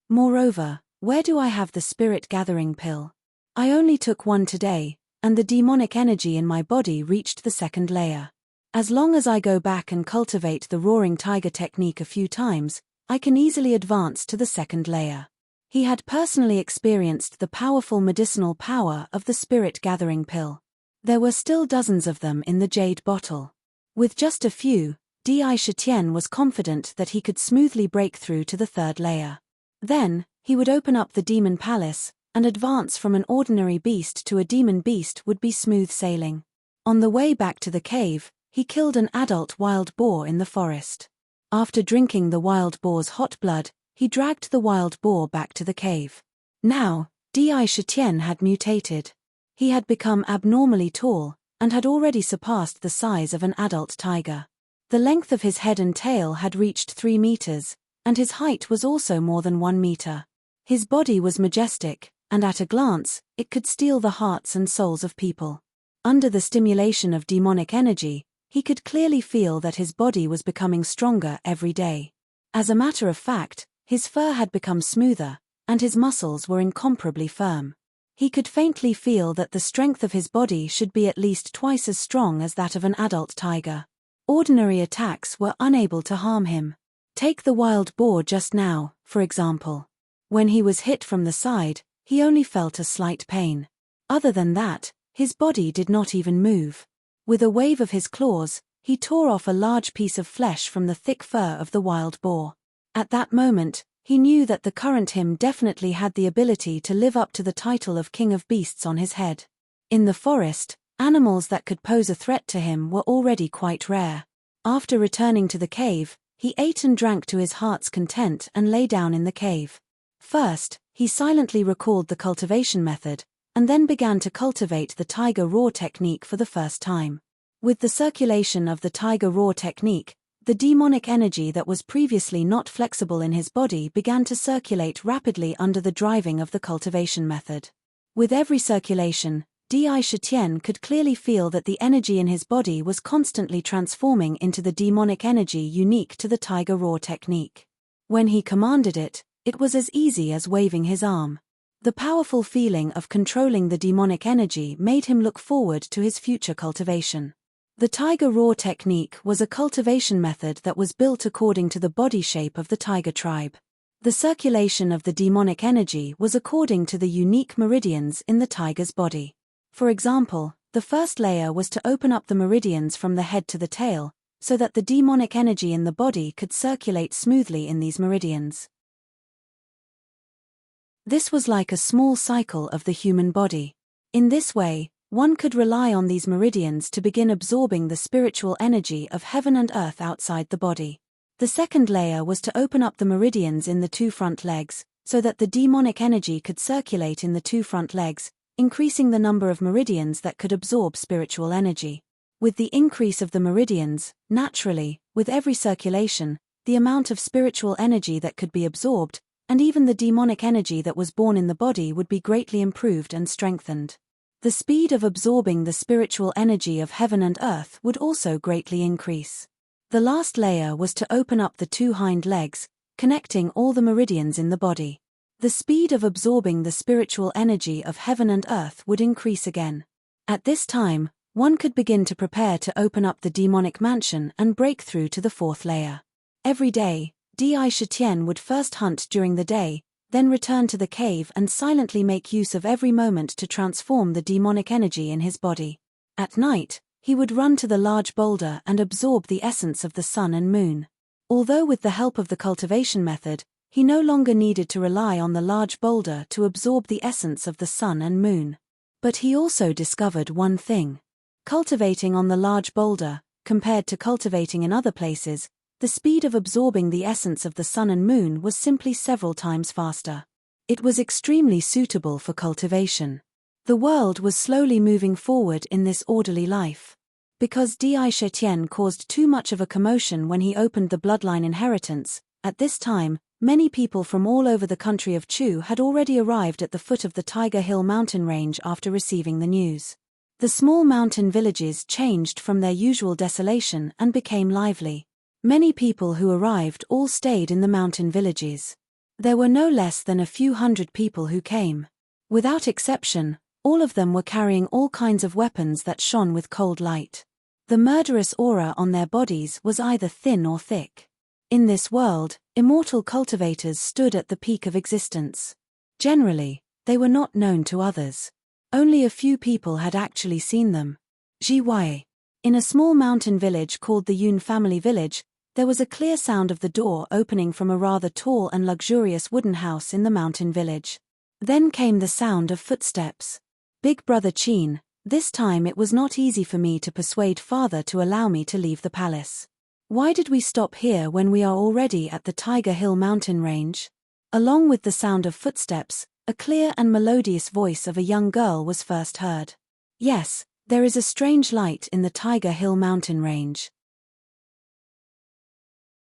Moreover, where do I have the spirit gathering pill? I only took one today, and the demonic energy in my body reached the 2nd layer. As long as I go back and cultivate the roaring tiger technique a few times, I can easily advance to the 2nd layer. He had personally experienced the powerful medicinal power of the spirit gathering pill. There were still dozens of them in the jade bottle. With just a few, Di Shitian was confident that he could smoothly break through to the 3rd layer. Then, he would open up the demon palace, and advance from an ordinary beast to a demon beast would be smooth sailing. On the way back to the cave, he killed an adult wild boar in the forest. After drinking the wild boar's hot blood, he dragged the wild boar back to the cave. Now, Di Shitian had mutated. He had become abnormally tall, and had already surpassed the size of an adult tiger. The length of his head and tail had reached 3 meters, and his height was also more than 1 meter. His body was majestic, and at a glance, it could steal the hearts and souls of people. Under the stimulation of demonic energy, he could clearly feel that his body was becoming stronger every day. As a matter of fact, his fur had become smoother, and his muscles were incomparably firm. He could faintly feel that the strength of his body should be at least twice as strong as that of an adult tiger. Ordinary attacks were unable to harm him. Take the wild boar just now, for example. When he was hit from the side, he only felt a slight pain. Other than that, his body did not even move. With a wave of his claws, he tore off a large piece of flesh from the thick fur of the wild boar. At that moment, he knew that the current him definitely had the ability to live up to the title of King of Beasts on his head. In the forest, animals that could pose a threat to him were already quite rare. After returning to the cave, he ate and drank to his heart's content and lay down in the cave. First, he silently recalled the cultivation method, and then began to cultivate the tiger roar technique for the first time. With the circulation of the tiger roar technique, the demonic energy that was previously not flexible in his body began to circulate rapidly under the driving of the cultivation method. With every circulation, Di Shitian could clearly feel that the energy in his body was constantly transforming into the demonic energy unique to the tiger roar technique. When he commanded it, it was as easy as waving his arm. The powerful feeling of controlling the demonic energy made him look forward to his future cultivation. The tiger roar technique was a cultivation method that was built according to the body shape of the tiger tribe. The circulation of the demonic energy was according to the unique meridians in the tiger's body. For example, the first layer was to open up the meridians from the head to the tail, so that the demonic energy in the body could circulate smoothly in these meridians. This was like a small cycle of the human body. In this way, one could rely on these meridians to begin absorbing the spiritual energy of heaven and earth outside the body. The second layer was to open up the meridians in the two front legs, so that the demonic energy could circulate in the two front legs, increasing the number of meridians that could absorb spiritual energy. With the increase of the meridians, naturally, with every circulation, the amount of spiritual energy that could be absorbed, and even the demonic energy that was born in the body would be greatly improved and strengthened. The speed of absorbing the spiritual energy of heaven and earth would also greatly increase. The last layer was to open up the two hind legs, connecting all the meridians in the body. The speed of absorbing the spiritual energy of heaven and earth would increase again. At this time, one could begin to prepare to open up the demonic mansion and break through to the fourth layer. Every day, Di Shitian would first hunt during the day, then return to the cave and silently make use of every moment to transform the demonic energy in his body. At night, he would run to the large boulder and absorb the essence of the sun and moon. Although with the help of the cultivation method, he no longer needed to rely on the large boulder to absorb the essence of the sun and moon. But he also discovered one thing. Cultivating on the large boulder, compared to cultivating in other places, the speed of absorbing the essence of the sun and moon was simply several times faster. It was extremely suitable for cultivation. The world was slowly moving forward in this orderly life. Because Di Shetian caused too much of a commotion when he opened the bloodline inheritance, at this time, many people from all over the country of Chu had already arrived at the foot of the Tiger Hill mountain range after receiving the news. The small mountain villages changed from their usual desolation and became lively. Many people who arrived all stayed in the mountain villages. There were no less than a few hundred people who came. Without exception, all of them were carrying all kinds of weapons that shone with cold light. The murderous aura on their bodies was either thin or thick. In this world, immortal cultivators stood at the peak of existence. Generally, they were not known to others. Only a few people had actually seen them. Jiwai. In a small mountain village called the Yun family village, there was a clear sound of the door opening from a rather tall and luxurious wooden house in the mountain village. Then came the sound of footsteps. Big brother Qin, this time it was not easy for me to persuade father to allow me to leave the palace. Why did we stop here when we are already at the Tiger Hill mountain range? Along with the sound of footsteps, a clear and melodious voice of a young girl was first heard. Yes, there is a strange light in the Tiger Hill mountain range.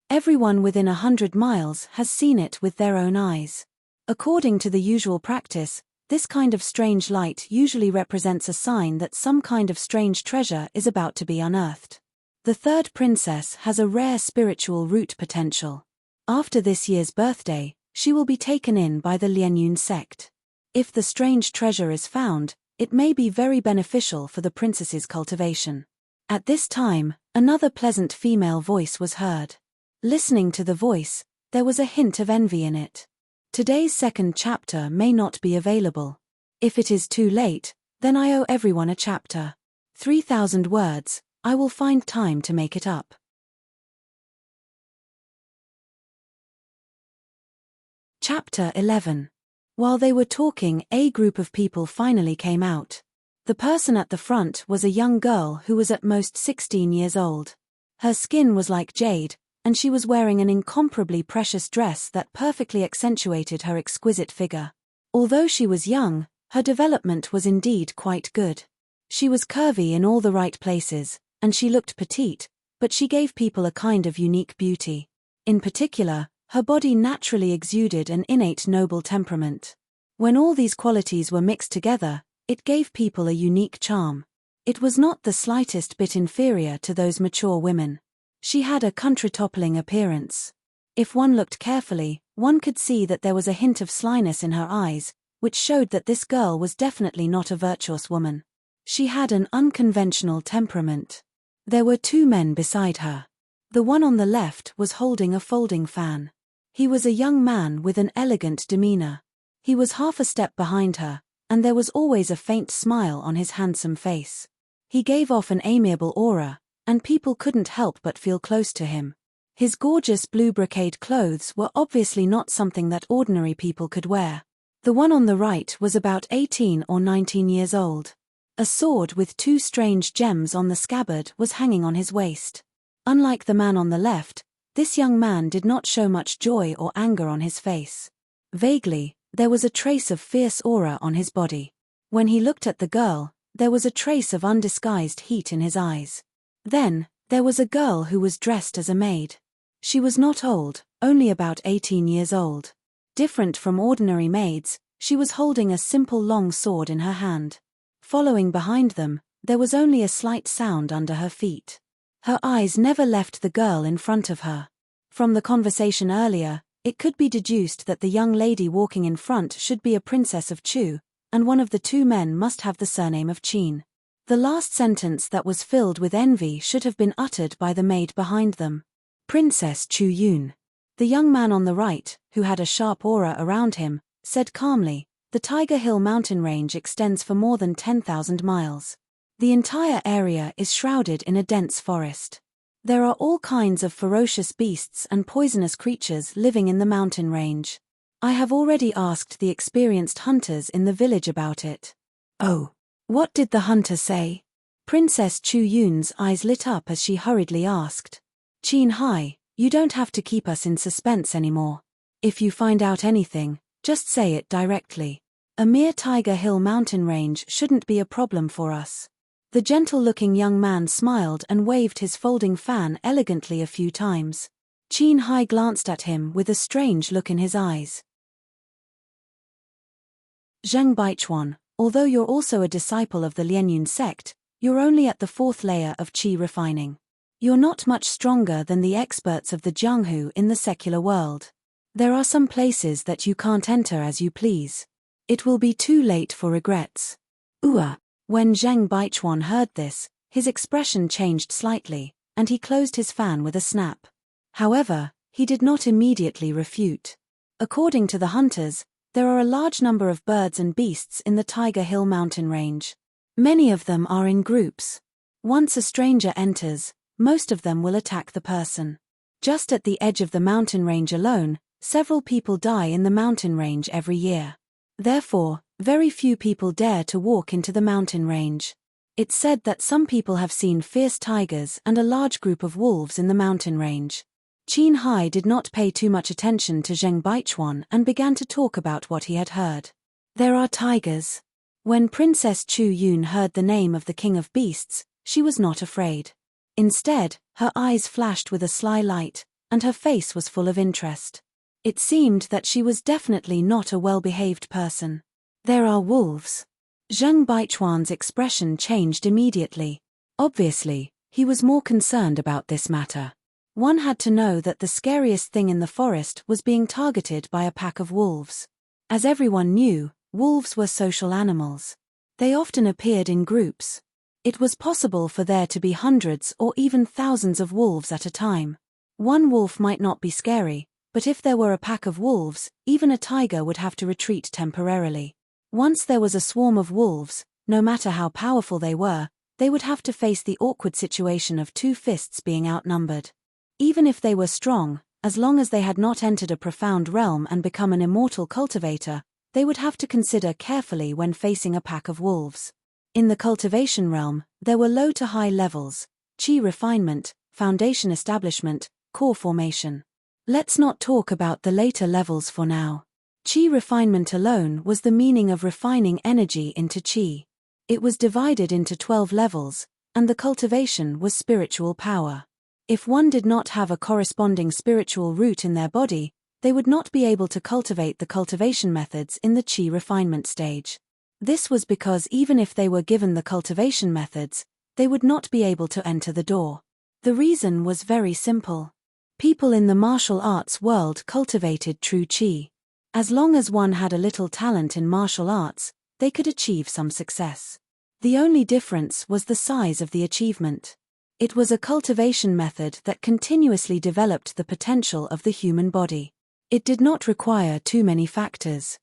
Everyone within 100 miles has seen it with their own eyes. According to the usual practice, this kind of strange light usually represents a sign that some kind of strange treasure is about to be unearthed. The third princess has a rare spiritual root potential. After this year's birthday, she will be taken in by the Lianyun sect. If the strange treasure is found, it may be very beneficial for the princess's cultivation. At this time, another pleasant female voice was heard. Listening to the voice, there was a hint of envy in it. Today's second chapter may not be available. If it is too late, then I owe everyone a chapter. 3,000 words, I will find time to make it up. Chapter 11. While they were talking, a group of people finally came out. The person at the front was a young girl who was at most 16 years old. Her skin was like jade, and she was wearing an incomparably precious dress that perfectly accentuated her exquisite figure. Although she was young, her development was indeed quite good. She was curvy in all the right places, and she looked petite, but she gave people a kind of unique beauty. In particular, her body naturally exuded an innate noble temperament. When all these qualities were mixed together, it gave people a unique charm. It was not the slightest bit inferior to those mature women. She had a country-toppling appearance. If one looked carefully, one could see that there was a hint of slyness in her eyes, which showed that this girl was definitely not a virtuous woman. She had an unconventional temperament. There were two men beside her. The one on the left was holding a folding fan. He was a young man with an elegant demeanor. He was half a step behind her, and there was always a faint smile on his handsome face. He gave off an amiable aura, and people couldn't help but feel close to him. His gorgeous blue brocade clothes were obviously not something that ordinary people could wear. The one on the right was about 18 or 19 years old. A sword with 2 strange gems on the scabbard was hanging on his waist. Unlike the man on the left, this young man did not show much joy or anger on his face. Vaguely, there was a trace of fierce aura on his body. When he looked at the girl, there was a trace of undisguised heat in his eyes. Then, there was a girl who was dressed as a maid. She was not old, only about 18 years old. Different from ordinary maids, she was holding a simple long sword in her hand. Following behind them, there was only a slight sound under her feet. Her eyes never left the girl in front of her. From the conversation earlier, it could be deduced that the young lady walking in front should be a princess of Chu, and one of the 2 men must have the surname of Qin. The last sentence that was filled with envy should have been uttered by the maid behind them. Princess Chu Yun. The young man on the right, who had a sharp aura around him, said calmly, "The Tiger Hill mountain range extends for more than 10,000 miles. The entire area is shrouded in a dense forest. There are all kinds of ferocious beasts and poisonous creatures living in the mountain range. I have already asked the experienced hunters in the village about it." "Oh, what did the hunter say?" Princess Chu Yun's eyes lit up as she hurriedly asked. "Qin Hai, you don't have to keep us in suspense anymore. If you find out anything, just say it directly. A mere Tiger Hill mountain range shouldn't be a problem for us." The gentle-looking young man smiled and waved his folding fan elegantly a few times. Qin Hai glanced at him with a strange look in his eyes. "Zheng Baichuan, although you're also a disciple of the Lianyun sect, you're only at the 4th layer of qi refining. You're not much stronger than the experts of the Jianghu in the secular world. There are some places that you can't enter as you please. It will be too late for regrets." When Zheng Baichuan heard this, his expression changed slightly, and he closed his fan with a snap. However, he did not immediately refute. According to the hunters, there are a large number of birds and beasts in the Tiger Hill mountain range. Many of them are in groups. Once a stranger enters, most of them will attack the person. Just at the edge of the mountain range alone, several people die in the mountain range every year. Therefore, very few people dare to walk into the mountain range. It's said that some people have seen fierce tigers and a large group of wolves in the mountain range. Qin Hai did not pay too much attention to Zheng Baichuan and began to talk about what he had heard. "There are tigers." When Princess Chu Yun heard the name of the king of beasts, she was not afraid. Instead, her eyes flashed with a sly light, and her face was full of interest. It seemed that she was definitely not a well-behaved person. "There are wolves." Zheng Baichuan's expression changed immediately. Obviously, he was more concerned about this matter. One had to know that the scariest thing in the forest was being targeted by a pack of wolves. As everyone knew, wolves were social animals. They often appeared in groups. It was possible for there to be hundreds or even thousands of wolves at a time. One wolf might not be scary, but if there were a pack of wolves, even a tiger would have to retreat temporarily. Once there was a swarm of wolves, no matter how powerful they were, they would have to face the awkward situation of 2 fists being outnumbered. Even if they were strong, as long as they had not entered a profound realm and become an immortal cultivator, they would have to consider carefully when facing a pack of wolves. In the cultivation realm, there were low to high levels: qi refinement, foundation establishment, core formation. Let's not talk about the later levels for now. Qi refinement alone was the meaning of refining energy into qi. It was divided into 12 levels, and the cultivation was spiritual power. If one did not have a corresponding spiritual root in their body, they would not be able to cultivate the cultivation methods in the qi refinement stage. This was because even if they were given the cultivation methods, they would not be able to enter the door. The reason was very simple. People in the martial arts world cultivated true qi. As long as one had a little talent in martial arts, they could achieve some success. The only difference was the size of the achievement. It was a cultivation method that continuously developed the potential of the human body. It did not require too many factors.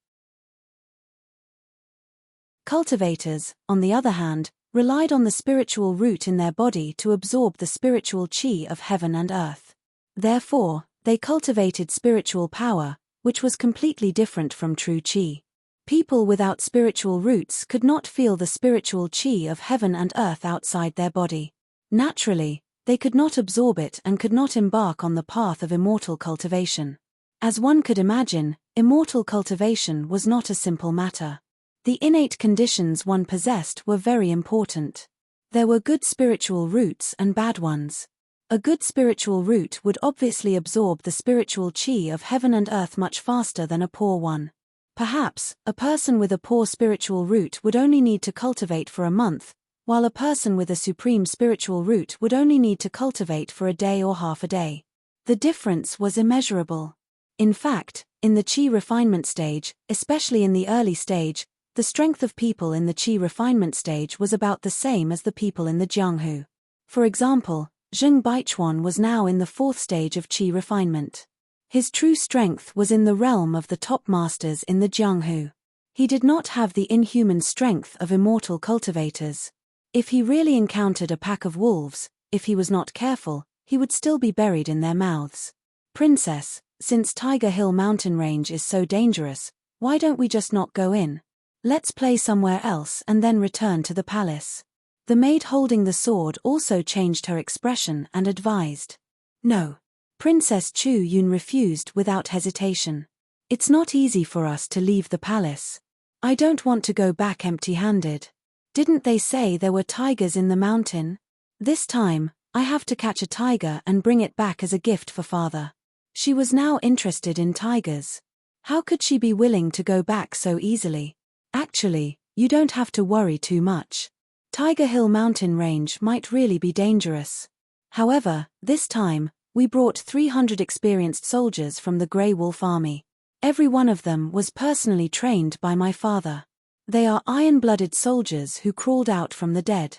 Cultivators, on the other hand, relied on the spiritual root in their body to absorb the spiritual chi of heaven and earth. Therefore, they cultivated spiritual power, which was completely different from true chi. People without spiritual roots could not feel the spiritual chi of heaven and earth outside their body. Naturally, they could not absorb it and could not embark on the path of immortal cultivation. As one could imagine, immortal cultivation was not a simple matter. The innate conditions one possessed were very important. There were good spiritual roots and bad ones. A good spiritual root would obviously absorb the spiritual chi of heaven and earth much faster than a poor one. Perhaps, a person with a poor spiritual root would only need to cultivate for a month, while a person with a supreme spiritual root would only need to cultivate for a day or half a day. The difference was immeasurable. In fact, in the chi refinement stage, especially in the early stage, the strength of people in the chi refinement stage was about the same as the people in the Jianghu. For example, Zheng Baichuan was now in the fourth stage of chi refinement. His true strength was in the realm of the top masters in the Jianghu. He did not have the inhuman strength of immortal cultivators. If he really encountered a pack of wolves, if he was not careful, he would still be buried in their mouths. Princess, since Tiger Hill mountain range is so dangerous, why don't we just not go in? Let's play somewhere else and then return to the palace. The maid holding the sword also changed her expression and advised. No. Princess Chu Yun refused without hesitation. It's not easy for us to leave the palace. I don't want to go back empty-handed. Didn't they say there were tigers in the mountain? This time, I have to catch a tiger and bring it back as a gift for father. She was now interested in tigers. How could she be willing to go back so easily? Actually, you don't have to worry too much. Tiger Hill mountain range might really be dangerous. However, this time, we brought 300 experienced soldiers from the Grey Wolf Army. Every one of them was personally trained by my father. They are iron-blooded soldiers who crawled out from the dead.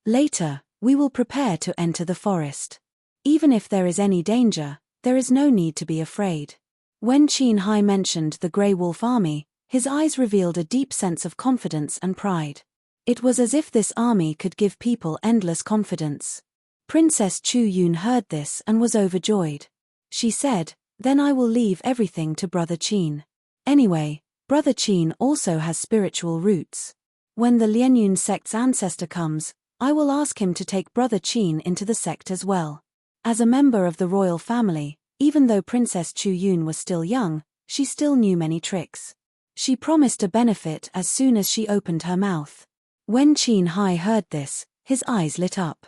Later, we will prepare to enter the forest. Even if there is any danger, there is no need to be afraid. When Qin Hai mentioned the Grey Wolf Army, his eyes revealed a deep sense of confidence and pride. It was as if this army could give people endless confidence. Princess Chu Yun heard this and was overjoyed. She said, "Then I will leave everything to Brother Qin. Anyway, Brother Qin also has spiritual roots. When the Lianyun sect's ancestor comes, I will ask him to take Brother Qin into the sect as well." As a member of the royal family, even though Princess Chu Yun was still young, she still knew many tricks. She promised a benefit as soon as she opened her mouth. When Qin Hai heard this, his eyes lit up.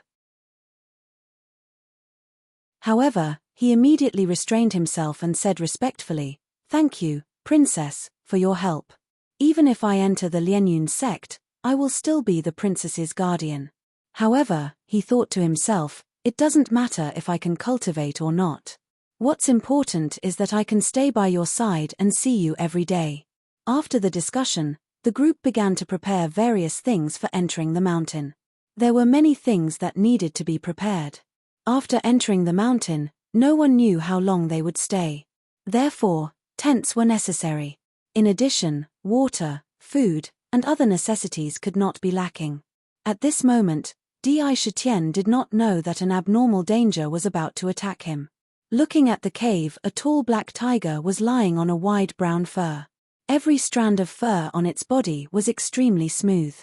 However, he immediately restrained himself and said respectfully, "Thank you, Princess, for your help. Even if I enter the Lianyun sect, I will still be the princess's guardian." However, he thought to himself, it doesn't matter if I can cultivate or not. What's important is that I can stay by your side and see you every day. After the discussion, the group began to prepare various things for entering the mountain. There were many things that needed to be prepared. After entering the mountain, no one knew how long they would stay. Therefore, tents were necessary. In addition, water, food, and other necessities could not be lacking. At this moment, Di Shitian did not know that an abnormal danger was about to attack him. Looking at the cave, a tall black tiger was lying on a wide brown fur. Every strand of fur on its body was extremely smooth.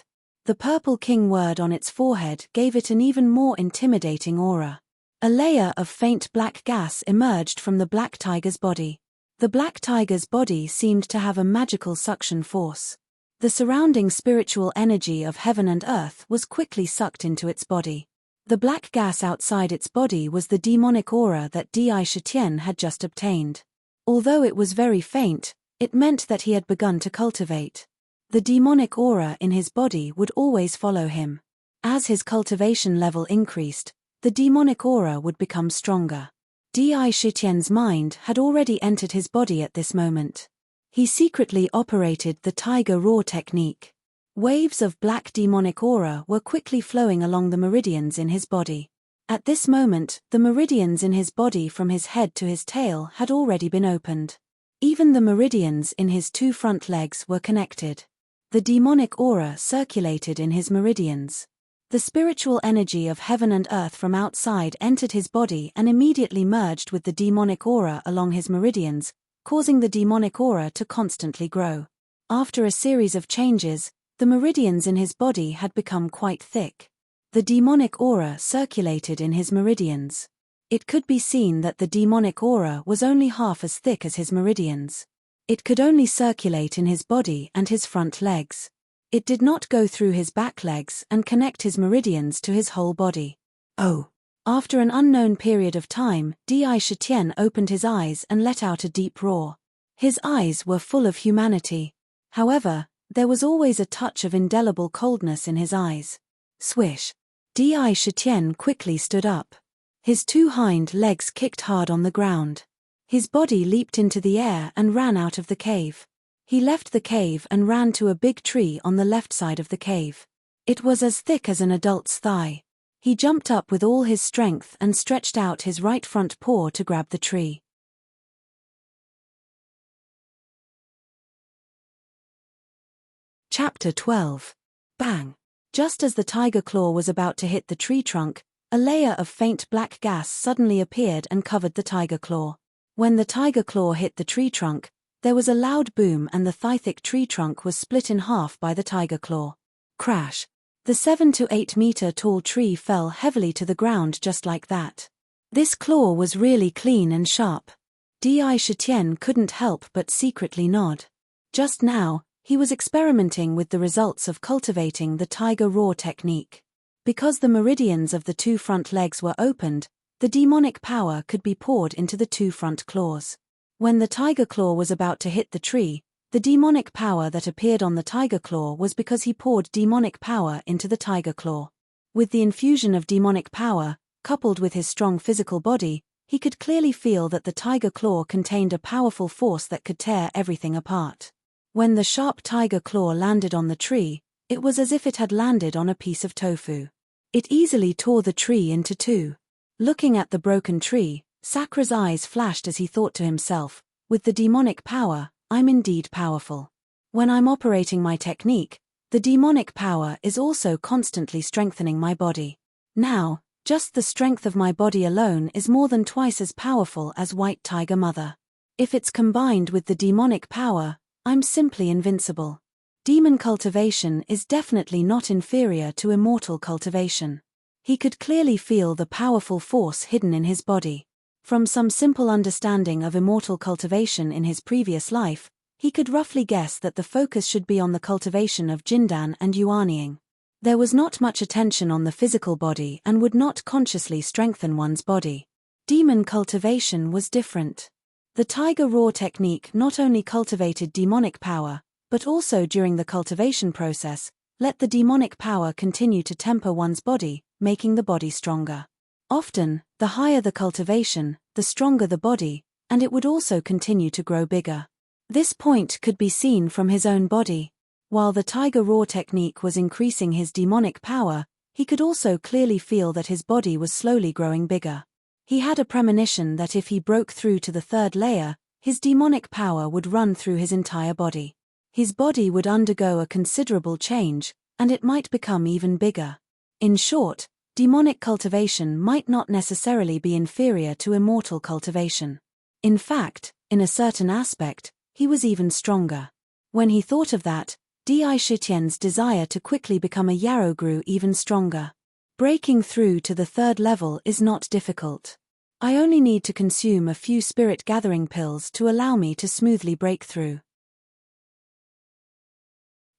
The purple king word on its forehead gave it an even more intimidating aura. A layer of faint black gas emerged from the black tiger's body. The black tiger's body seemed to have a magical suction force. The surrounding spiritual energy of heaven and earth was quickly sucked into its body. The black gas outside its body was the demonic aura that Di Shitian had just obtained. Although it was very faint, it meant that he had begun to cultivate. The demonic aura in his body would always follow him. As his cultivation level increased, the demonic aura would become stronger. Di Shitian's mind had already entered his body at this moment. He secretly operated the Tiger Roar technique. Waves of black demonic aura were quickly flowing along the meridians in his body. At this moment, the meridians in his body from his head to his tail had already been opened. Even the meridians in his 2 front legs were connected. The demonic aura circulated in his meridians. The spiritual energy of heaven and earth from outside entered his body and immediately merged with the demonic aura along his meridians, causing the demonic aura to constantly grow. After a series of changes, the meridians in his body had become quite thick. The demonic aura circulated in his meridians. It could be seen that the demonic aura was only half as thick as his meridians. It could only circulate in his body and his front legs. It did not go through his back legs and connect his meridians to his whole body. Oh! After an unknown period of time, Di Shitian opened his eyes and let out a deep roar. His eyes were full of humanity. However, there was always a touch of indelible coldness in his eyes. Swish! Di Shitian quickly stood up. His 2 hind legs kicked hard on the ground. His body leaped into the air and ran out of the cave. He left the cave and ran to a big tree on the left side of the cave. It was as thick as an adult's thigh. He jumped up with all his strength and stretched out his right front paw to grab the tree. Chapter 12. Bang! Just as the tiger claw was about to hit the tree trunk, a layer of faint black gas suddenly appeared and covered the tiger claw. When the tiger claw hit the tree trunk, there was a loud boom and the thigh-thick tree trunk was split in half by the tiger claw. Crash! The 7 to 8 meter tall tree fell heavily to the ground just like that. This claw was really clean and sharp. Di Shitian couldn't help but secretly nod. Just now, he was experimenting with the results of cultivating the tiger roar technique. Because the meridians of the 2 front legs were opened, the demonic power could be poured into the 2 front claws. When the tiger claw was about to hit the tree, the demonic power that appeared on the tiger claw was because he poured demonic power into the tiger claw. With the infusion of demonic power, coupled with his strong physical body, he could clearly feel that the tiger claw contained a powerful force that could tear everything apart. When the sharp tiger claw landed on the tree, it was as if it had landed on a piece of tofu. It easily tore the tree into 2. Looking at the broken tree, Sakra's eyes flashed as he thought to himself, with the demonic power, I'm indeed powerful. When I'm operating my technique, the demonic power is also constantly strengthening my body. Now, just the strength of my body alone is more than twice as powerful as White Tiger Mother. If it's combined with the demonic power, I'm simply invincible. Demon cultivation is definitely not inferior to immortal cultivation. He could clearly feel the powerful force hidden in his body. From some simple understanding of immortal cultivation in his previous life, he could roughly guess that the focus should be on the cultivation of Jindan and Yuanying. There was not much attention on the physical body and would not consciously strengthen one's body. Demon cultivation was different. The tiger roar technique not only cultivated demonic power, but also during the cultivation process, let the demonic power continue to temper one's body, making the body stronger. Often, the higher the cultivation, the stronger the body, and it would also continue to grow bigger. This point could be seen from his own body. While the tiger roar technique was increasing his demonic power, he could also clearly feel that his body was slowly growing bigger. He had a premonition that if he broke through to the 3rd layer, his demonic power would run through his entire body. His body would undergo a considerable change, and it might become even bigger. In short, demonic cultivation might not necessarily be inferior to immortal cultivation. In fact, in a certain aspect, he was even stronger. When he thought of that, Di Shitian's desire to quickly become a yarrow grew even stronger. Breaking through to the 3rd level is not difficult. I only need to consume a few spirit gathering pills to allow me to smoothly break through.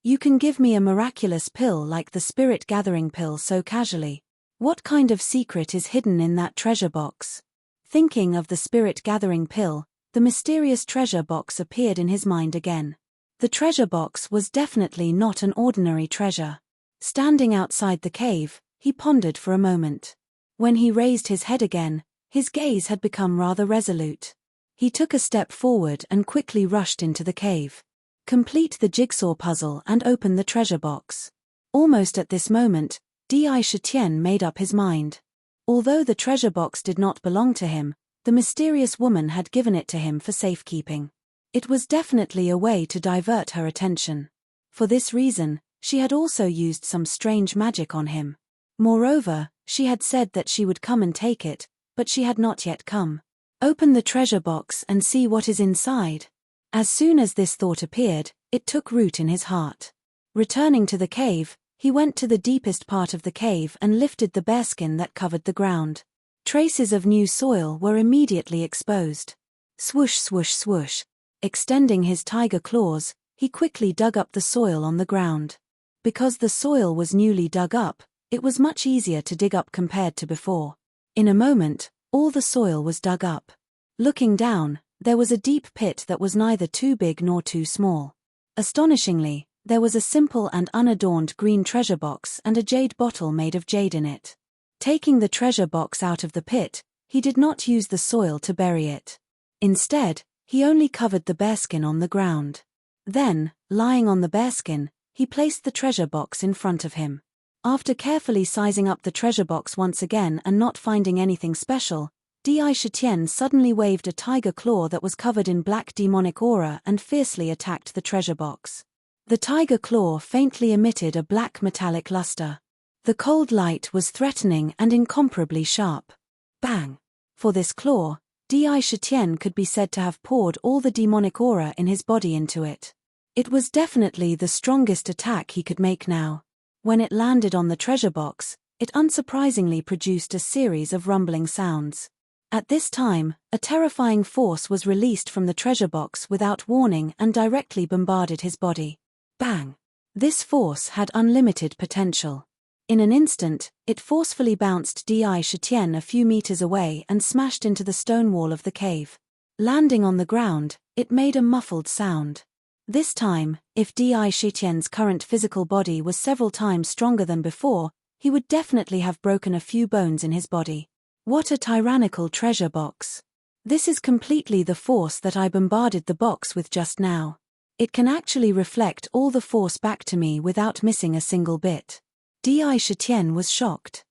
You can give me a miraculous pill like the spirit gathering pill so casually. What kind of secret is hidden in that treasure box? Thinking of the spirit gathering pill, the mysterious treasure box appeared in his mind again. The treasure box was definitely not an ordinary treasure. Standing outside the cave, he pondered for a moment. When he raised his head again, his gaze had become rather resolute. He took a step forward and quickly rushed into the cave. Complete the jigsaw puzzle and open the treasure box. Almost at this moment, Di Shitian made up his mind. Although the treasure box did not belong to him, the mysterious woman had given it to him for safekeeping. It was definitely a way to divert her attention. For this reason, she had also used some strange magic on him. Moreover, she had said that she would come and take it, but she had not yet come. Open the treasure box and see what is inside. As soon as this thought appeared, it took root in his heart. Returning to the cave, he went to the deepest part of the cave and lifted the bearskin that covered the ground. Traces of new soil were immediately exposed. Swoosh, swoosh, swoosh. Extending his tiger claws, he quickly dug up the soil on the ground. Because the soil was newly dug up, it was much easier to dig up compared to before. In a moment, all the soil was dug up. Looking down, there was a deep pit that was neither too big nor too small. Astonishingly, there was a simple and unadorned green treasure box and a jade bottle made of jade in it. Taking the treasure box out of the pit, he did not use the soil to bury it. Instead, he only covered the bearskin on the ground. Then, lying on the bearskin, he placed the treasure box in front of him. After carefully sizing up the treasure box once again and not finding anything special, Di-Shitian suddenly waved a tiger claw that was covered in black demonic aura and fiercely attacked the treasure box. The tiger claw faintly emitted a black metallic luster. The cold light was threatening and incomparably sharp. Bang! For this claw, Di-Shitian could be said to have poured all the demonic aura in his body into it. It was definitely the strongest attack he could make now. When it landed on the treasure box, it unsurprisingly produced a series of rumbling sounds. At this time, a terrifying force was released from the treasure box without warning and directly bombarded his body. Bang! This force had unlimited potential. In an instant, it forcefully bounced Di-Shitian a few meters away and smashed into the stone wall of the cave. Landing on the ground, it made a muffled sound. This time, if Di-Shitian's current physical body was several times stronger than before, he would definitely have broken a few bones in his body. What a tyrannical treasure box. This is completely the force that I bombarded the box with just now. It can actually reflect all the force back to me without missing a single bit. Di-Shitian was shocked.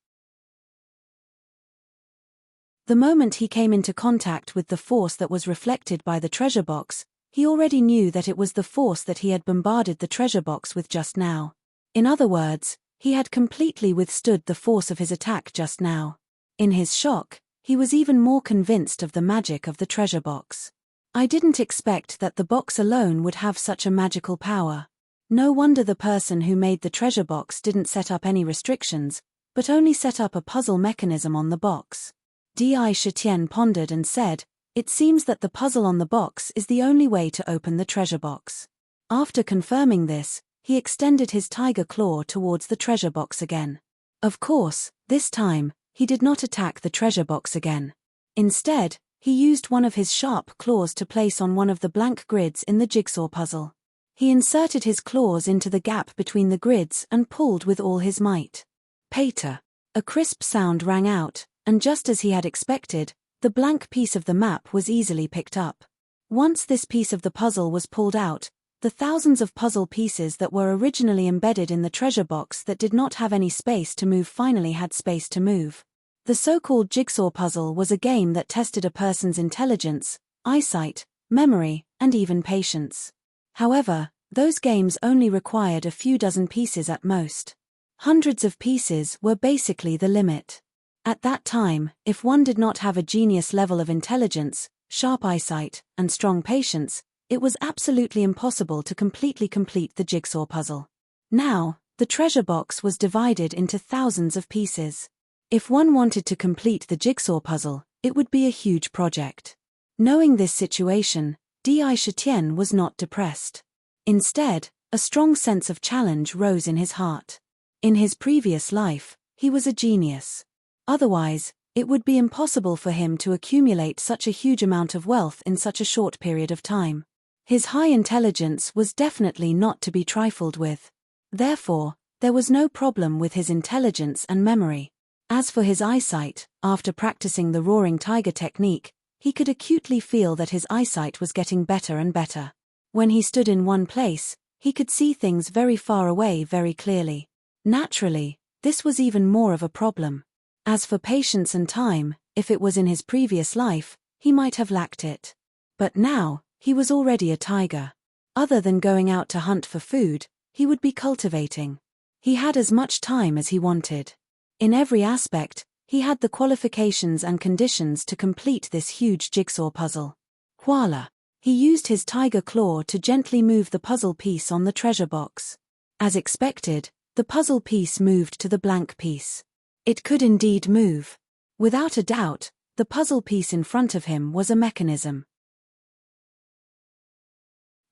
The moment he came into contact with the force that was reflected by the treasure box, he already knew that it was the force that he had bombarded the treasure box with just now. In other words, he had completely withstood the force of his attack just now. In his shock, he was even more convinced of the magic of the treasure box. I didn't expect that the box alone would have such a magical power. No wonder the person who made the treasure box didn't set up any restrictions, but only set up a puzzle mechanism on the box. Di-Shitian pondered and said, "It seems that the puzzle on the box is the only way to open the treasure box." After confirming this, he extended his tiger claw towards the treasure box again. Of course, this time, he did not attack the treasure box again. Instead, he used one of his sharp claws to place on one of the blank grids in the jigsaw puzzle. He inserted his claws into the gap between the grids and pulled with all his might. Pater! A crisp sound rang out, and just as he had expected, the blank piece of the map was easily picked up. Once this piece of the puzzle was pulled out, the thousands of puzzle pieces that were originally embedded in the treasure box that did not have any space to move finally had space to move. The so-called jigsaw puzzle was a game that tested a person's intelligence, eyesight, memory, and even patience. However, those games only required a few dozen pieces at most. Hundreds of pieces were basically the limit. At that time, if one did not have a genius level of intelligence, sharp eyesight, and strong patience, it was absolutely impossible to completely complete the jigsaw puzzle. Now, the treasure box was divided into thousands of pieces. If one wanted to complete the jigsaw puzzle, it would be a huge project. Knowing this situation, Di-Shitian was not depressed. Instead, a strong sense of challenge rose in his heart. In his previous life, he was a genius. Otherwise, it would be impossible for him to accumulate such a huge amount of wealth in such a short period of time. His high intelligence was definitely not to be trifled with. Therefore, there was no problem with his intelligence and memory. As for his eyesight, after practicing the roaring tiger technique, he could acutely feel that his eyesight was getting better and better. When he stood in one place, he could see things very far away very clearly. Naturally, this was even more of a problem. As for patience and time, if it was in his previous life, he might have lacked it. But now, He was already a tiger. Other than going out to hunt for food, he would be cultivating. He had as much time as he wanted. In every aspect, he had the qualifications and conditions to complete this huge jigsaw puzzle. Voila! He used his tiger claw to gently move the puzzle piece on the treasure box. As expected, the puzzle piece moved to the blank piece. It could indeed move. Without a doubt, the puzzle piece in front of him was a mechanism.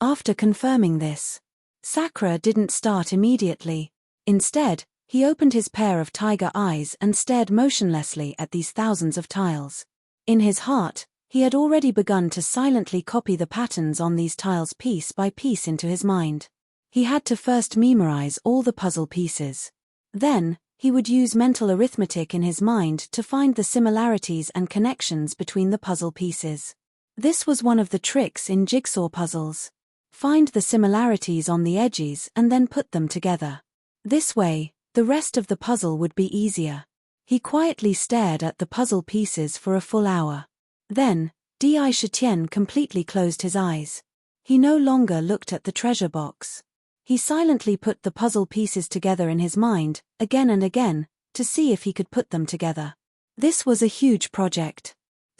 After confirming this, Sakura didn't start immediately. Instead, he opened his pair of tiger eyes and stared motionlessly at these thousands of tiles. In his heart, he had already begun to silently copy the patterns on these tiles piece by piece into his mind. He had to first memorize all the puzzle pieces. Then, he would use mental arithmetic in his mind to find the similarities and connections between the puzzle pieces. This was one of the tricks in jigsaw puzzles. Find the similarities on the edges and then put them together. This way, the rest of the puzzle would be easier. He quietly stared at the puzzle pieces for a full hour. Then, Dai Shitian completely closed his eyes. He no longer looked at the treasure box. He silently put the puzzle pieces together in his mind, again and again, to see if he could put them together. This was a huge project.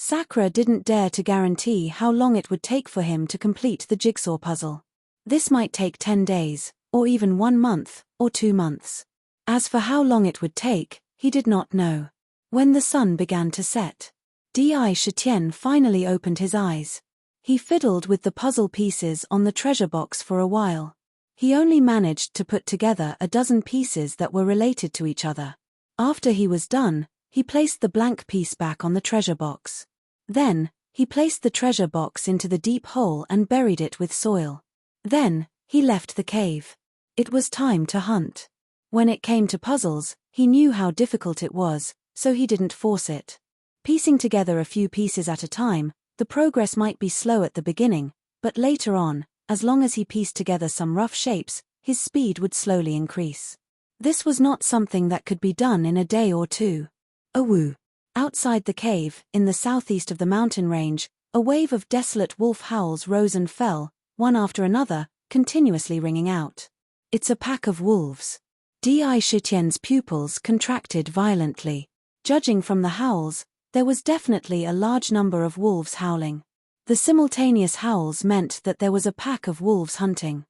Sakura didn't dare to guarantee how long it would take for him to complete the jigsaw puzzle. This might take 10 days, or even 1 month, or 2 months. As for how long it would take, he did not know. When the sun began to set, Dai Shitian finally opened his eyes. He fiddled with the puzzle pieces on the treasure box for a while. He only managed to put together a dozen pieces that were related to each other. After he was done, he placed the blank piece back on the treasure box. Then, he placed the treasure box into the deep hole and buried it with soil. Then, he left the cave. It was time to hunt. When it came to puzzles, he knew how difficult it was, so he didn't force it. Piecing together a few pieces at a time, the progress might be slow at the beginning, but later on, as long as he pieced together some rough shapes, his speed would slowly increase. This was not something that could be done in a day or two. Awoo! Outside the cave, in the southeast of the mountain range, a wave of desolate wolf howls rose and fell, one after another, continuously ringing out. It's a pack of wolves. Dai Shitian's pupils contracted violently. Judging from the howls, there was definitely a large number of wolves howling. The simultaneous howls meant that there was a pack of wolves hunting.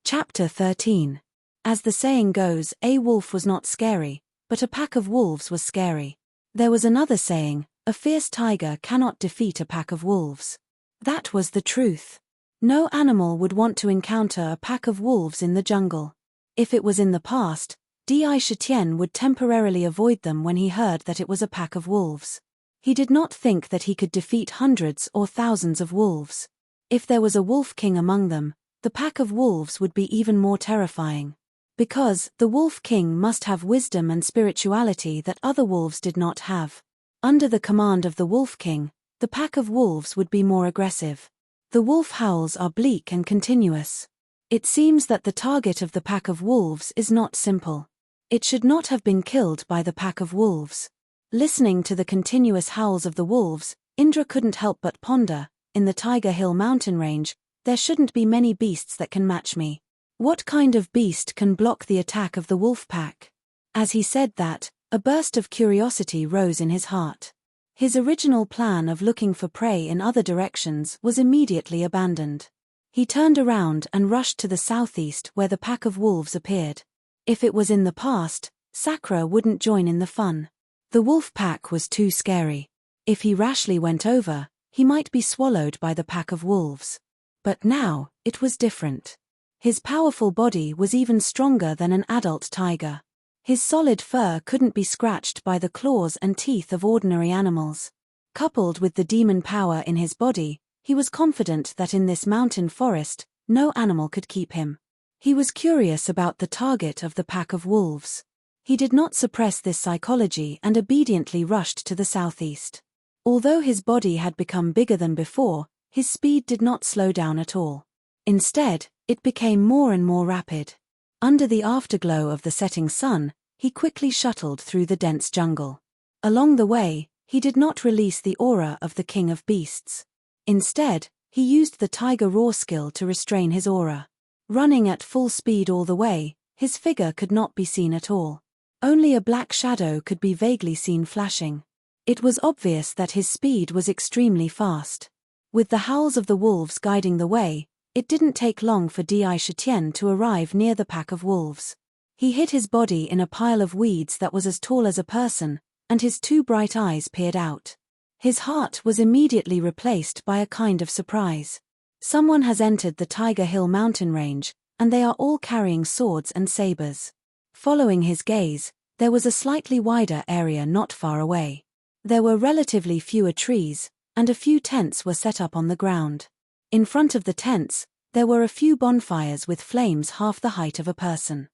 Chapter 13. As the saying goes, a wolf was not scary, but a pack of wolves was scary. There was another saying, a fierce tiger cannot defeat a pack of wolves. That was the truth. No animal would want to encounter a pack of wolves in the jungle. If it was in the past, Dai Shitian would temporarily avoid them when he heard that it was a pack of wolves. He did not think that he could defeat hundreds or thousands of wolves. If there was a wolf king among them, the pack of wolves would be even more terrifying. Because the wolf king must have wisdom and spirituality that other wolves did not have. Under the command of the wolf king, the pack of wolves would be more aggressive. The wolf howls are bleak and continuous. It seems that the target of the pack of wolves is not simple. It should not have been killed by the pack of wolves. Listening to the continuous howls of the wolves, Indra couldn't help but ponder, in the Tiger Hill mountain range, there shouldn't be many beasts that can match me. What kind of beast can block the attack of the wolf pack? As he said that, a burst of curiosity rose in his heart. His original plan of looking for prey in other directions was immediately abandoned. He turned around and rushed to the southeast where the pack of wolves appeared. If it was in the past, Sakura wouldn't join in the fun. The wolf pack was too scary. If he rashly went over, he might be swallowed by the pack of wolves. But now, it was different. His powerful body was even stronger than an adult tiger. His solid fur couldn't be scratched by the claws and teeth of ordinary animals. Coupled with the demon power in his body, he was confident that in this mountain forest, no animal could keep him. He was curious about the target of the pack of wolves. He did not suppress this psychology and obediently rushed to the southeast. Although his body had become bigger than before, his speed did not slow down at all. Instead, it became more and more rapid. Under the afterglow of the setting sun, he quickly shuttled through the dense jungle. Along the way, He did not release the aura of the king of beasts. Instead, he used the tiger roar skill to restrain his aura. Running at full speed all the way, his figure could not be seen at all. Only a black shadow could be vaguely seen flashing. It was obvious that his speed was extremely fast. With the howls of the wolves guiding the way, it didn't take long for Di Shitian to arrive near the pack of wolves. He hid his body in a pile of weeds that was as tall as a person, and his two bright eyes peered out. His heart was immediately replaced by a kind of surprise. Someone has entered the Tiger Hill mountain range, and they are all carrying swords and sabers. Following his gaze, there was a slightly wider area not far away. There were relatively fewer trees, and a few tents were set up on the ground. In front of the tents, there were a few bonfires with flames half the height of a person.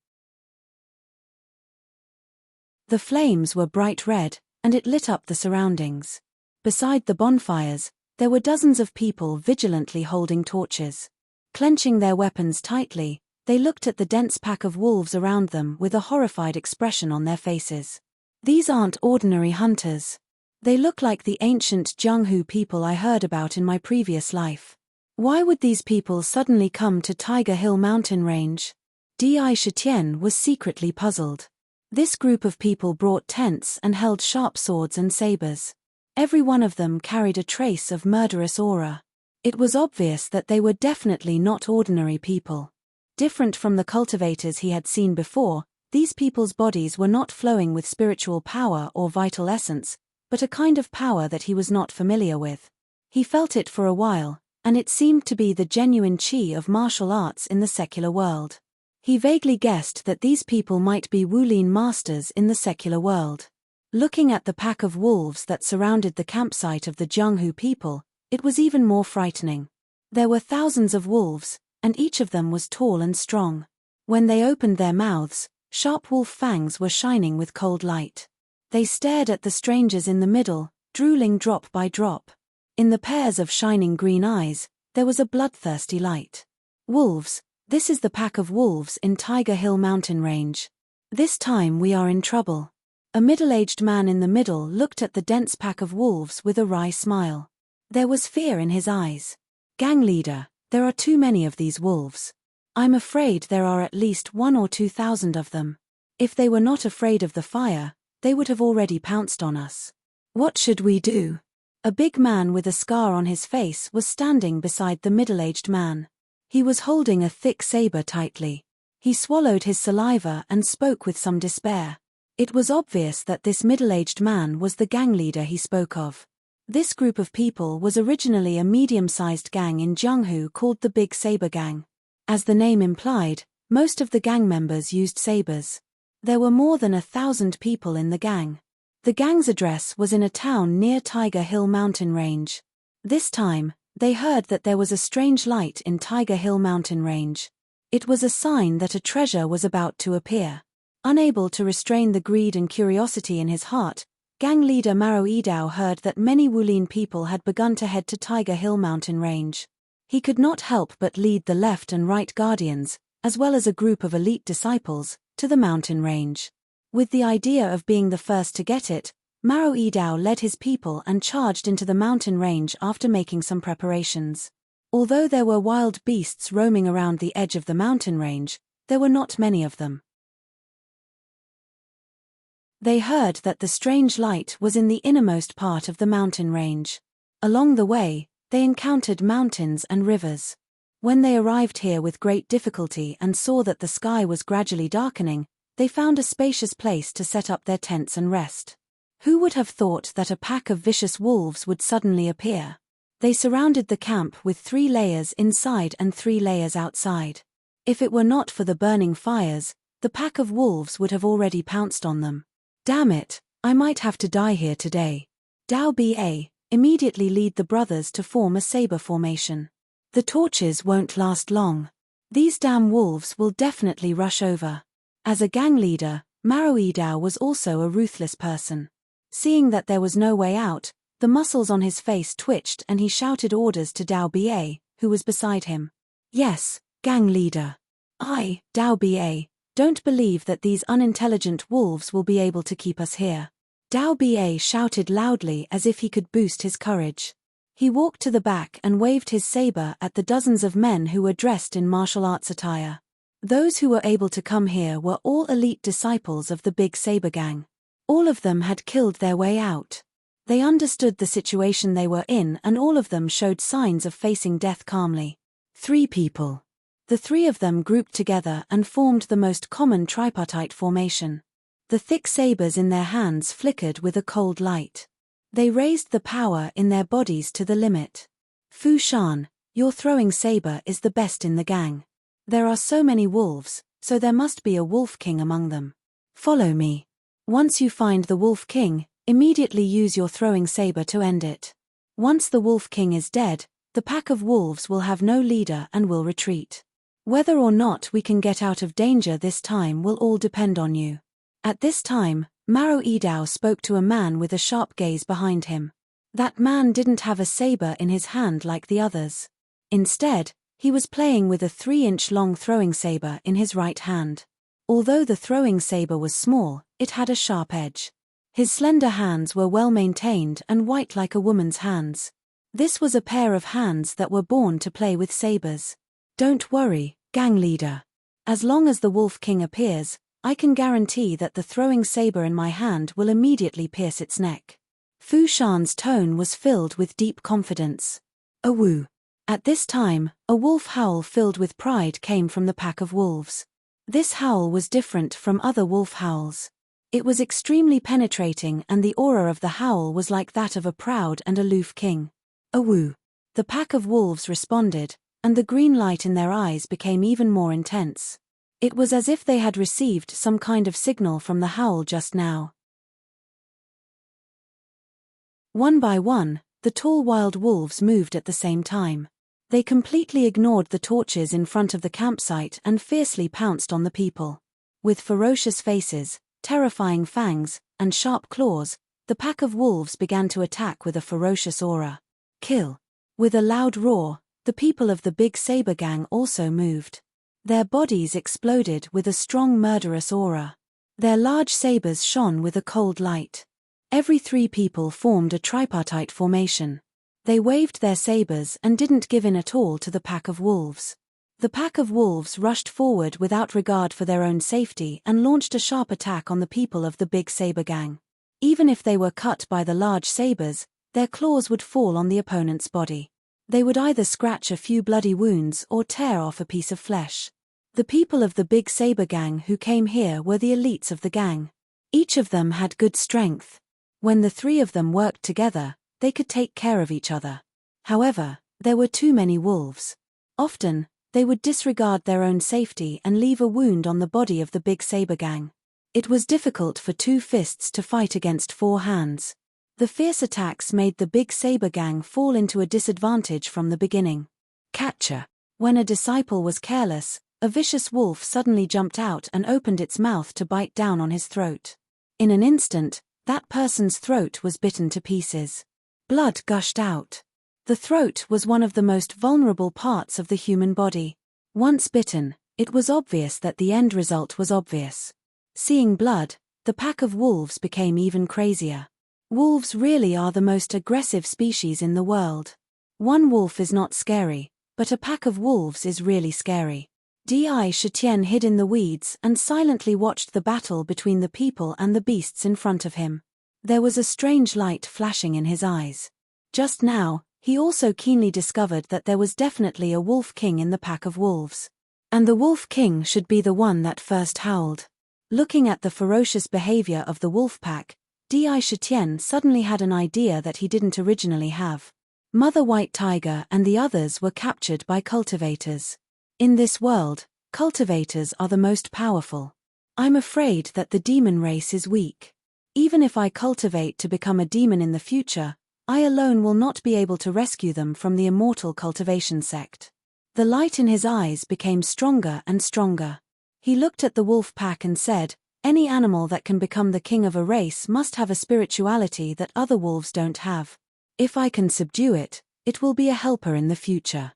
The flames were bright red, and it lit up the surroundings. Beside the bonfires, there were dozens of people vigilantly holding torches. Clenching their weapons tightly, they looked at the dense pack of wolves around them with a horrified expression on their faces. These aren't ordinary hunters. They look like the ancient Jianghu people I heard about in my previous life. Why would these people suddenly come to Tiger Hill mountain range? Di Shitian was secretly puzzled. This group of people brought tents and held sharp swords and sabers. Every one of them carried a trace of murderous aura. It was obvious that they were definitely not ordinary people. Different from the cultivators he had seen before, these people's bodies were not flowing with spiritual power or vital essence, but a kind of power that he was not familiar with. He felt it for a while, and it seemed to be the genuine qi of martial arts in the secular world. He vaguely guessed that these people might be Wulin masters in the secular world. Looking at the pack of wolves that surrounded the campsite of the Jianghu people, it was even more frightening. There were thousands of wolves, and each of them was tall and strong. When they opened their mouths, sharp wolf fangs were shining with cold light. They stared at the strangers in the middle, drooling drop by drop. In the pairs of shining green eyes, there was a bloodthirsty light. Wolves, this is the pack of wolves in Tiger Hill mountain range. This time we are in trouble. A middle-aged man in the middle looked at the dense pack of wolves with a wry smile. There was fear in his eyes. Gang leader, there are too many of these wolves. I'm afraid there are at least 1,000 or 2,000 of them. If they were not afraid of the fire, they would have already pounced on us. What should we do? A big man with a scar on his face was standing beside the middle-aged man. He was holding a thick saber tightly. He swallowed his saliva and spoke with some despair. It was obvious that this middle-aged man was the gang leader he spoke of. This group of people was originally a medium-sized gang in Jianghu called the Big Saber Gang. As the name implied, most of the gang members used sabers. There were more than 1,000 people in the gang. The gang's address was in a town near Tiger Hill mountain range. This time, they heard that there was a strange light in Tiger Hill mountain range. It was a sign that a treasure was about to appear. Unable to restrain the greed and curiosity in his heart, gang leader Maro Idao heard that many Wulin people had begun to head to Tiger Hill mountain range. He could not help but lead the left and right guardians, as well as a group of elite disciples, to the mountain range. With the idea of being the first to get it, Maro Idao led his people and charged into the mountain range after making some preparations. Although there were wild beasts roaming around the edge of the mountain range, there were not many of them. They heard that the strange light was in the innermost part of the mountain range. Along the way, they encountered mountains and rivers. When they arrived here with great difficulty and saw that the sky was gradually darkening, they found a spacious place to set up their tents and rest. Who would have thought that a pack of vicious wolves would suddenly appear? They surrounded the camp with 3 layers inside and 3 layers outside. If it were not for the burning fires, the pack of wolves would have already pounced on them. Damn it, I might have to die here today. Dao Ba immediately lead the brothers to form a saber formation. The torches won't last long. These damn wolves will definitely rush over. As a gang leader, Maro Idao was also a ruthless person. Seeing that there was no way out, the muscles on his face twitched and he shouted orders to Dao Ba, who was beside him. Yes, gang leader. I, Dao Ba, don't believe that these unintelligent wolves will be able to keep us here. Dao Ba shouted loudly as if he could boost his courage. He walked to the back and waved his saber at the dozens of men who were dressed in martial arts attire. Those who were able to come here were all elite disciples of the Big Saber Gang. All of them had killed their way out. They understood the situation they were in, and all of them showed signs of facing death calmly. 3 people. The 3 of them grouped together and formed the most common tripartite formation. The thick sabers in their hands flickered with a cold light. They raised the power in their bodies to the limit. Fu Shan, your throwing saber is the best in the gang. There are so many wolves, so there must be a wolf king among them. Follow me. Once you find the wolf king, immediately use your throwing saber to end it. Once the wolf king is dead, the pack of wolves will have no leader and will retreat. Whether or not we can get out of danger this time will all depend on you. At this time, Maro Idao spoke to a man with a sharp gaze behind him. That man didn't have a saber in his hand like the others. Instead, he was playing with a 3-inch long throwing saber in his right hand. Although the throwing saber was small, it had a sharp edge. His slender hands were well maintained and white like a woman's hands. This was a pair of hands that were born to play with sabers. Don't worry, gang leader. As long as the Wolf King appears, I can guarantee that the throwing saber in my hand will immediately pierce its neck. Fu Shan's tone was filled with deep confidence. Awoo. At this time, a wolf howl filled with pride came from the pack of wolves. This howl was different from other wolf howls. It was extremely penetrating, and the aura of the howl was like that of a proud and aloof king. Awoo. The pack of wolves responded, and the green light in their eyes became even more intense. It was as if they had received some kind of signal from the howl just now. One by one, the tall wild wolves moved at the same time. They completely ignored the torches in front of the campsite and fiercely pounced on the people. With ferocious faces, terrifying fangs, and sharp claws, the pack of wolves began to attack with a ferocious aura. Kill. With a loud roar, the people of the Big Saber Gang also moved. Their bodies exploded with a strong murderous aura. Their large sabers shone with a cold light. Every 3 people formed a tripartite formation. They waved their sabers and didn't give in at all to the pack of wolves. The pack of wolves rushed forward without regard for their own safety and launched a sharp attack on the people of the Big Saber Gang. Even if they were cut by the large sabers, their claws would fall on the opponent's body. They would either scratch a few bloody wounds or tear off a piece of flesh. The people of the Big Saber Gang who came here were the elites of the gang. Each of them had good strength. When the 3 of them worked together, they could take care of each other. However, there were too many wolves. Often, they would disregard their own safety and leave a wound on the body of the Big Saber Gang. It was difficult for 2 fists to fight against 4 hands. The fierce attacks made the Big Saber Gang fall into a disadvantage from the beginning. Catcher. When a disciple was careless, a vicious wolf suddenly jumped out and opened its mouth to bite down on his throat. In an instant, that person's throat was bitten to pieces. Blood gushed out. The throat was one of the most vulnerable parts of the human body. Once bitten, it was obvious that the end result was obvious. Seeing blood, the pack of wolves became even crazier. Wolves really are the most aggressive species in the world. One wolf is not scary, but a pack of wolves is really scary. Di Shitian hid in the weeds and silently watched the battle between the people and the beasts in front of him. There was a strange light flashing in his eyes. Just now, he also keenly discovered that there was definitely a wolf king in the pack of wolves. And the wolf king should be the one that first howled. Looking at the ferocious behavior of the wolf pack, Di Shitian suddenly had an idea that he didn't originally have. Mother White Tiger and the others were captured by cultivators. In this world, cultivators are the most powerful. I'm afraid that the demon race is weak. Even if I cultivate to become a demon in the future, I alone will not be able to rescue them from the immortal cultivation sect. The light in his eyes became stronger and stronger. He looked at the wolf pack and said, any animal that can become the king of a race must have a spirituality that other wolves don't have. If I can subdue it, it will be a helper in the future.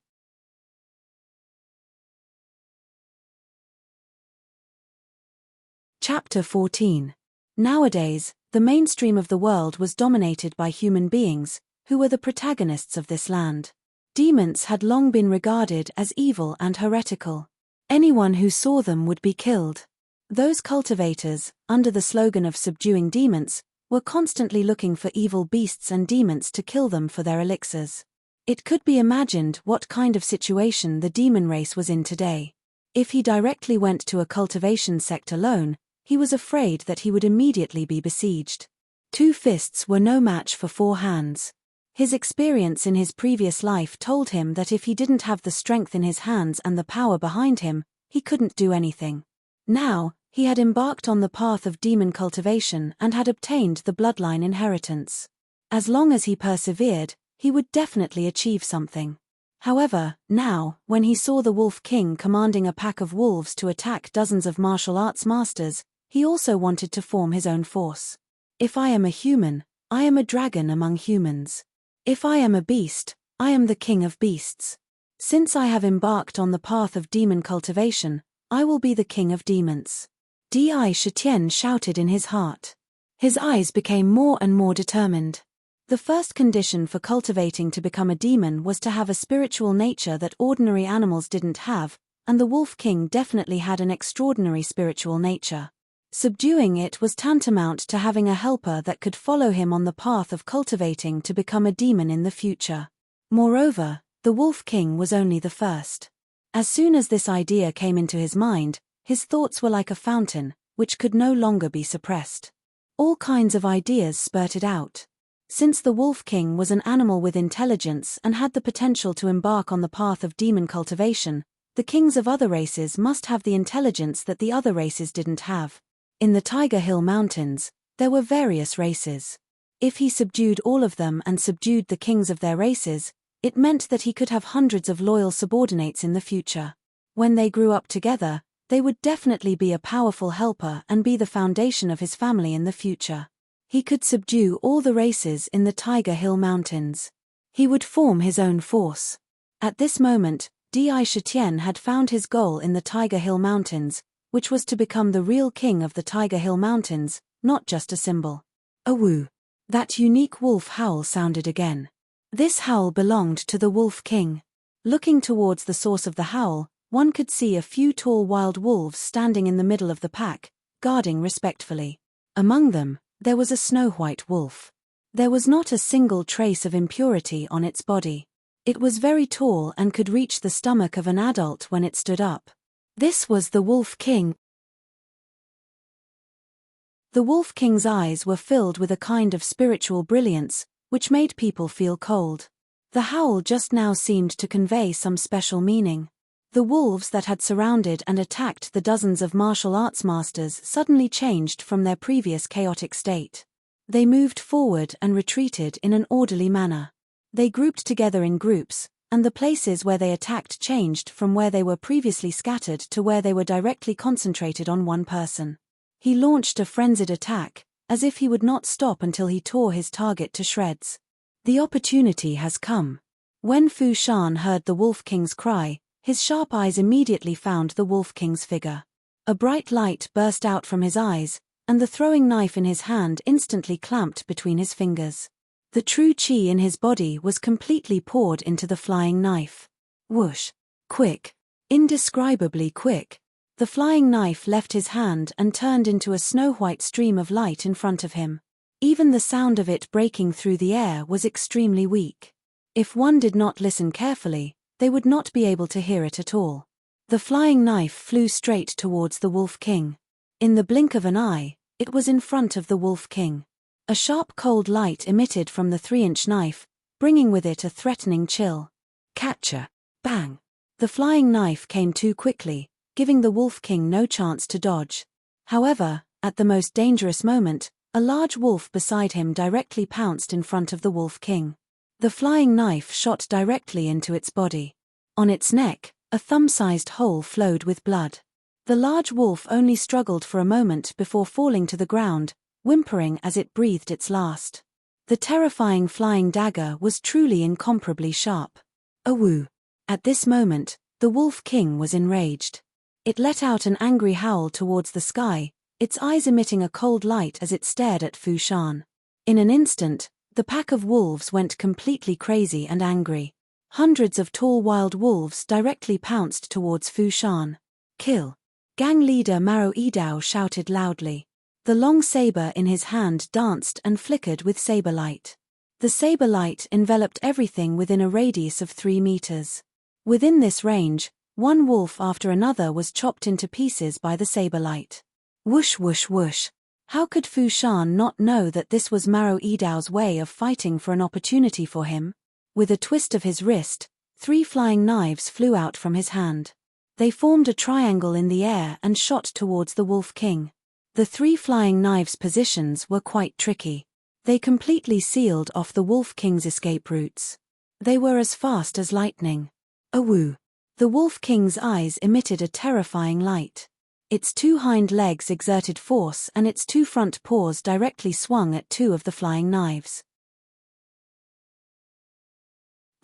Chapter 14. Nowadays, The mainstream of the world was dominated by human beings, who were the protagonists of this land. Demons had long been regarded as evil and heretical. Anyone who saw them would be killed. Those cultivators, under the slogan of subduing demons, were constantly looking for evil beasts and demons to kill them for their elixirs. It could be imagined what kind of situation the demon race was in today. If he directly went to a cultivation sect alone, he was afraid that he would immediately be besieged. 2 fists were no match for 4 hands. His experience in his previous life told him that if he didn't have the strength in his hands and the power behind him, he couldn't do anything. Now, he had embarked on the path of demon cultivation and had obtained the bloodline inheritance. As long as he persevered, he would definitely achieve something. However, now, when he saw the Wolf King commanding a pack of wolves to attack dozens of martial arts masters, he also wanted to form his own force. If I am a human, I am a dragon among humans. If I am a beast, I am the king of beasts. Since I have embarked on the path of demon cultivation, I will be the king of demons. Di Shitian shouted in his heart. His eyes became more and more determined. The first condition for cultivating to become a demon was to have a spiritual nature that ordinary animals didn't have, and the Wolf King definitely had an extraordinary spiritual nature. Subduing it was tantamount to having a helper that could follow him on the path of cultivating to become a demon in the future. Moreover, the Wolf King was only the first. As soon as this idea came into his mind, his thoughts were like a fountain, which could no longer be suppressed. All kinds of ideas spurted out. Since the Wolf King was an animal with intelligence and had the potential to embark on the path of demon cultivation, the kings of other races must have the intelligence that the other races didn't have. In the Tiger Hill Mountains, there were various races. If he subdued all of them and subdued the kings of their races, it meant that he could have hundreds of loyal subordinates in the future. When they grew up together, they would definitely be a powerful helper and be the foundation of his family in the future. He could subdue all the races in the Tiger Hill Mountains. He would form his own force. At this moment, Di Shitian had found his goal in the Tiger Hill Mountains, which was to become the real king of the Tiger Hill Mountains, not just a symbol. Awoo! That unique wolf howl sounded again. This howl belonged to the Wolf King. Looking towards the source of the howl, one could see a few tall wild wolves standing in the middle of the pack, guarding respectfully. Among them, there was a snow-white wolf. There was not a single trace of impurity on its body. It was very tall and could reach the stomach of an adult when it stood up. This was the Wolf King. The Wolf King's eyes were filled with a kind of spiritual brilliance, which made people feel cold. The howl just now seemed to convey some special meaning. The wolves that had surrounded and attacked the dozens of martial arts masters suddenly changed from their previous chaotic state. They moved forward and retreated in an orderly manner. They grouped together in groups, and the places where they attacked changed from where they were previously scattered to where they were directly concentrated on one person. He launched a frenzied attack, as if he would not stop until he tore his target to shreds. The opportunity has come. When Fu Shan heard the Wolf King's cry, his sharp eyes immediately found the Wolf King's figure. A bright light burst out from his eyes, and the throwing knife in his hand instantly clamped between his fingers. The true qi in his body was completely poured into the flying knife. Whoosh! Quick! Indescribably quick! The flying knife left his hand and turned into a snow-white stream of light in front of him. Even the sound of it breaking through the air was extremely weak. If one did not listen carefully, they would not be able to hear it at all. The flying knife flew straight towards the Wolf King. In the blink of an eye, it was in front of the Wolf King. A sharp cold light emitted from the 3-inch knife, bringing with it a threatening chill. Catcher! Bang! The flying knife came too quickly, giving the Wolf King no chance to dodge. However, at the most dangerous moment, a large wolf beside him directly pounced in front of the Wolf King. The flying knife shot directly into its body. On its neck, a thumb-sized hole flowed with blood. The large wolf only struggled for a moment before falling to the ground, whimpering as it breathed its last. The terrifying flying dagger was truly incomparably sharp. Awoo! At this moment, the Wolf King was enraged. It let out an angry howl towards the sky, its eyes emitting a cold light as it stared at Fu Shan. In an instant, the pack of wolves went completely crazy and angry. Hundreds of tall wild wolves directly pounced towards Fu Shan. Kill! Gang leader Maro Idao shouted loudly. The long saber in his hand danced and flickered with saber light. The saber light enveloped everything within a radius of 3 meters. Within this range, one wolf after another was chopped into pieces by the saber light. Whoosh whoosh whoosh. How could Fu Shan not know that this was Maro Idao's way of fighting for an opportunity for him? With a twist of his wrist, 3 flying knives flew out from his hand. They formed a triangle in the air and shot towards the Wolf King. The 3 flying knives' positions were quite tricky. They completely sealed off the Wolf King's escape routes. They were as fast as lightning. Awoo! The Wolf King's eyes emitted a terrifying light. Its 2 hind legs exerted force and its 2 front paws directly swung at 2 of the flying knives.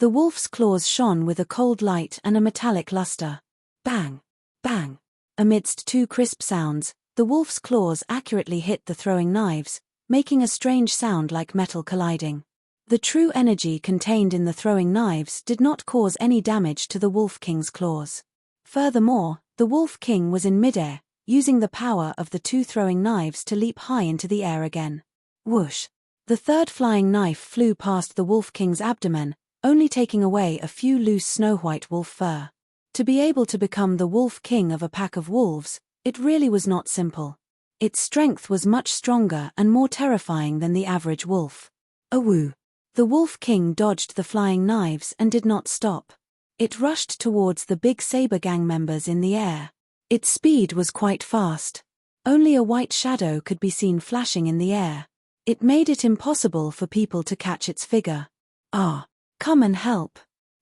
The wolf's claws shone with a cold light and a metallic luster. Bang! Bang! Amidst 2 crisp sounds, the wolf's claws accurately hit the throwing knives, making a strange sound like metal colliding. The true energy contained in the throwing knives did not cause any damage to the Wolf King's claws. Furthermore, the Wolf King was in midair, using the power of the 2 throwing knives to leap high into the air again. Whoosh! The 3rd flying knife flew past the Wolf King's abdomen, only taking away a few loose snow-white wolf fur. To be able to become the Wolf King of a pack of wolves, it really was not simple. Its strength was much stronger and more terrifying than the average wolf. Awoo! The Wolf King dodged the flying knives and did not stop. It rushed towards the big saber gang members in the air. Its speed was quite fast. Only a white shadow could be seen flashing in the air. It made it impossible for people to catch its figure. Ah! Come and help.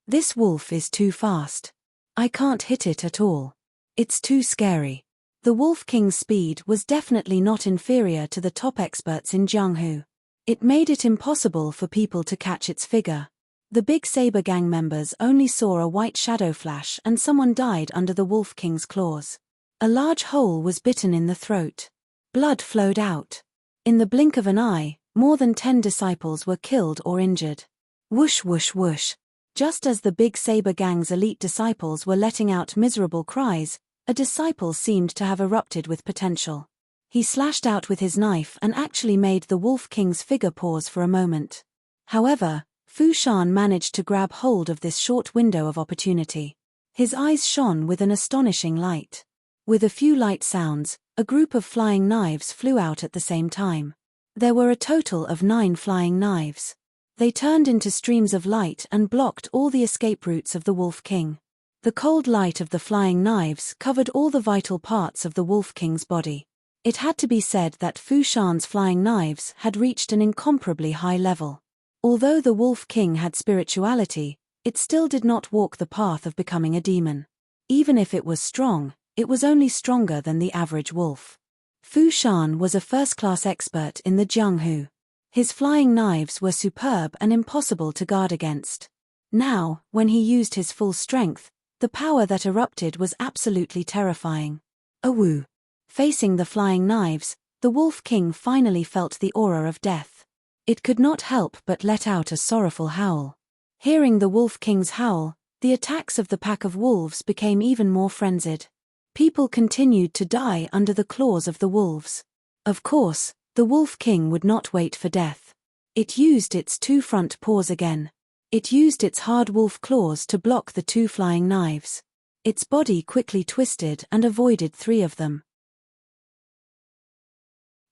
This wolf is too fast. I can't hit it at all. It's too scary. The Wolf King's speed was definitely not inferior to the top experts in Jianghu. It made it impossible for people to catch its figure. The big saber gang members only saw a white shadow flash and someone died under the Wolf King's claws. A large hole was bitten in the throat. Blood flowed out. In the blink of an eye, more than 10 disciples were killed or injured. Whoosh whoosh whoosh. Just as the big saber gang's elite disciples were letting out miserable cries, a disciple seemed to have erupted with potential. He slashed out with his knife and actually made the Wolf King's figure pause for a moment. However, Fu Shan managed to grab hold of this short window of opportunity. His eyes shone with an astonishing light. With a few light sounds, a group of flying knives flew out at the same time. There were a total of 9 flying knives. They turned into streams of light and blocked all the escape routes of the Wolf King. The cold light of the flying knives covered all the vital parts of the Wolf King's body. It had to be said that Fu Shan's flying knives had reached an incomparably high level. Although the Wolf King had spirituality, it still did not walk the path of becoming a demon. Even if it was strong, it was only stronger than the average wolf. Fu Shan was a first-class expert in the Jianghu. His flying knives were superb and impossible to guard against. Now, when he used his full strength, the power that erupted was absolutely terrifying. Awoo! Facing the flying knives, the Wolf King finally felt the aura of death. It could not help but let out a sorrowful howl. Hearing the Wolf King's howl, the attacks of the pack of wolves became even more frenzied. People continued to die under the claws of the wolves. Of course, the Wolf King would not wait for death. It used its 2 front paws again. It used its hard wolf claws to block the 2 flying knives. Its body quickly twisted and avoided 3 of them.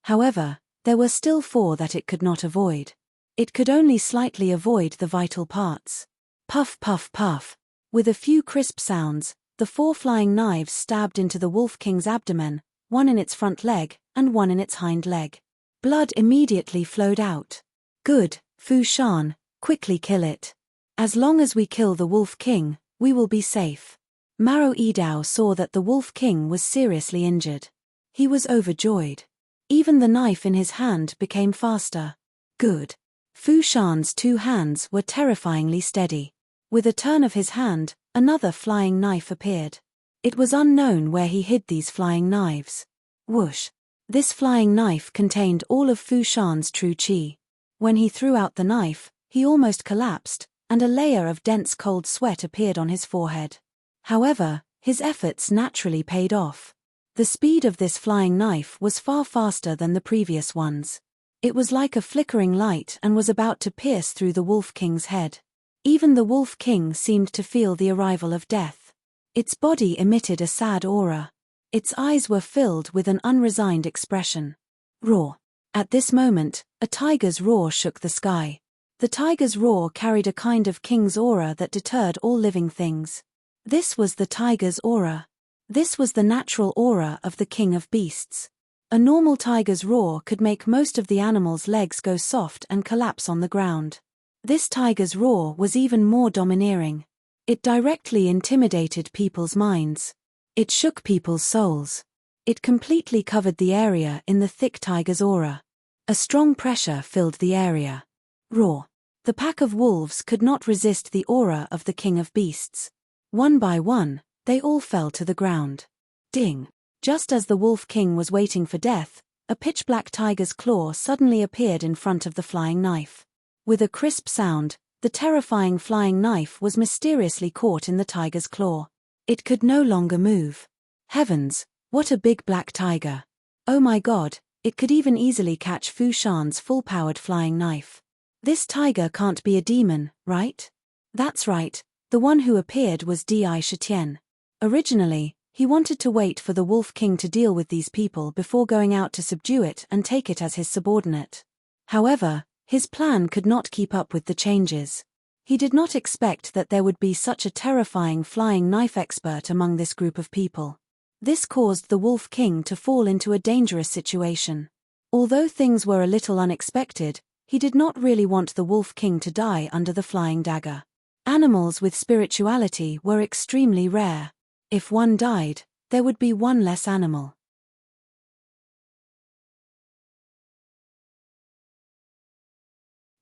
However, there were still 4 that it could not avoid. It could only slightly avoid the vital parts. Puff puff puff. With a few crisp sounds, the 4 flying knives stabbed into the Wolf King's abdomen, 1 in its front leg, and 1 in its hind leg. Blood immediately flowed out. Good, Fu Shan, quickly kill it. As long as we kill the Wolf King, we will be safe. Maro Idao saw that the Wolf King was seriously injured. He was overjoyed. Even the knife in his hand became faster. Good. Fu Shan's 2 hands were terrifyingly steady. With a turn of his hand, another flying knife appeared. It was unknown where he hid these flying knives. Whoosh. This flying knife contained all of Fu Shan's true qi. When he threw out the knife, he almost collapsed, and a layer of dense cold sweat appeared on his forehead. However, his efforts naturally paid off. The speed of this flying knife was far faster than the previous ones. It was like a flickering light and was about to pierce through the Wolf King's head. Even the Wolf King seemed to feel the arrival of death. Its body emitted a sad aura. Its eyes were filled with an unresigned expression. Roar. At this moment, a tiger's roar shook the sky. The tiger's roar carried a kind of king's aura that deterred all living things. This was the tiger's aura. This was the natural aura of the king of beasts. A normal tiger's roar could make most of the animal's legs go soft and collapse on the ground. This tiger's roar was even more domineering. It directly intimidated people's minds. It shook people's souls. It completely covered the area in the thick tiger's aura. A strong pressure filled the area. Roar. The pack of wolves could not resist the aura of the king of beasts. One by one, they all fell to the ground. Ding! Just as the Wolf King was waiting for death, a pitch-black tiger's claw suddenly appeared in front of the flying knife. With a crisp sound, the terrifying flying knife was mysteriously caught in the tiger's claw. It could no longer move. Heavens, what a big black tiger! Oh my God, it could even easily catch Fu Shan's full-powered flying knife. This tiger can't be a demon, right? That's right, the one who appeared was Di Shitian. Originally, he wanted to wait for the Wolf King to deal with these people before going out to subdue it and take it as his subordinate. However, his plan could not keep up with the changes. He did not expect that there would be such a terrifying flying knife expert among this group of people. This caused the Wolf King to fall into a dangerous situation. Although things were a little unexpected, he did not really want the Wolf King to die under the flying dagger. Animals with spirituality were extremely rare. If one died, there would be one less animal.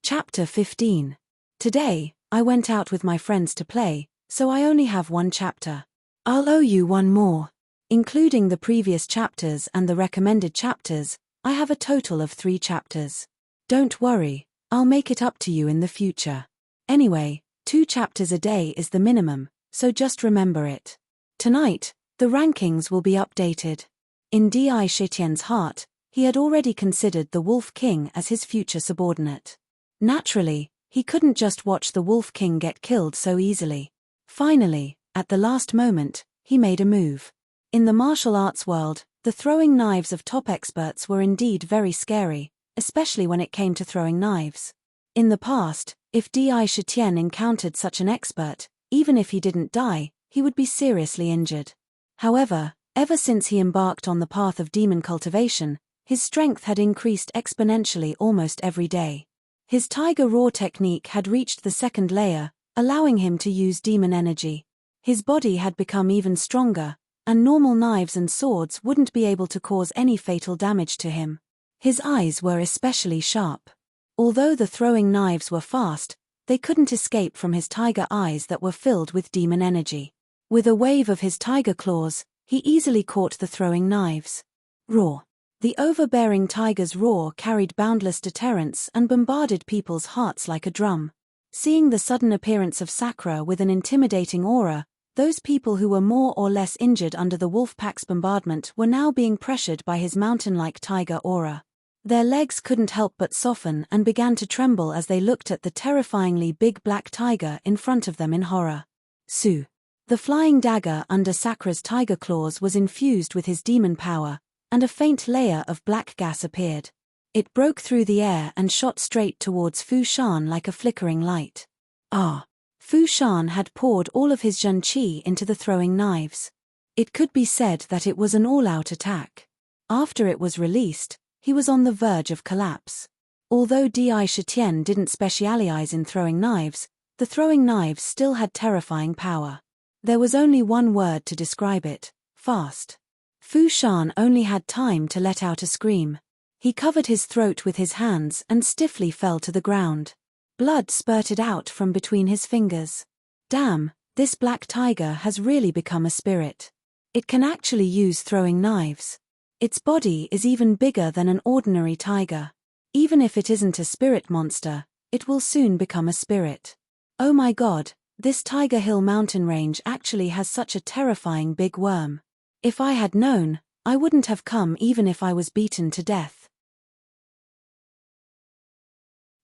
Chapter 15. Today, I went out with my friends to play, so I only have one chapter. I'll owe you one more. Including the previous chapters and the recommended chapters, I have a total of 3 chapters. Don't worry, I'll make it up to you in the future. Anyway, 2 chapters a day is the minimum, so just remember it. Tonight, the rankings will be updated. In Di Shitian's heart, he had already considered the Wolf King as his future subordinate. Naturally, he couldn't just watch the Wolf King get killed so easily. Finally, at the last moment, he made a move. In the martial arts world, the throwing knives of top experts were indeed very scary, especially when it came to throwing knives. In the past, if Di Shitian encountered such an expert, even if he didn't die, he would be seriously injured. However, ever since he embarked on the path of demon cultivation, his strength had increased exponentially almost every day. His tiger roar technique had reached the 2nd layer, allowing him to use demon energy. His body had become even stronger, and normal knives and swords wouldn't be able to cause any fatal damage to him. His eyes were especially sharp. Although the throwing knives were fast, they couldn't escape from his tiger eyes that were filled with demon energy. With a wave of his tiger claws, he easily caught the throwing knives. Roar. The overbearing tiger's roar carried boundless deterrence and bombarded people's hearts like a drum. Seeing the sudden appearance of Sakura with an intimidating aura, those people who were more or less injured under the wolf pack's bombardment were now being pressured by his mountain-like tiger aura. Their legs couldn't help but soften and began to tremble as they looked at the terrifyingly big black tiger in front of them in horror. Su. The flying dagger under Sakura's tiger claws was infused with his demon power, and a faint layer of black gas appeared. It broke through the air and shot straight towards Fu Shan like a flickering light. Ah! Fu Shan had poured all of his Jun Qi into the throwing knives. It could be said that it was an all-out attack. After it was released, he was on the verge of collapse. Although Di Shitian didn't specialize in throwing knives, the throwing knives still had terrifying power. There was only one word to describe it: fast. Fu Shan only had time to let out a scream. He covered his throat with his hands and stiffly fell to the ground. Blood spurted out from between his fingers. Damn, this black tiger has really become a spirit. It can actually use throwing knives. Its body is even bigger than an ordinary tiger. Even if it isn't a spirit monster, it will soon become a spirit. Oh my God, this Tiger Hill mountain range actually has such a terrifying big worm. If I had known, I wouldn't have come even if I was beaten to death.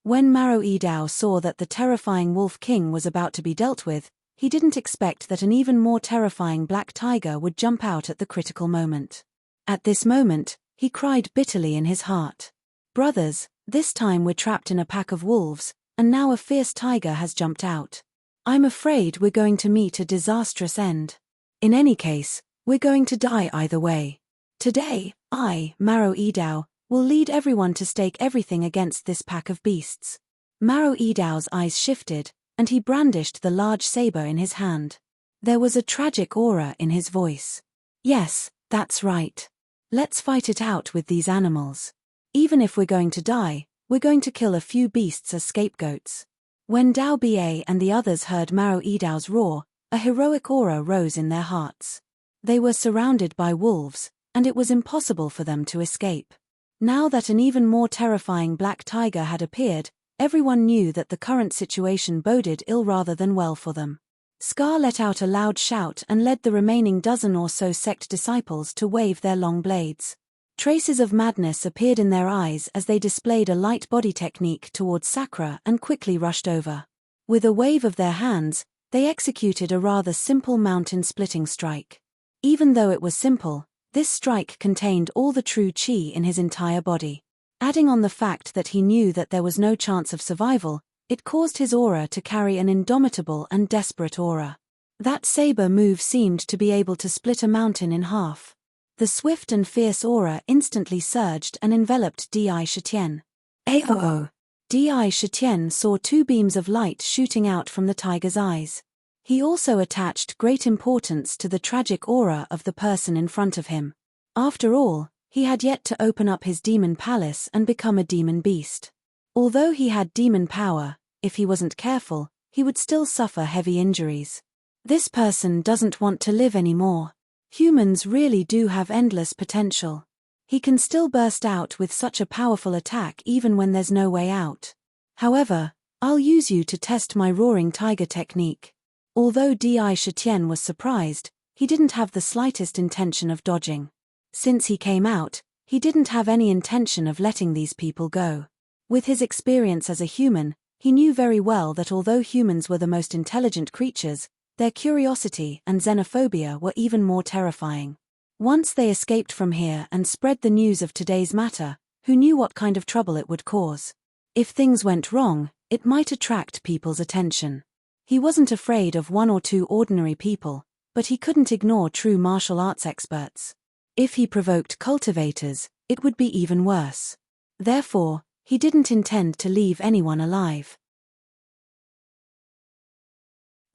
When Maro-Idao saw that the terrifying Wolf King was about to be dealt with, he didn't expect that an even more terrifying black tiger would jump out at the critical moment. At this moment, he cried bitterly in his heart. Brothers, this time we're trapped in a pack of wolves, and now a fierce tiger has jumped out. I'm afraid we're going to meet a disastrous end. In any case, we're going to die either way. Today, I, Maro-Idao, will lead everyone to stake everything against this pack of beasts. Maro-Idao's eyes shifted, and he brandished the large saber in his hand. There was a tragic aura in his voice. Yes, that's right. Let's fight it out with these animals. Even if we're going to die, we're going to kill a few beasts as scapegoats. When Dao Ba and the others heard Maro-Idao's roar, a heroic aura rose in their hearts. They were surrounded by wolves, and it was impossible for them to escape. Now that an even more terrifying black tiger had appeared, everyone knew that the current situation boded ill rather than well for them. Scar let out a loud shout and led the remaining dozen or so sect disciples to wave their long blades. Traces of madness appeared in their eyes as they displayed a light body technique towards Sakura and quickly rushed over. With a wave of their hands, they executed a rather simple mountain-splitting strike. Even though it was simple, this strike contained all the true chi in his entire body. Adding on the fact that he knew that there was no chance of survival, it caused his aura to carry an indomitable and desperate aura. That saber move seemed to be able to split a mountain in half. The swift and fierce aura instantly surged and enveloped Di Shitian. Aoo! Di Shitian saw two beams of light shooting out from the tiger's eyes. He also attached great importance to the tragic aura of the person in front of him. After all, he had yet to open up his demon palace and become a demon beast. Although he had demon power, if he wasn't careful, he would still suffer heavy injuries. This person doesn't want to live anymore. Humans really do have endless potential. He can still burst out with such a powerful attack even when there's no way out. However, I'll use you to test my roaring tiger technique. Although Di Shitian was surprised, he didn't have the slightest intention of dodging. Since he came out, he didn't have any intention of letting these people go. With his experience as a human, he knew very well that although humans were the most intelligent creatures, their curiosity and xenophobia were even more terrifying. Once they escaped from here and spread the news of today's matter, who knew what kind of trouble it would cause? If things went wrong, it might attract people's attention. He wasn't afraid of one or two ordinary people, but he couldn't ignore true martial arts experts. If he provoked cultivators, it would be even worse. Therefore, he didn't intend to leave anyone alive.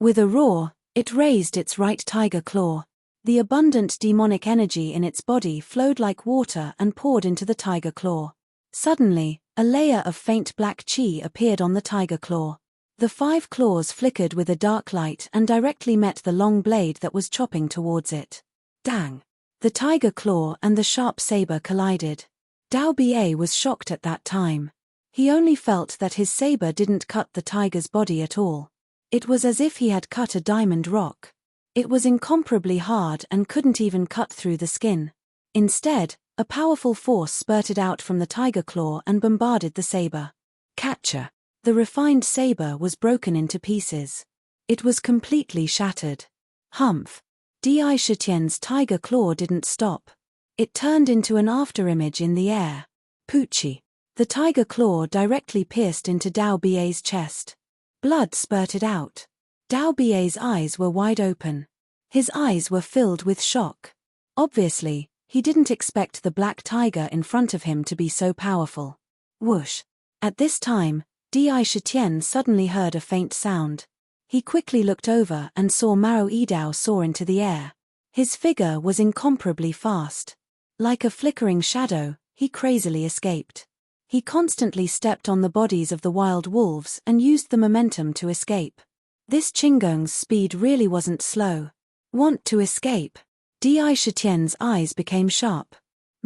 With a roar, it raised its right tiger claw. The abundant demonic energy in its body flowed like water and poured into the tiger claw. Suddenly, a layer of faint black chi appeared on the tiger claw. The 5 claws flickered with a dark light and directly met the long blade that was chopping towards it. Dang! The tiger claw and the sharp saber collided. Dao Ba was shocked at that time. He only felt that his saber didn't cut the tiger's body at all. It was as if he had cut a diamond rock. It was incomparably hard and couldn't even cut through the skin. Instead, a powerful force spurted out from the tiger claw and bombarded the saber. Catcher! The refined saber was broken into pieces. It was completely shattered. Humph! Di Shitian's tiger claw didn't stop. It turned into an afterimage in the air. Poochie! The tiger claw directly pierced into Dao Ba's chest. Blood spurted out. Dao Ba's eyes were wide open. His eyes were filled with shock. Obviously, he didn't expect the black tiger in front of him to be so powerful. Whoosh! At this time, Di Shitian suddenly heard a faint sound. He quickly looked over and saw Maro-Idao soar into the air. His figure was incomparably fast. Like a flickering shadow, he crazily escaped. He constantly stepped on the bodies of the wild wolves and used the momentum to escape. This Qinggong's speed really wasn't slow. Want to escape? Di Shitian's eyes became sharp.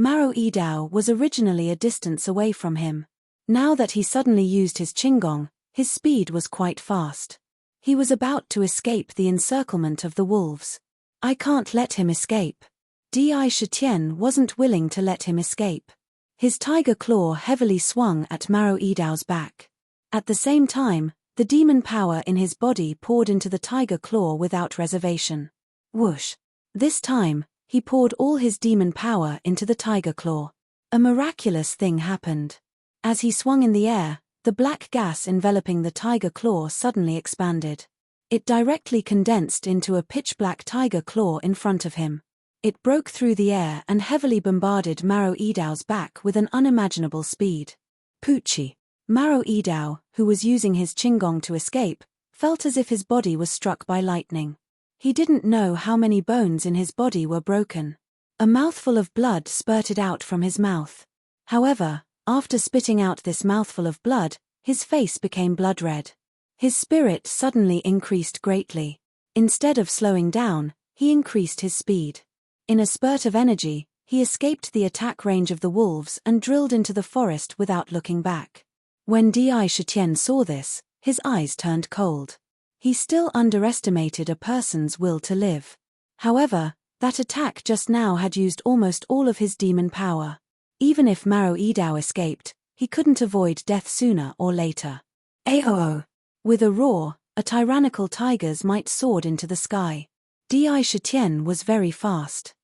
Maro Idao was originally a distance away from him. Now that he suddenly used his qinggong, his speed was quite fast. He was about to escape the encirclement of the wolves. I can't let him escape. Di Shitian wasn't willing to let him escape. His tiger claw heavily swung at Maro Idao's back. At the same time, the demon power in his body poured into the tiger claw without reservation. Whoosh! This time, he poured all his demon power into the tiger claw. A miraculous thing happened. As he swung in the air, the black gas enveloping the tiger claw suddenly expanded. It directly condensed into a pitch-black tiger claw in front of him. It broke through the air and heavily bombarded Maro Idao's back with an unimaginable speed. Poochie! Maro Idao, who was using his qinggong to escape, felt as if his body was struck by lightning. He didn't know how many bones in his body were broken. A mouthful of blood spurted out from his mouth. However, after spitting out this mouthful of blood, his face became blood red. His spirit suddenly increased greatly. Instead of slowing down, he increased his speed. In a spurt of energy, he escaped the attack range of the wolves and drilled into the forest without looking back. When Di Shitian saw this, his eyes turned cold. He still underestimated a person's will to live. However, that attack just now had used almost all of his demon power. Even if Maro Idao escaped, he couldn't avoid death sooner or later. Aoo! With a roar, a tyrannical tiger's might soared into the sky. Di Shitian was very fast.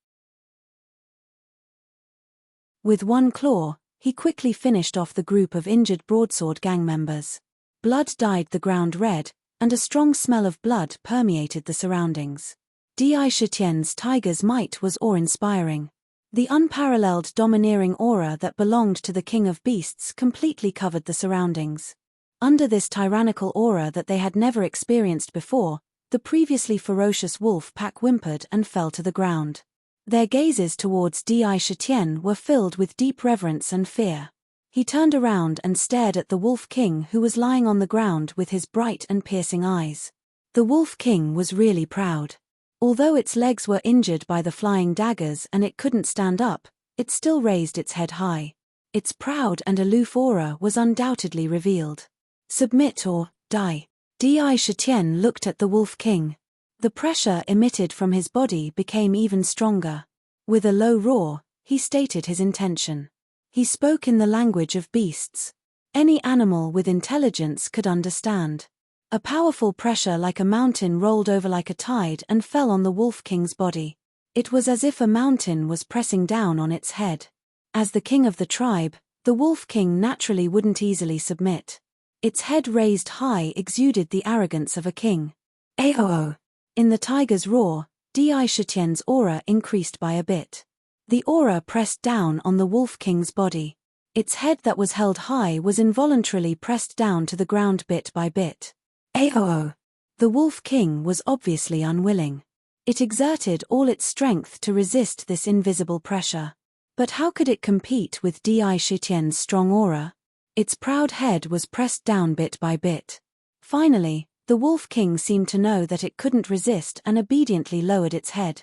With one claw, he quickly finished off the group of injured broadsword gang members. Blood dyed the ground red, and a strong smell of blood permeated the surroundings. Di Shitian's tiger's might was awe-inspiring. The unparalleled domineering aura that belonged to the king of beasts completely covered the surroundings. Under this tyrannical aura that they had never experienced before, the previously ferocious wolf pack whimpered and fell to the ground. Their gazes towards Di Shitian were filled with deep reverence and fear. He turned around and stared at the Wolf King, who was lying on the ground with his bright and piercing eyes. The Wolf King was really proud. Although its legs were injured by the flying daggers and it couldn't stand up, it still raised its head high. Its proud and aloof aura was undoubtedly revealed. Submit or die. Di Shitian looked at the Wolf King. The pressure emitted from his body became even stronger. With a low roar, he stated his intention. He spoke in the language of beasts. Any animal with intelligence could understand. A powerful pressure like a mountain rolled over like a tide and fell on the Wolf King's body. It was as if a mountain was pressing down on its head. As the king of the tribe, the Wolf King naturally wouldn't easily submit. Its head raised high exuded the arrogance of a king. Aoo! In the tiger's roar, Di Shitian's aura increased by a bit. The aura pressed down on the Wolf King's body. Its head that was held high was involuntarily pressed down to the ground bit by bit. Aoo! The Wolf King was obviously unwilling. It exerted all its strength to resist this invisible pressure. But how could it compete with Di Shitian's strong aura? Its proud head was pressed down bit by bit. Finally, the Wolf King seemed to know that it couldn't resist and obediently lowered its head.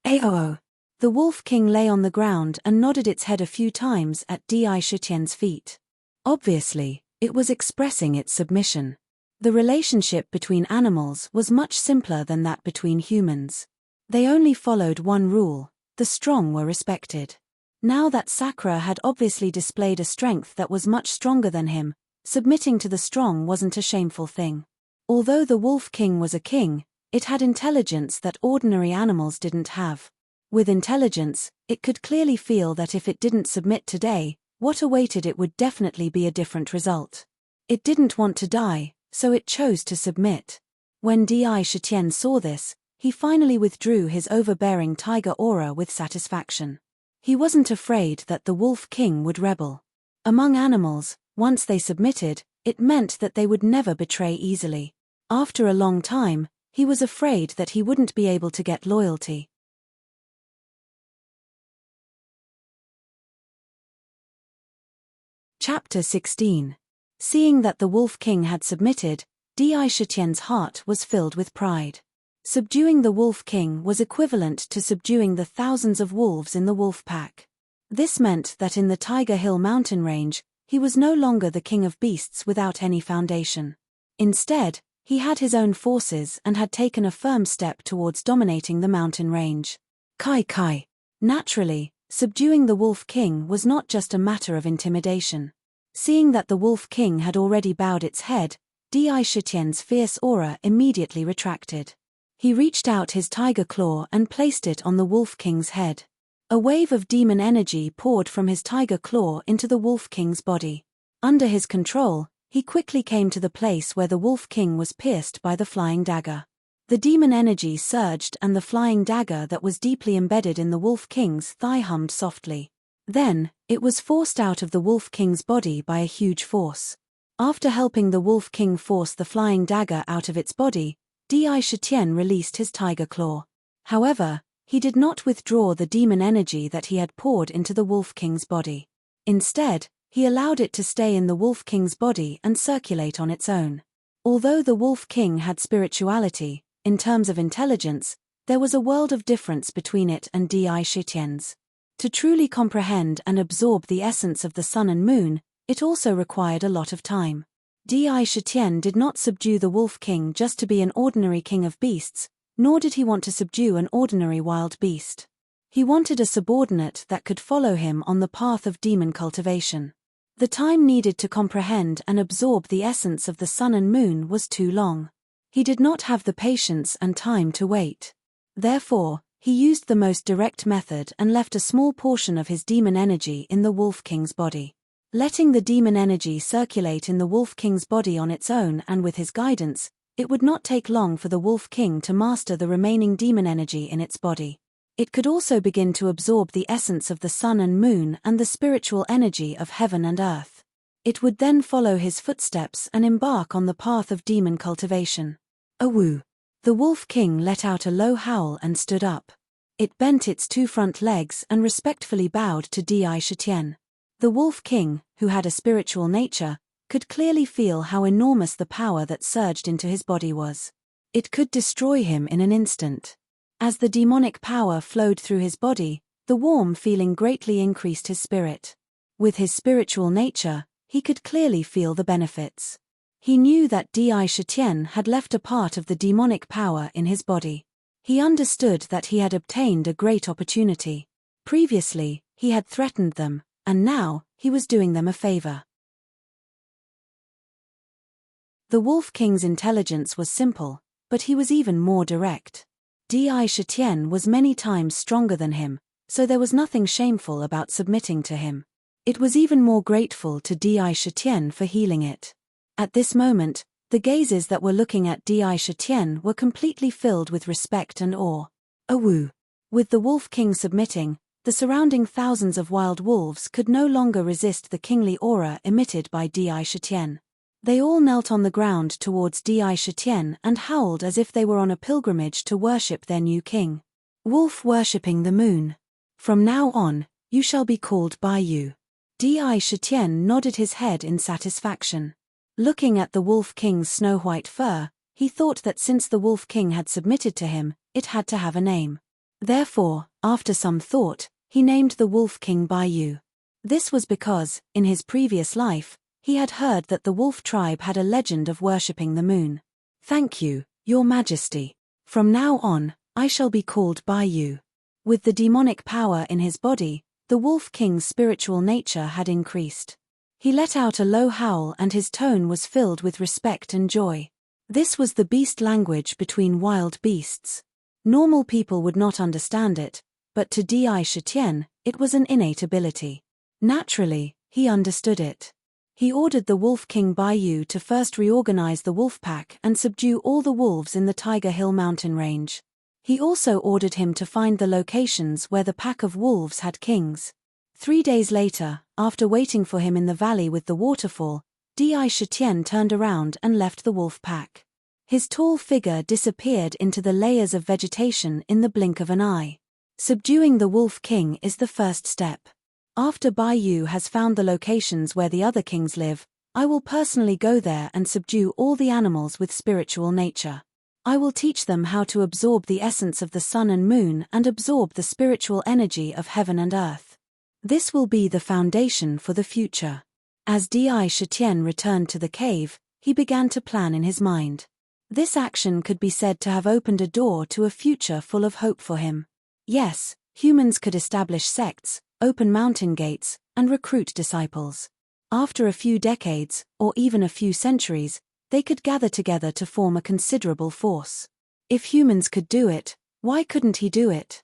Aoo! The Wolf King lay on the ground and nodded its head a few times at Di Shitian's feet. Obviously, it was expressing its submission. The relationship between animals was much simpler than that between humans. They only followed one rule: the strong were respected. Now that Sakura had obviously displayed a strength that was much stronger than him, submitting to the strong wasn't a shameful thing. Although the Wolf King was a king, it had intelligence that ordinary animals didn't have. With intelligence, it could clearly feel that if it didn't submit today, what awaited it would definitely be a different result. It didn't want to die, so it chose to submit. When Di Shitian saw this, he finally withdrew his overbearing tiger aura with satisfaction. He wasn't afraid that the Wolf King would rebel. Among animals, once they submitted, it meant that they would never betray easily. After a long time, he was afraid that he wouldn't be able to get loyalty. Chapter 16. Seeing that the Wolf King had submitted, Di Shitian's heart was filled with pride. Subduing the Wolf King was equivalent to subduing the thousands of wolves in the wolf pack. This meant that in the Tiger Hill mountain range, he was no longer the king of beasts without any foundation. Instead, he had his own forces and had taken a firm step towards dominating the mountain range. Kai. Naturally, subduing the Wolf King was not just a matter of intimidation. Seeing that the Wolf King had already bowed its head, Di Shitian's fierce aura immediately retracted. He reached out his tiger claw and placed it on the Wolf King's head. A wave of demon energy poured from his tiger claw into the Wolf King's body. Under his control, he quickly came to the place where the Wolf King was pierced by the flying dagger. The demon energy surged and the flying dagger that was deeply embedded in the Wolf King's thigh hummed softly. Then, it was forced out of the Wolf King's body by a huge force. After helping the Wolf King force the flying dagger out of its body, Di Shitian released his tiger claw. However, he did not withdraw the demon energy that he had poured into the Wolf King's body. Instead, he allowed it to stay in the Wolf King's body and circulate on its own. Although the Wolf King had spirituality, in terms of intelligence, there was a world of difference between it and Di Shitian's. To truly comprehend and absorb the essence of the sun and moon, it also required a lot of time. Di Shitian did not subdue the Wolf King just to be an ordinary king of beasts, nor did he want to subdue an ordinary wild beast. He wanted a subordinate that could follow him on the path of demon cultivation. The time needed to comprehend and absorb the essence of the sun and moon was too long. He did not have the patience and time to wait. Therefore, he used the most direct method and left a small portion of his demon energy in the Wolf King's body. Letting the demon energy circulate in the Wolf King's body on its own and with his guidance, it would not take long for the Wolf King to master the remaining demon energy in its body. It could also begin to absorb the essence of the sun and moon and the spiritual energy of heaven and earth. It would then follow his footsteps and embark on the path of demon cultivation. Awoo! The Wolf King let out a low howl and stood up. It bent its two front legs and respectfully bowed to Di Shitian. The Wolf King, who had a spiritual nature, could clearly feel how enormous the power that surged into his body was. It could destroy him in an instant. As the demonic power flowed through his body, the warm feeling greatly increased his spirit. With his spiritual nature, he could clearly feel the benefits. He knew that Di Shitian had left a part of the demonic power in his body. He understood that he had obtained a great opportunity. Previously, he had threatened them, and now, he was doing them a favor. The Wolf King's intelligence was simple, but he was even more direct. Di Shitian was many times stronger than him, so there was nothing shameful about submitting to him. It was even more grateful to Di Shitian for healing it. At this moment, the gazes that were looking at Di Shitian were completely filled with respect and awe. Awoo! With the Wolf King submitting, the surrounding thousands of wild wolves could no longer resist the kingly aura emitted by Di Shitian. They all knelt on the ground towards Di Shitian and howled as if they were on a pilgrimage to worship their new king. Wolf worshipping the moon. From now on, you shall be called by you. Di Shitian nodded his head in satisfaction. Looking at the Wolf King's snow-white fur, he thought that since the Wolf King had submitted to him, it had to have a name. Therefore, after some thought, he named the Wolf King Baiyu. This was because, in his previous life, he had heard that the wolf tribe had a legend of worshipping the moon. Thank you, Your Majesty. From now on, I shall be called Baiyu. With the demonic power in his body, the Wolf King's spiritual nature had increased. He let out a low howl and his tone was filled with respect and joy. This was the beast language between wild beasts. Normal people would not understand it, but to Di Shitian, it was an innate ability. Naturally, he understood it. He ordered the Wolf King Baiyu to first reorganize the wolf pack and subdue all the wolves in the Tiger Hill mountain range. He also ordered him to find the locations where the pack of wolves had kings. 3 days later, after waiting for him in the valley with the waterfall, Di Shitian turned around and left the wolf pack. His tall figure disappeared into the layers of vegetation in the blink of an eye. Subduing the Wolf King is the first step. After Baiyu has found the locations where the other kings live, I will personally go there and subdue all the animals with spiritual nature. I will teach them how to absorb the essence of the sun and moon and absorb the spiritual energy of heaven and earth. This will be the foundation for the future. As Di Shitian returned to the cave, he began to plan in his mind. This action could be said to have opened a door to a future full of hope for him. Yes, humans could establish sects, open mountain gates, and recruit disciples. After a few decades, or even a few centuries, they could gather together to form a considerable force. If humans could do it, why couldn't he do it?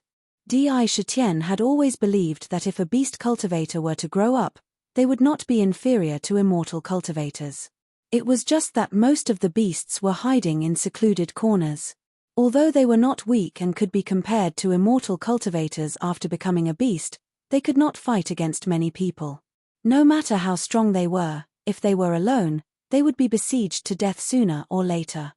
Di Shitian had always believed that if a beast cultivator were to grow up, they would not be inferior to immortal cultivators. It was just that most of the beasts were hiding in secluded corners. Although they were not weak and could be compared to immortal cultivators after becoming a beast, they could not fight against many people. No matter how strong they were, if they were alone, they would be besieged to death sooner or later.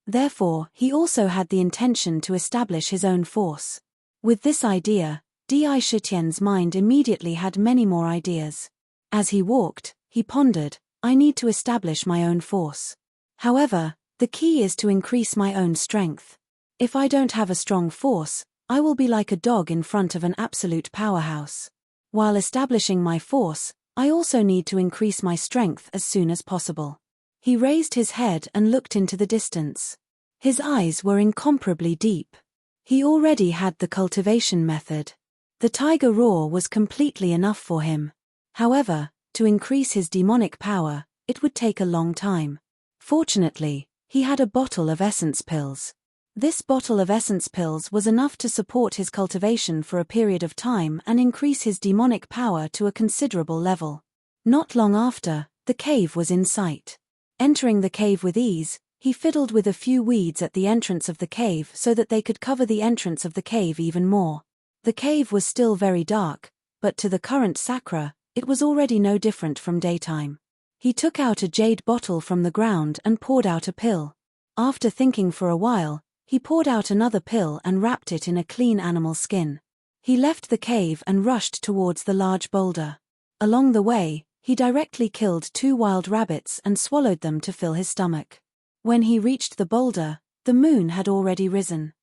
Therefore, he also had the intention to establish his own force. With this idea, Di Shitian's mind immediately had many more ideas. As he walked, he pondered, I need to establish my own force. However, the key is to increase my own strength. If I don't have a strong force, I will be like a dog in front of an absolute powerhouse. While establishing my force, I also need to increase my strength as soon as possible. He raised his head and looked into the distance. His eyes were incomparably deep. He already had the cultivation method. The tiger roar was completely enough for him. However, to increase his demonic power, it would take a long time. Fortunately, he had a bottle of essence pills. This bottle of essence pills was enough to support his cultivation for a period of time and increase his demonic power to a considerable level. Not long after, the cave was in sight. Entering the cave with ease, he fiddled with a few weeds at the entrance of the cave so that they could cover the entrance of the cave even more. The cave was still very dark, but to the current Sakura, it was already no different from daytime. He took out a jade bottle from the ground and poured out a pill. After thinking for a while, he poured out another pill and wrapped it in a clean animal skin. He left the cave and rushed towards the large boulder. Along the way, he directly killed 2 wild rabbits and swallowed them to fill his stomach. When he reached the boulder, the moon had already risen.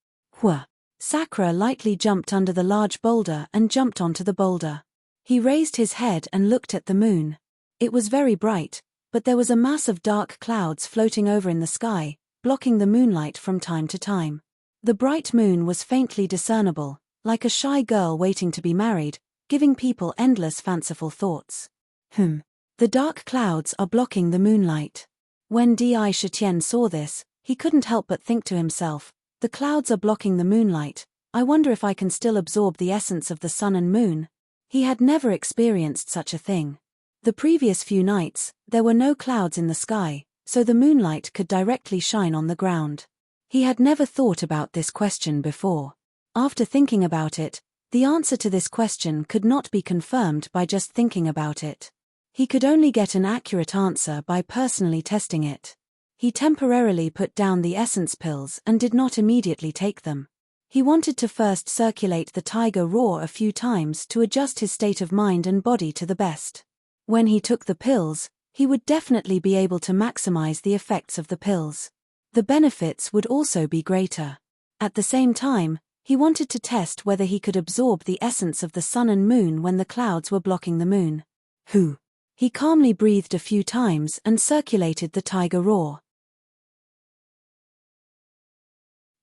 Whoa! Sakura lightly jumped under the large boulder and jumped onto the boulder. He raised his head and looked at the moon. It was very bright, but there was a mass of dark clouds floating over in the sky, blocking the moonlight from time to time. The bright moon was faintly discernible, like a shy girl waiting to be married, giving people endless fanciful thoughts. The dark clouds are blocking the moonlight. When Di Shitian saw this, he couldn't help but think to himself, the clouds are blocking the moonlight, I wonder if I can still absorb the essence of the sun and moon. He had never experienced such a thing. The previous few nights, there were no clouds in the sky, so the moonlight could directly shine on the ground. He had never thought about this question before. After thinking about it, the answer to this question could not be confirmed by just thinking about it. He could only get an accurate answer by personally testing it. He temporarily put down the essence pills and did not immediately take them. He wanted to first circulate the tiger roar a few times to adjust his state of mind and body to the best. When he took the pills, he would definitely be able to maximize the effects of the pills. The benefits would also be greater. At the same time, he wanted to test whether he could absorb the essence of the sun and moon when the clouds were blocking the moon. He calmly breathed a few times and circulated the tiger roar.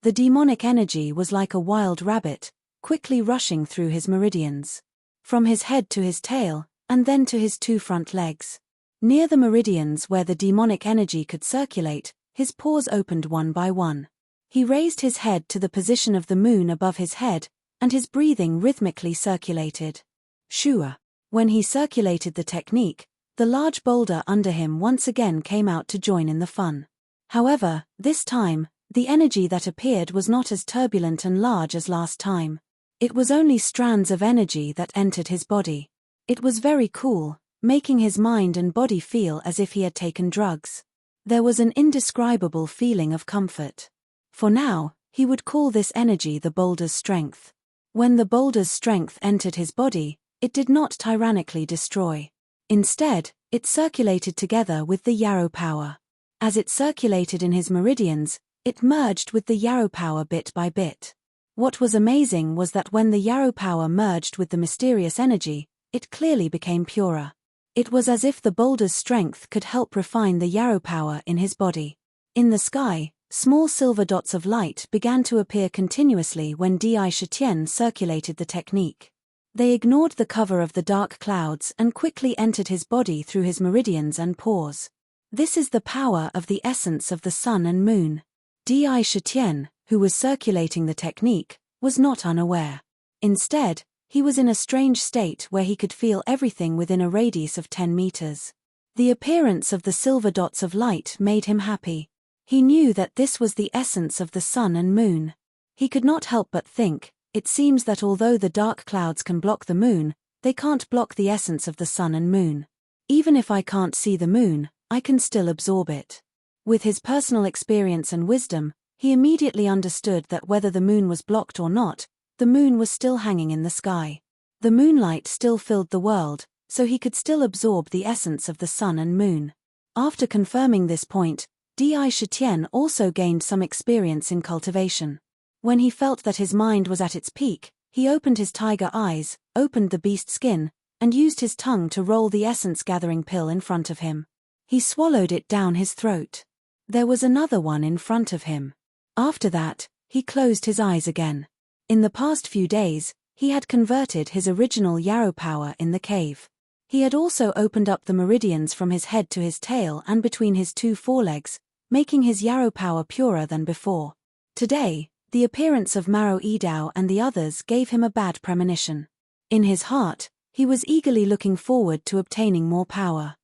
The demonic energy was like a wild rabbit, quickly rushing through his meridians. From his head to his tail, and then to his 2 front legs. Near the meridians where the demonic energy could circulate, his pores opened one by one. He raised his head to the position of the moon above his head, and his breathing rhythmically circulated. Shua. When he circulated the technique, the large boulder under him once again came out to join in the fun. However, this time, the energy that appeared was not as turbulent and large as last time. It was only strands of energy that entered his body. It was very cool, making his mind and body feel as if he had taken drugs. There was an indescribable feeling of comfort. For now, he would call this energy the boulder's strength. When the boulder's strength entered his body, it did not tyrannically destroy. Instead, it circulated together with the yarrow power. As it circulated in his meridians, it merged with the yarrow power bit by bit. What was amazing was that when the yarrow power merged with the mysterious energy, it clearly became purer. It was as if the boulder's strength could help refine the yarrow power in his body. In the sky, small silver dots of light began to appear continuously when Di Shitian circulated the technique. They ignored the cover of the dark clouds and quickly entered his body through his meridians and pores. This is the power of the essence of the sun and moon. Di Shitian, who was circulating the technique, was not unaware. Instead, he was in a strange state where he could feel everything within a radius of 10 meters. The appearance of the silver dots of light made him happy. He knew that this was the essence of the sun and moon. He could not help but think, it seems that although the dark clouds can block the moon, they can't block the essence of the sun and moon. Even if I can't see the moon, I can still absorb it. With his personal experience and wisdom, he immediately understood that whether the moon was blocked or not, the moon was still hanging in the sky. The moonlight still filled the world, so he could still absorb the essence of the sun and moon. After confirming this point, Di Shitian also gained some experience in cultivation. When he felt that his mind was at its peak, he opened his tiger eyes, opened the beast skin, and used his tongue to roll the essence-gathering pill in front of him. He swallowed it down his throat. There was another one in front of him. After that, he closed his eyes again. In the past few days, he had converted his original yarrow power in the cave. He had also opened up the meridians from his head to his tail and between his 2 forelegs, making his yarrow power purer than before. Today, the appearance of Maro Edao and the others gave him a bad premonition. In his heart, he was eagerly looking forward to obtaining more power.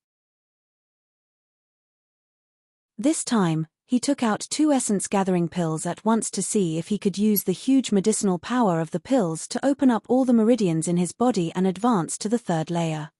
This time, he took out 2 essence-gathering pills at once to see if he could use the huge medicinal power of the pills to open up all the meridians in his body and advance to the 3rd layer.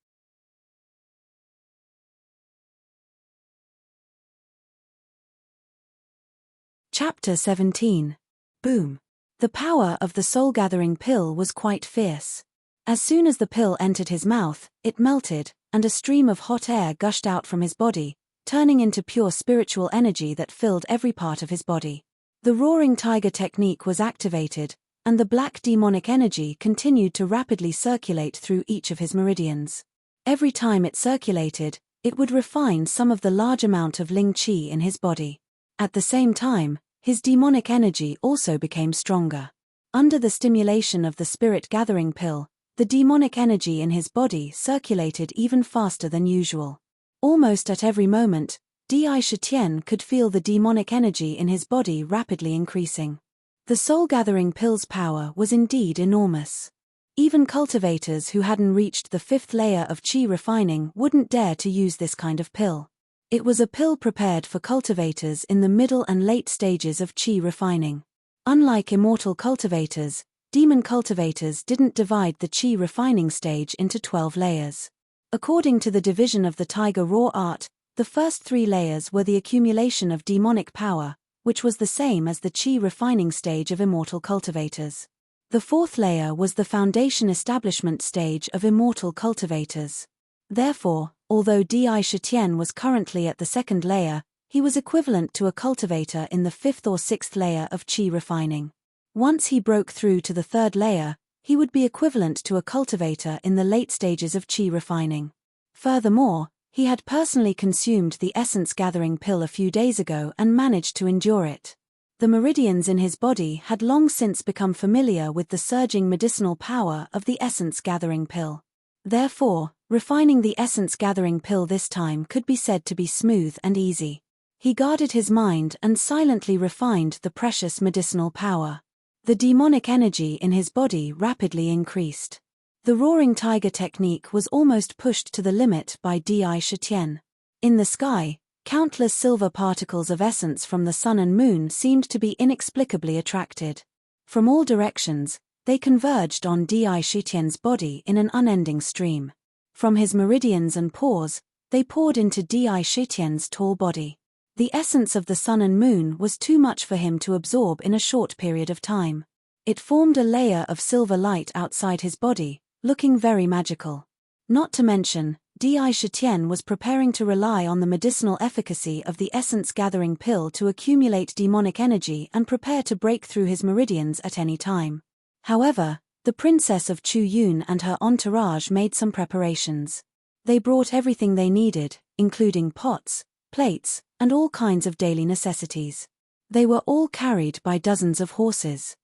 Chapter 17. Boom. The power of the soul-gathering pill was quite fierce. As soon as the pill entered his mouth, it melted, and a stream of hot air gushed out from his body, turning into pure spiritual energy that filled every part of his body. The roaring tiger technique was activated, and the black demonic energy continued to rapidly circulate through each of his meridians. Every time it circulated, it would refine some of the large amount of Ling Qi in his body. At the same time, his demonic energy also became stronger. Under the stimulation of the spirit-gathering pill, the demonic energy in his body circulated even faster than usual. Almost at every moment, Di Shitian could feel the demonic energy in his body rapidly increasing. The soul-gathering pill's power was indeed enormous. Even cultivators who hadn't reached the 5th layer of qi refining wouldn't dare to use this kind of pill. It was a pill prepared for cultivators in the middle and late stages of qi refining. Unlike immortal cultivators, demon cultivators didn't divide the qi refining stage into 12 layers. According to the division of the Tiger Raw art, the first 3 layers were the accumulation of demonic power, which was the same as the qi refining stage of immortal cultivators. The 4th layer was the foundation establishment stage of immortal cultivators. Therefore, although Di Shitian was currently at the 2nd layer, he was equivalent to a cultivator in the 5th or 6th layer of qi refining. Once he broke through to the 3rd layer, he would be equivalent to a cultivator in the late stages of qi refining. Furthermore, he had personally consumed the essence-gathering pill a few days ago and managed to endure it. The meridians in his body had long since become familiar with the surging medicinal power of the essence-gathering pill. Therefore, refining the essence-gathering pill this time could be said to be smooth and easy. He guarded his mind and silently refined the precious medicinal power. The demonic energy in his body rapidly increased. The roaring tiger technique was almost pushed to the limit by Di Shitian. In the sky, countless silver particles of essence from the sun and moon seemed to be inexplicably attracted. From all directions, they converged on Di Shitian's body in an unending stream. From his meridians and pores, they poured into Di Shitian's tall body. The essence of the sun and moon was too much for him to absorb in a short period of time. It formed a layer of silver light outside his body, looking very magical. Not to mention, Di Shitian was preparing to rely on the medicinal efficacy of the essence-gathering pill to accumulate demonic energy and prepare to break through his meridians at any time. However, the Princess of Chu Yun and her entourage made some preparations. They brought everything they needed, including pots, plates, and all kinds of daily necessities. They were all carried by dozens of horses.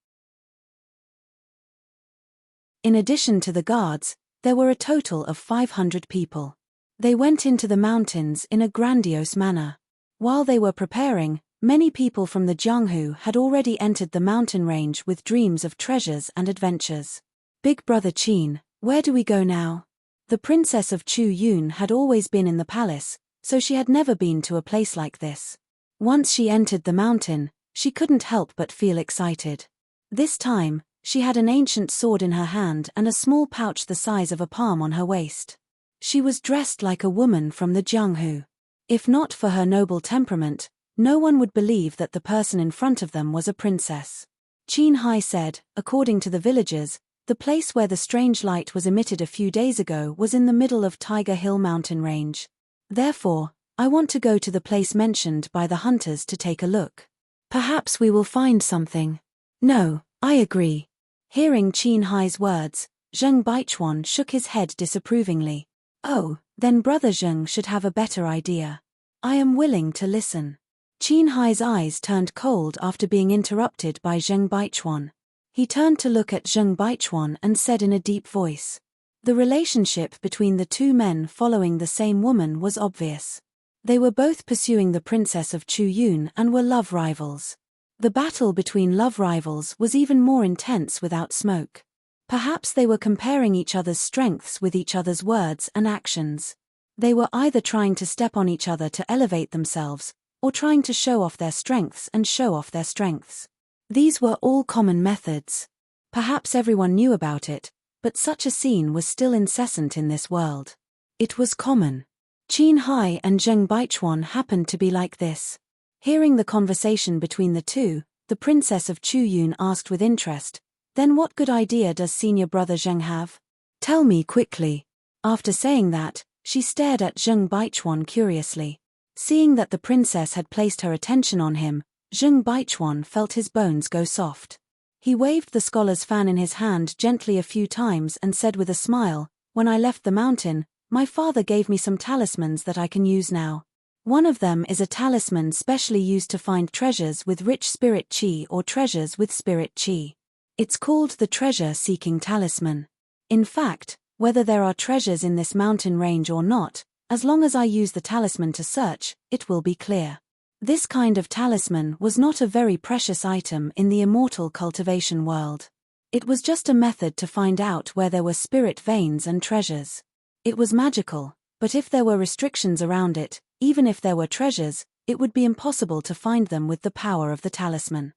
In addition to the guards, there were a total of 500 people. They went into the mountains in a grandiose manner. While they were preparing, many people from the Jianghu had already entered the mountain range with dreams of treasures and adventures. Big Brother Qin, where do we go now? The Princess of Chu Yun had always been in the palace, so she had never been to a place like this. Once she entered the mountain, she couldn't help but feel excited. This time, she had an ancient sword in her hand and a small pouch the size of a palm on her waist. She was dressed like a woman from the Jianghu. If not for her noble temperament, no one would believe that the person in front of them was a princess. Qin Hai said, according to the villagers, the place where the strange light was emitted a few days ago was in the middle of Tiger Hill mountain range. Therefore, I want to go to the place mentioned by the hunters to take a look. Perhaps we will find something. No, I agree. Hearing Qin Hai's words, Zheng Baichuan shook his head disapprovingly. Oh, then Brother Zheng should have a better idea. I am willing to listen. Qin Hai's eyes turned cold after being interrupted by Zheng Baichuan. He turned to look at Zheng Baichuan and said in a deep voice. The relationship between the two men following the same woman was obvious. They were both pursuing the Princess of Chu Yun and were love rivals. The battle between love rivals was even more intense without smoke. Perhaps they were comparing each other's strengths with each other's words and actions. They were either trying to step on each other to elevate themselves, or trying to show off their strengths and show off their strengths. These were all common methods. Perhaps everyone knew about it, but such a scene was still incessant in this world. It was common. Qin Hai and Zheng Baichuan happened to be like this. Hearing the conversation between the two, the Princess of Chu Yun asked with interest, "Then what good idea does senior brother Zheng have? Tell me quickly." After saying that, she stared at Zheng Baichuan curiously. Seeing that the princess had placed her attention on him, Zheng Baichuan felt his bones go soft. He waved the scholar's fan in his hand gently a few times and said with a smile, "When I left the mountain, my father gave me some talismans that I can use now. One of them is a talisman specially used to find treasures with rich spirit chi or treasures with spirit chi. It's called the treasure-seeking talisman. In fact, whether there are treasures in this mountain range or not, as long as I use the talisman to search, it will be clear." This kind of talisman was not a very precious item in the immortal cultivation world. It was just a method to find out where there were spirit veins and treasures. It was magical, but if there were restrictions around it, even if there were treasures, it would be impossible to find them with the power of the talisman.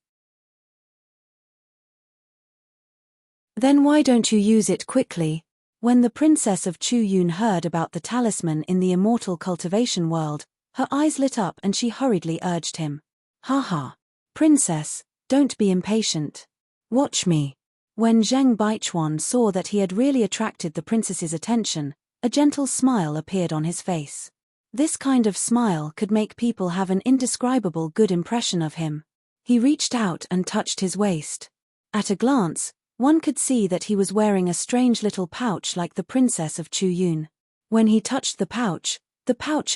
Then why don't you use it quickly? When the Princess of Chu Yun heard about the talisman in the immortal cultivation world, her eyes lit up and she hurriedly urged him. "Haha. Princess, don't be impatient. Watch me." When Zheng Baichuan saw that he had really attracted the princess's attention, a gentle smile appeared on his face. This kind of smile could make people have an indescribable good impression of him. He reached out and touched his waist. At a glance, one could see that he was wearing a strange little pouch like the Princess of Chu Yun. When he touched the pouch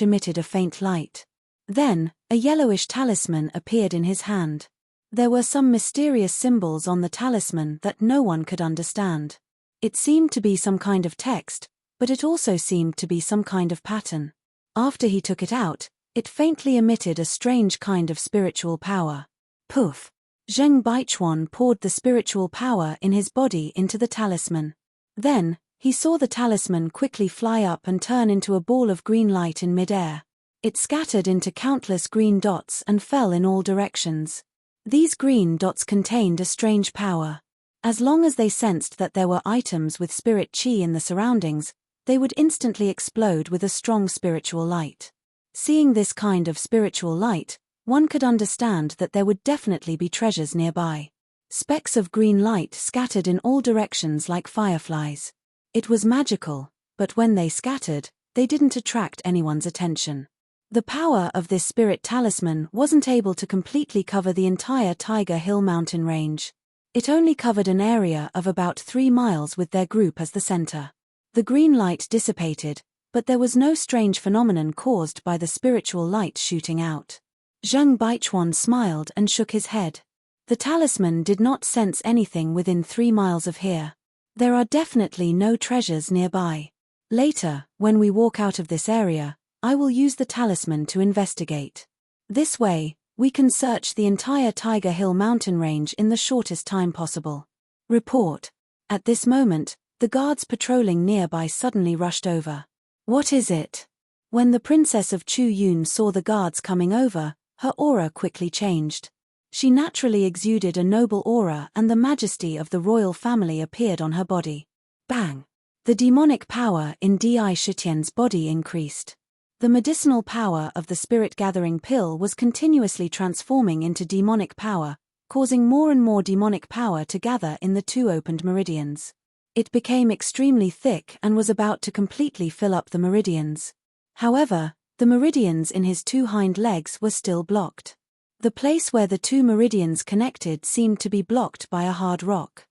emitted a faint light. Then, a yellowish talisman appeared in his hand. There were some mysterious symbols on the talisman that no one could understand. It seemed to be some kind of text, but it also seemed to be some kind of pattern. After he took it out, it faintly emitted a strange kind of spiritual power. Poof! Zheng Baichuan poured the spiritual power in his body into the talisman. Then, he saw the talisman quickly fly up and turn into a ball of green light in midair. It scattered into countless green dots and fell in all directions. These green dots contained a strange power. As long as they sensed that there were items with spirit chi in the surroundings, they would instantly explode with a strong spiritual light. Seeing this kind of spiritual light, one could understand that there would definitely be treasures nearby. Specks of green light scattered in all directions like fireflies. It was magical, but when they scattered, they didn't attract anyone's attention. The power of this spirit talisman wasn't able to completely cover the entire Tiger Hill mountain range. It only covered an area of about 3 miles with their group as the center. The green light dissipated, but there was no strange phenomenon caused by the spiritual light shooting out. Zheng Baichuan smiled and shook his head. The talisman did not sense anything within 3 miles of here. There are definitely no treasures nearby. Later, when we walk out of this area, I will use the talisman to investigate. This way, we can search the entire Tiger Hill mountain range in the shortest time possible. Report. At this moment, the guards patrolling nearby suddenly rushed over. What is it? When the Princess of Chu Yun saw the guards coming over, her aura quickly changed. She naturally exuded a noble aura and the majesty of the royal family appeared on her body. Bang! The demonic power in Di Shitian's body increased. The medicinal power of the spirit-gathering pill was continuously transforming into demonic power, causing more and more demonic power to gather in the 2 opened meridians. It became extremely thick and was about to completely fill up the meridians. However, the meridians in his 2 hind legs were still blocked. The place where the 2 meridians connected seemed to be blocked by a hard rock.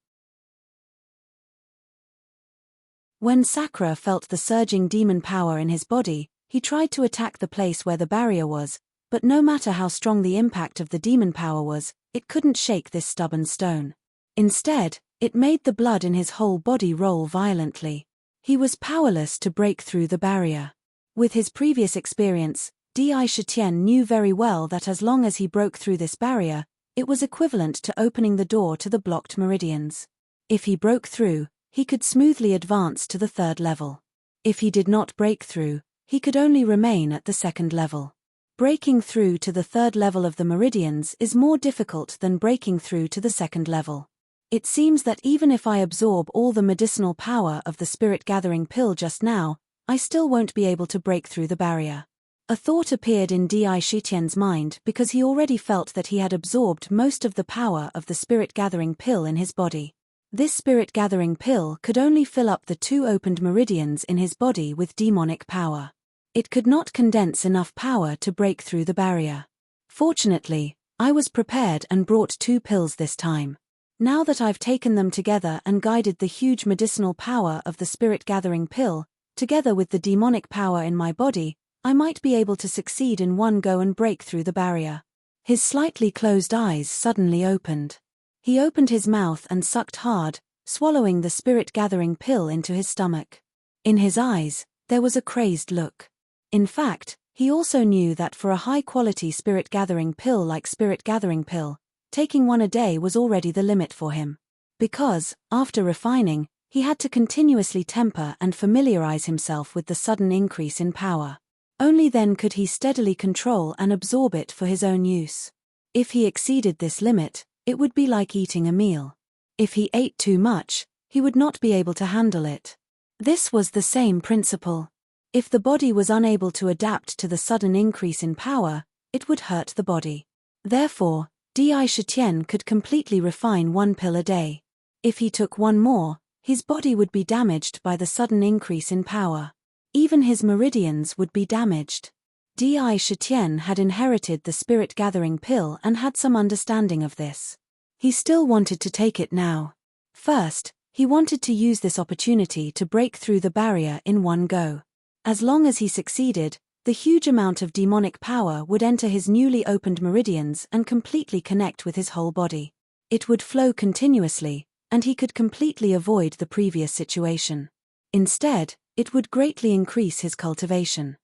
When Sakura felt the surging demon power in his body, he tried to attack the place where the barrier was, but no matter how strong the impact of the demon power was, it couldn't shake this stubborn stone. Instead, it made the blood in his whole body roll violently. He was powerless to break through the barrier. With his previous experience, Di Shitian knew very well that as long as he broke through this barrier, it was equivalent to opening the door to the blocked meridians. If he broke through, he could smoothly advance to the 3rd level. If he did not break through, he could only remain at the 2nd level. Breaking through to the 3rd level of the meridians is more difficult than breaking through to the 2nd level. It seems that even if I absorb all the medicinal power of the spirit-gathering pill just now, I still won't be able to break through the barrier. A thought appeared in Di Shitian's mind because he already felt that he had absorbed most of the power of the spirit-gathering pill in his body. This spirit-gathering pill could only fill up the 2 opened meridians in his body with demonic power. It could not condense enough power to break through the barrier. Fortunately, I was prepared and brought 2 pills this time. Now that I've taken them together and guided the huge medicinal power of the spirit-gathering pill, together with the demonic power in my body, I might be able to succeed in one go and break through the barrier. His slightly closed eyes suddenly opened. He opened his mouth and sucked hard, swallowing the spirit-gathering pill into his stomach. In his eyes, there was a crazed look. In fact, he also knew that for a high-quality spirit-gathering pill like spirit-gathering pill, taking one a day was already the limit for him. Because, after refining, he had to continuously temper and familiarize himself with the sudden increase in power. Only then could he steadily control and absorb it for his own use. If he exceeded this limit, it would be like eating a meal. If he ate too much, he would not be able to handle it. This was the same principle. If the body was unable to adapt to the sudden increase in power, it would hurt the body. Therefore, Di Shitian could completely refine 1 pill a day. If he took 1 more, his body would be damaged by the sudden increase in power. Even his meridians would be damaged. Di Shitian had inherited the spirit-gathering pill and had some understanding of this. He still wanted to take it now. First, he wanted to use this opportunity to break through the barrier in one go. As long as he succeeded, the huge amount of demonic power would enter his newly opened meridians and completely connect with his whole body. It would flow continuously, and he could completely avoid the previous situation. Instead, it would greatly increase his cultivation.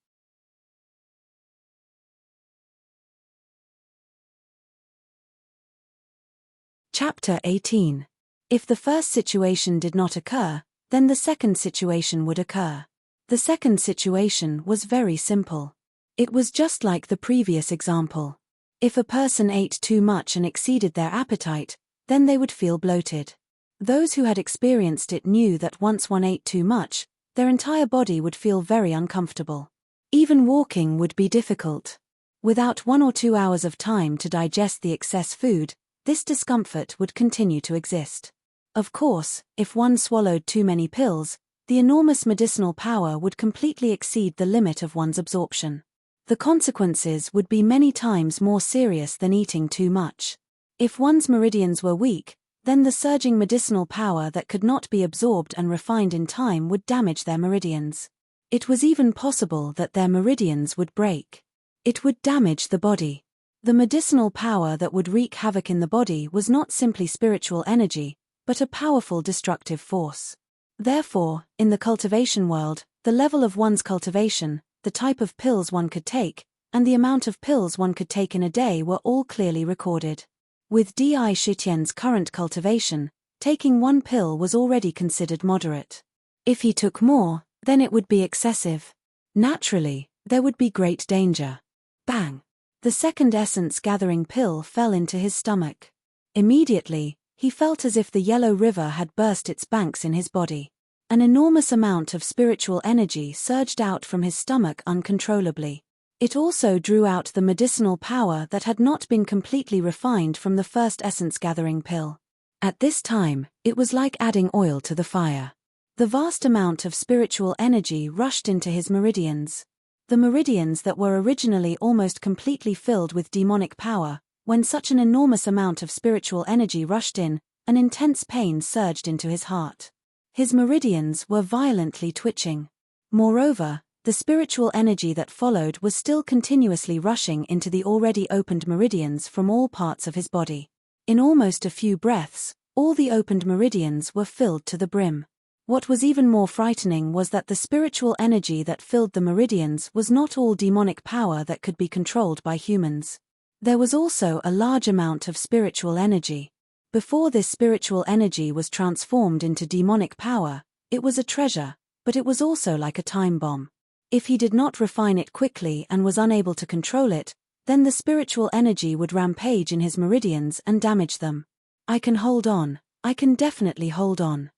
Chapter 18. If the first situation did not occur, then the second situation would occur. The second situation was very simple. It was just like the previous example. If a person ate too much and exceeded their appetite, then they would feel bloated. Those who had experienced it knew that once one ate too much, their entire body would feel very uncomfortable. Even walking would be difficult. Without 1 or 2 hours of time to digest the excess food, this discomfort would continue to exist. Of course, if one swallowed too many pills, the enormous medicinal power would completely exceed the limit of one's absorption. The consequences would be many times more serious than eating too much. If one's meridians were weak, then the surging medicinal power that could not be absorbed and refined in time would damage their meridians. It was even possible that their meridians would break. It would damage the body. The medicinal power that would wreak havoc in the body was not simply spiritual energy, but a powerful destructive force. Therefore, in the cultivation world, the level of one's cultivation, the type of pills one could take, and the amount of pills one could take in a day were all clearly recorded. With Di Shitian's current cultivation, taking one pill was already considered moderate. If he took more, then it would be excessive. Naturally, there would be great danger. Bang! The second essence-gathering pill fell into his stomach. Immediately, he felt as if the yellow river had burst its banks in his body. An enormous amount of spiritual energy surged out from his stomach uncontrollably. It also drew out the medicinal power that had not been completely refined from the first essence-gathering pill. At this time, it was like adding oil to the fire. The vast amount of spiritual energy rushed into his meridians. The meridians that were originally almost completely filled with demonic power, when such an enormous amount of spiritual energy rushed in, an intense pain surged into his heart. His meridians were violently twitching. Moreover, the spiritual energy that followed was still continuously rushing into the already opened meridians from all parts of his body. In almost a few breaths, all the opened meridians were filled to the brim. What was even more frightening was that the spiritual energy that filled the meridians was not all demonic power that could be controlled by humans. There was also a large amount of spiritual energy. Before this spiritual energy was transformed into demonic power, it was a treasure, but it was also like a time bomb. If he did not refine it quickly and was unable to control it, then the spiritual energy would rampage in his meridians and damage them. I can hold on. I can definitely hold on.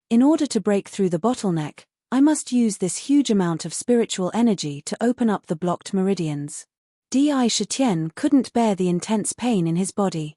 In order to break through the bottleneck, I must use this huge amount of spiritual energy to open up the blocked meridians. Di Shitian couldn't bear the intense pain in his body.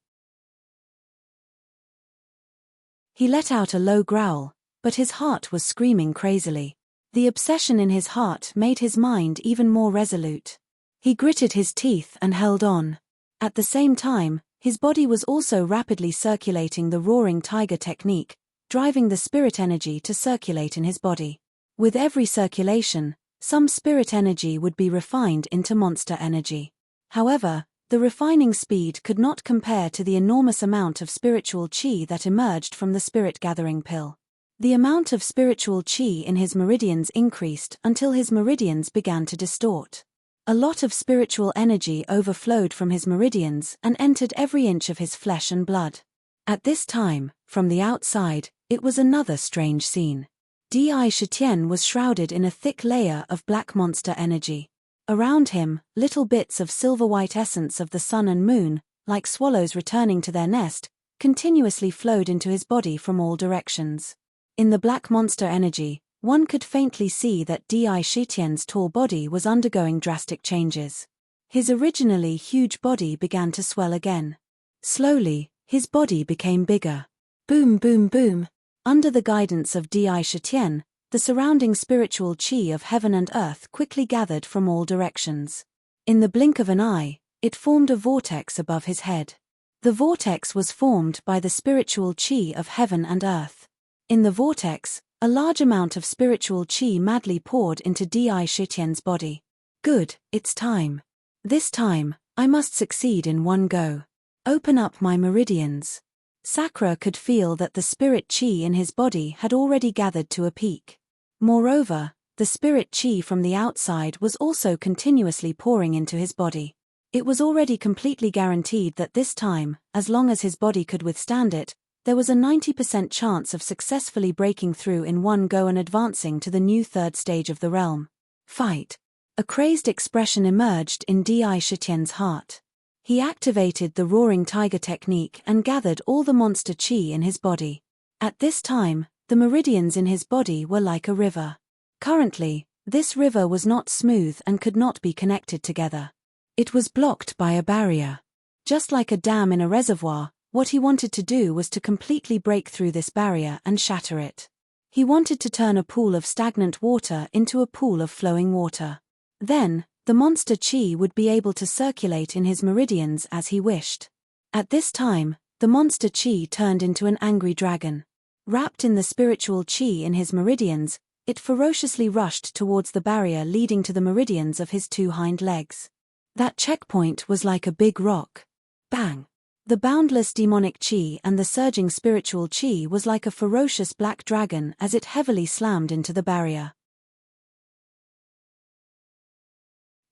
He let out a low growl, but his heart was screaming crazily. The obsession in his heart made his mind even more resolute. He gritted his teeth and held on. At the same time, his body was also rapidly circulating the roaring tiger technique, driving the spirit energy to circulate in his body. With every circulation, some spirit energy would be refined into monster energy. However, the refining speed could not compare to the enormous amount of spiritual chi that emerged from the spirit-gathering pill. The amount of spiritual chi in his meridians increased until his meridians began to distort. A lot of spiritual energy overflowed from his meridians and entered every inch of his flesh and blood. At this time, from the outside, it was another strange scene. Di Shitian was shrouded in a thick layer of black monster energy. Around him, little bits of silver-white essence of the sun and moon, like swallows returning to their nest, continuously flowed into his body from all directions. In the black monster energy, one could faintly see that Di Shitian's tall body was undergoing drastic changes. His originally huge body began to swell again. Slowly, his body became bigger. Boom, boom, boom. Under the guidance of Di Shitian, the surrounding spiritual chi of heaven and earth quickly gathered from all directions. In the blink of an eye, it formed a vortex above his head. The vortex was formed by the spiritual chi of heaven and earth. In the vortex, a large amount of spiritual chi madly poured into Di Shitian's body. Good, it's time. This time, I must succeed in one go. Open up my meridians. Sakura could feel that the spirit chi in his body had already gathered to a peak. Moreover, the spirit chi from the outside was also continuously pouring into his body. It was already completely guaranteed that this time, as long as his body could withstand it, there was a 90% chance of successfully breaking through in one go and advancing to the new third stage of the realm. Fight. A crazed expression emerged in Di Shitian's heart. He activated the roaring tiger technique and gathered all the monster chi in his body. At this time, the meridians in his body were like a river. Currently, this river was not smooth and could not be connected together. It was blocked by a barrier. Just like a dam in a reservoir, what he wanted to do was to completely break through this barrier and shatter it. He wanted to turn a pool of stagnant water into a pool of flowing water. Then, the monster chi would be able to circulate in his meridians as he wished. At this time, the monster chi turned into an angry dragon. Wrapped in the spiritual chi in his meridians, it ferociously rushed towards the barrier leading to the meridians of his two hind legs. That checkpoint was like a big rock. Bang! The boundless demonic chi and the surging spiritual chi was like a ferocious black dragon as it heavily slammed into the barrier.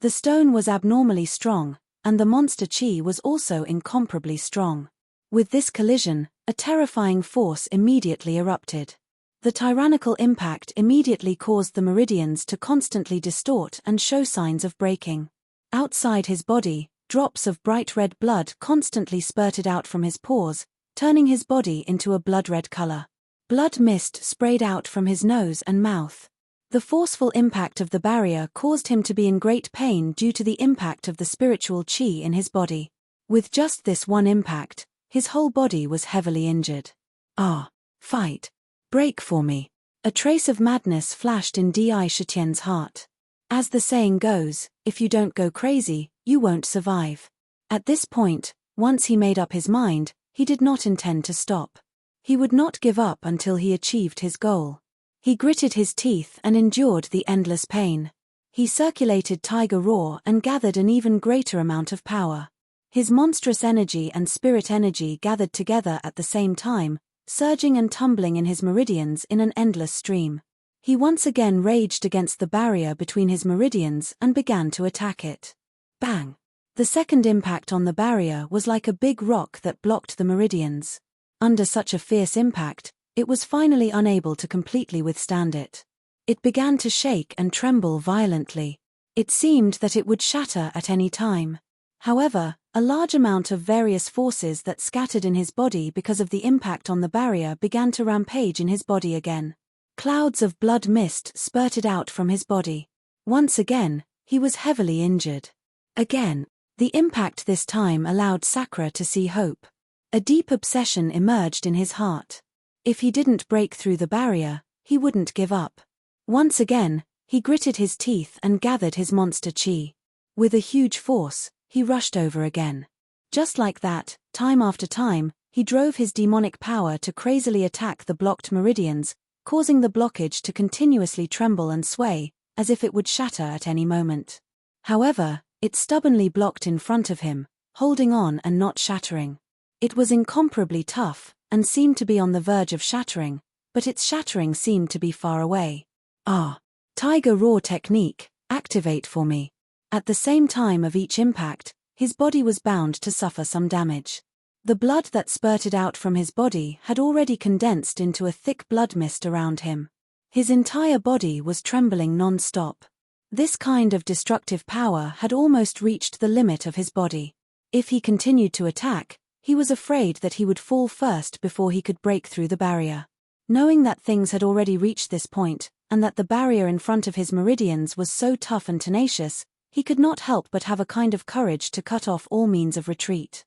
The stone was abnormally strong, and the monster chi was also incomparably strong. With this collision, a terrifying force immediately erupted. The tyrannical impact immediately caused the meridians to constantly distort and show signs of breaking. Outside his body, drops of bright red blood constantly spurted out from his pores, turning his body into a blood-red color. Blood mist sprayed out from his nose and mouth. The forceful impact of the barrier caused him to be in great pain due to the impact of the spiritual chi in his body. With just this one impact, his whole body was heavily injured. Ah! Fight! Break for me! A trace of madness flashed in Di Shitian's heart. As the saying goes, if you don't go crazy, you won't survive. At this point, once he made up his mind, he did not intend to stop. He would not give up until he achieved his goal. He gritted his teeth and endured the endless pain. He circulated tiger roar and gathered an even greater amount of power. His monstrous energy and spirit energy gathered together at the same time, surging and tumbling in his meridians in an endless stream. He once again raged against the barrier between his meridians and began to attack it. Bang! The second impact on the barrier was like a big rock that blocked the meridians. Under such a fierce impact, it was finally unable to completely withstand it. It began to shake and tremble violently. It seemed that it would shatter at any time. However, a large amount of various forces that scattered in his body because of the impact on the barrier began to rampage in his body again. Clouds of blood mist spurted out from his body. Once again, he was heavily injured. Again, the impact this time allowed Sakura to see hope. A deep obsession emerged in his heart. If he didn't break through the barrier, he wouldn't give up. Once again, he gritted his teeth and gathered his monster chi. With a huge force, he rushed over again. Just like that, time after time, he drove his demonic power to crazily attack the blocked meridians, causing the blockage to continuously tremble and sway, as if it would shatter at any moment. However, it stubbornly blocked in front of him, holding on and not shattering. It was incomparably tough, and seemed to be on the verge of shattering, but its shattering seemed to be far away. Ah! Tiger Roar technique, activate for me. At the same time of each impact, his body was bound to suffer some damage. The blood that spurted out from his body had already condensed into a thick blood mist around him. His entire body was trembling non-stop. This kind of destructive power had almost reached the limit of his body. If he continued to attack, he was afraid that he would fall first before he could break through the barrier. Knowing that things had already reached this point, and that the barrier in front of his meridians was so tough and tenacious, he could not help but have a kind of courage to cut off all means of retreat.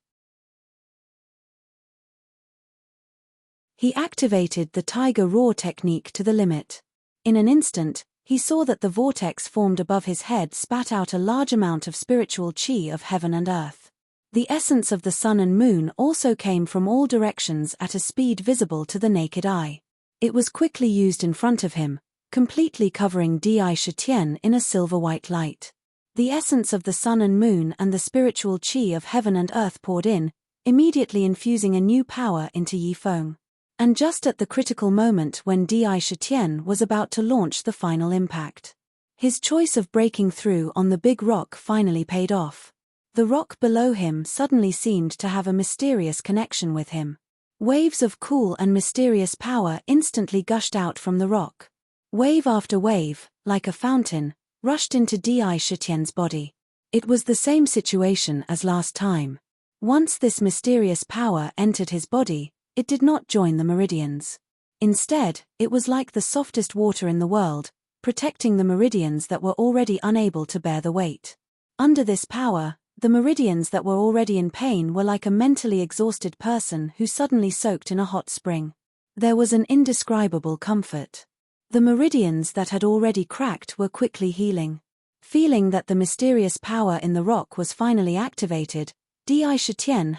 He activated the Tiger Roar technique to the limit. In an instant, he saw that the vortex formed above his head spat out a large amount of spiritual chi of heaven and earth. The essence of the sun and moon also came from all directions at a speed visible to the naked eye. It was quickly used in front of him, completely covering Di Shitian in a silver-white light. The essence of the sun and moon and the spiritual chi of heaven and earth poured in, immediately infusing a new power into Yifeng. And just at the critical moment when Di Shitian was about to launch the final impact. His choice of breaking through on the big rock finally paid off. The rock below him suddenly seemed to have a mysterious connection with him. Waves of cool and mysterious power instantly gushed out from the rock. Wave after wave, like a fountain, rushed into Di Shitian's body. It was the same situation as last time. Once this mysterious power entered his body, it did not join the meridians. Instead, it was like the softest water in the world, protecting the meridians that were already unable to bear the weight. Under this power, the meridians that were already in pain were like a mentally exhausted person who suddenly soaked in a hot spring. There was an indescribable comfort. The meridians that had already cracked were quickly healing. Feeling that the mysterious power in the rock was finally activated, Di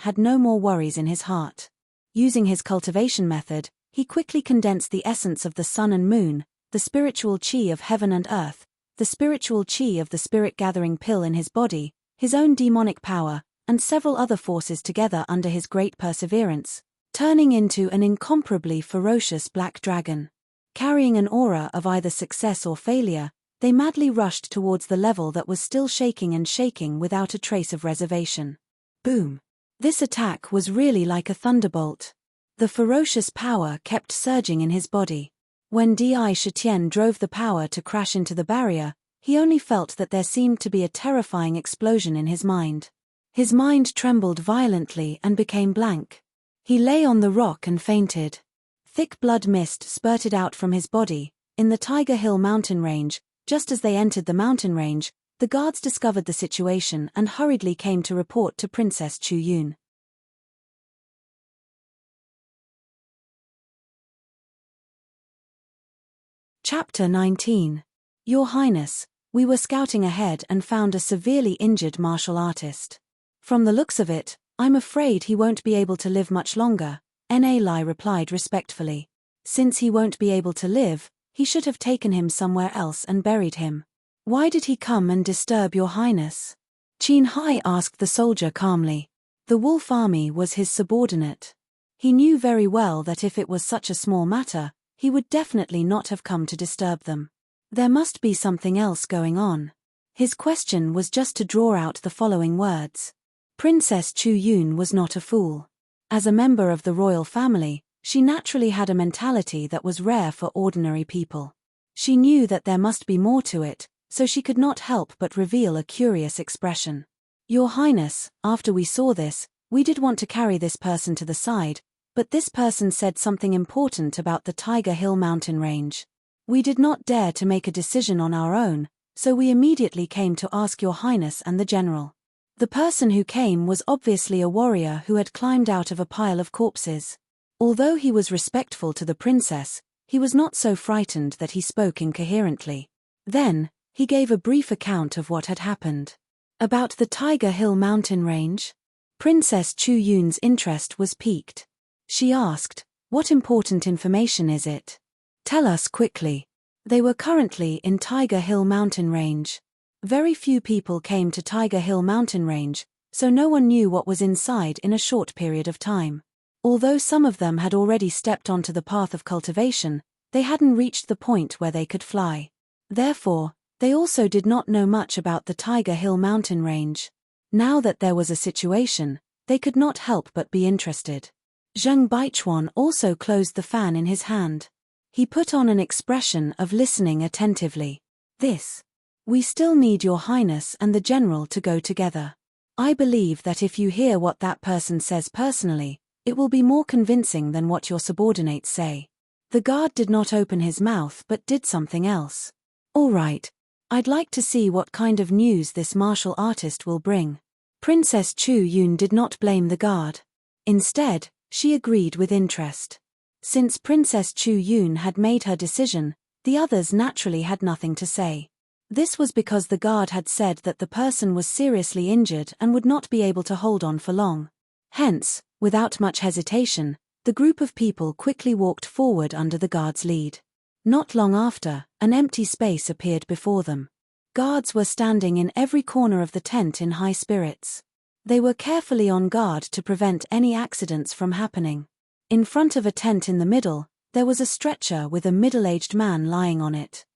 had no more worries in his heart. Using his cultivation method, he quickly condensed the essence of the sun and moon, the spiritual chi of heaven and earth, the spiritual chi of the spirit-gathering pill in his body, his own demonic power, and several other forces together under his great perseverance, turning into an incomparably ferocious black dragon. Carrying an aura of either success or failure, they madly rushed towards the level that was still shaking and shaking without a trace of reservation. Boom! This attack was really like a thunderbolt. The ferocious power kept surging in his body. When Di drove the power to crash into the barrier, he only felt that there seemed to be a terrifying explosion in his mind. His mind trembled violently and became blank. He lay on the rock and fainted. Thick blood mist spurted out from his body. In the Tiger Hill mountain range, just as they entered the mountain range, the guards discovered the situation and hurriedly came to report to Princess Chu Yun. Chapter 19. Your Highness, we were scouting ahead and found a severely injured martial artist. From the looks of it, I'm afraid he won't be able to live much longer, Na Lai replied respectfully. Since he won't be able to live, he should have taken him somewhere else and buried him. Why did he come and disturb your highness? Qin Hai asked the soldier calmly. The wolf army was his subordinate. He knew very well that if it was such a small matter, he would definitely not have come to disturb them. There must be something else going on. His question was just to draw out the following words. Princess Chu Yun was not a fool. As a member of the royal family, she naturally had a mentality that was rare for ordinary people. She knew that there must be more to it, so she could not help but reveal a curious expression. Your Highness, after we saw this, we did want to carry this person to the side, but this person said something important about the Tiger Hill mountain range. We did not dare to make a decision on our own, so we immediately came to ask your Highness and the general. The person who came was obviously a warrior who had climbed out of a pile of corpses. Although he was respectful to the princess, he was not so frightened that he spoke incoherently. Then, he gave a brief account of what had happened. About the Tiger Hill mountain range? Princess Chu Yun's interest was piqued. She asked, what important information is it? Tell us quickly. They were currently in Tiger Hill mountain range. Very few people came to Tiger Hill mountain range, so no one knew what was inside in a short period of time. Although some of them had already stepped onto the path of cultivation, they hadn't reached the point where they could fly. Therefore, they also did not know much about the Tiger Hill mountain range. Now that there was a situation, they could not help but be interested. Zheng Baichuan also closed the fan in his hand. He put on an expression of listening attentively. We still need your highness and the general to go together. I believe that if you hear what that person says personally, it will be more convincing than what your subordinates say. The guard did not open his mouth but did something else. All right. I'd like to see what kind of news this martial artist will bring. Princess Chu Yun did not blame the guard. Instead, she agreed with interest. Since Princess Chu Yun had made her decision, the others naturally had nothing to say. This was because the guard had said that the person was seriously injured and would not be able to hold on for long. Hence, without much hesitation, the group of people quickly walked forward under the guard's lead. Not long after, an empty space appeared before them. Guards were standing in every corner of the tent in high spirits. They were carefully on guard to prevent any accidents from happening. In front of a tent in the middle, there was a stretcher with a middle-aged man lying on it.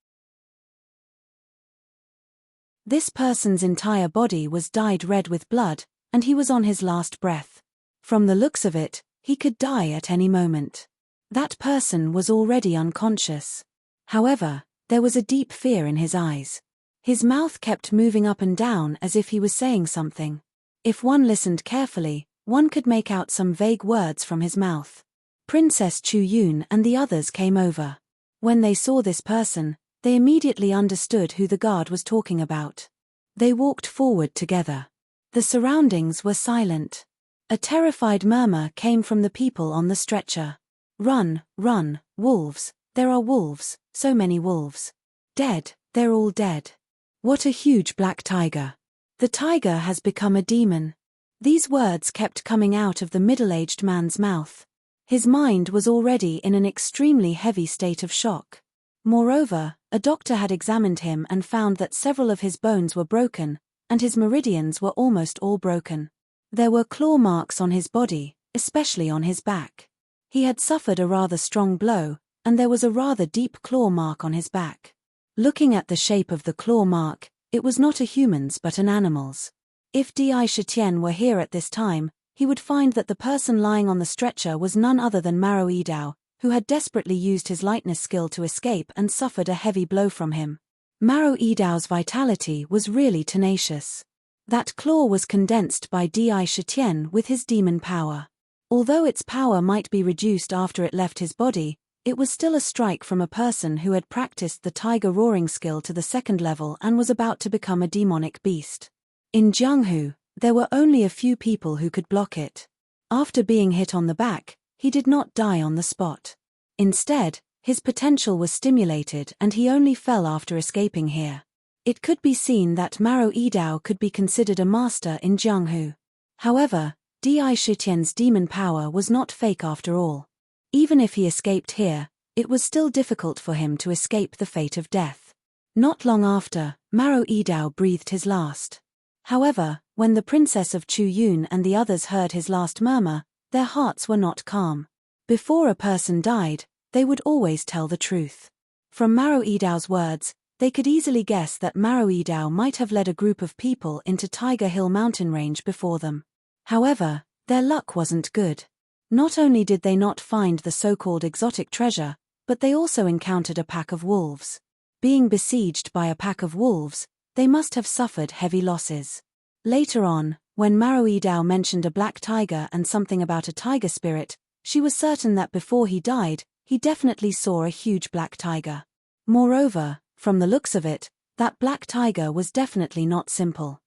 This person's entire body was dyed red with blood, and he was on his last breath. From the looks of it, he could die at any moment. That person was already unconscious. However, there was a deep fear in his eyes. His mouth kept moving up and down as if he was saying something. If one listened carefully, one could make out some vague words from his mouth. Princess Chu Yun and the others came over. When they saw this person, they immediately understood who the guard was talking about. They walked forward together. The surroundings were silent. A terrified murmur came from the people on the stretcher. Run, run, wolves, there are wolves, so many wolves. Dead, they're all dead. What a huge black tiger. The tiger has become a demon. These words kept coming out of the middle-aged man's mouth. His mind was already in an extremely heavy state of shock. Moreover, a doctor had examined him and found that several of his bones were broken, and his meridians were almost all broken. There were claw marks on his body, especially on his back. He had suffered a rather strong blow, and there was a rather deep claw mark on his back. Looking at the shape of the claw mark, it was not a human's but an animal's. If Di Shitian were here at this time, he would find that the person lying on the stretcher was none other than Maro Idao, who had desperately used his lightness skill to escape and suffered a heavy blow from him. Maro Idao's vitality was really tenacious. That claw was condensed by Di Shitian with his demon power. Although its power might be reduced after it left his body, it was still a strike from a person who had practiced the tiger roaring skill to the second level and was about to become a demonic beast. In Jianghu, there were only a few people who could block it. After being hit on the back, he did not die on the spot. Instead, his potential was stimulated and he only fell after escaping here. It could be seen that Maro Idao could be considered a master in Jianghu. However, Di Shitian's demon power was not fake after all. Even if he escaped here, it was still difficult for him to escape the fate of death. Not long after, Maro Idao breathed his last. However, when the princess of Chu Yun and the others heard his last murmur, their hearts were not calm. Before a person died, they would always tell the truth. From Maro Idao's words, they could easily guess that Maro Idao might have led a group of people into Tiger Hill mountain range before them. However, their luck wasn't good. Not only did they not find the so-called exotic treasure, but they also encountered a pack of wolves. Being besieged by a pack of wolves, they must have suffered heavy losses. Later on, when Maro Idao mentioned a black tiger and something about a tiger spirit, she was certain that before he died, he definitely saw a huge black tiger. Moreover, from the looks of it, that black tiger was definitely not simple.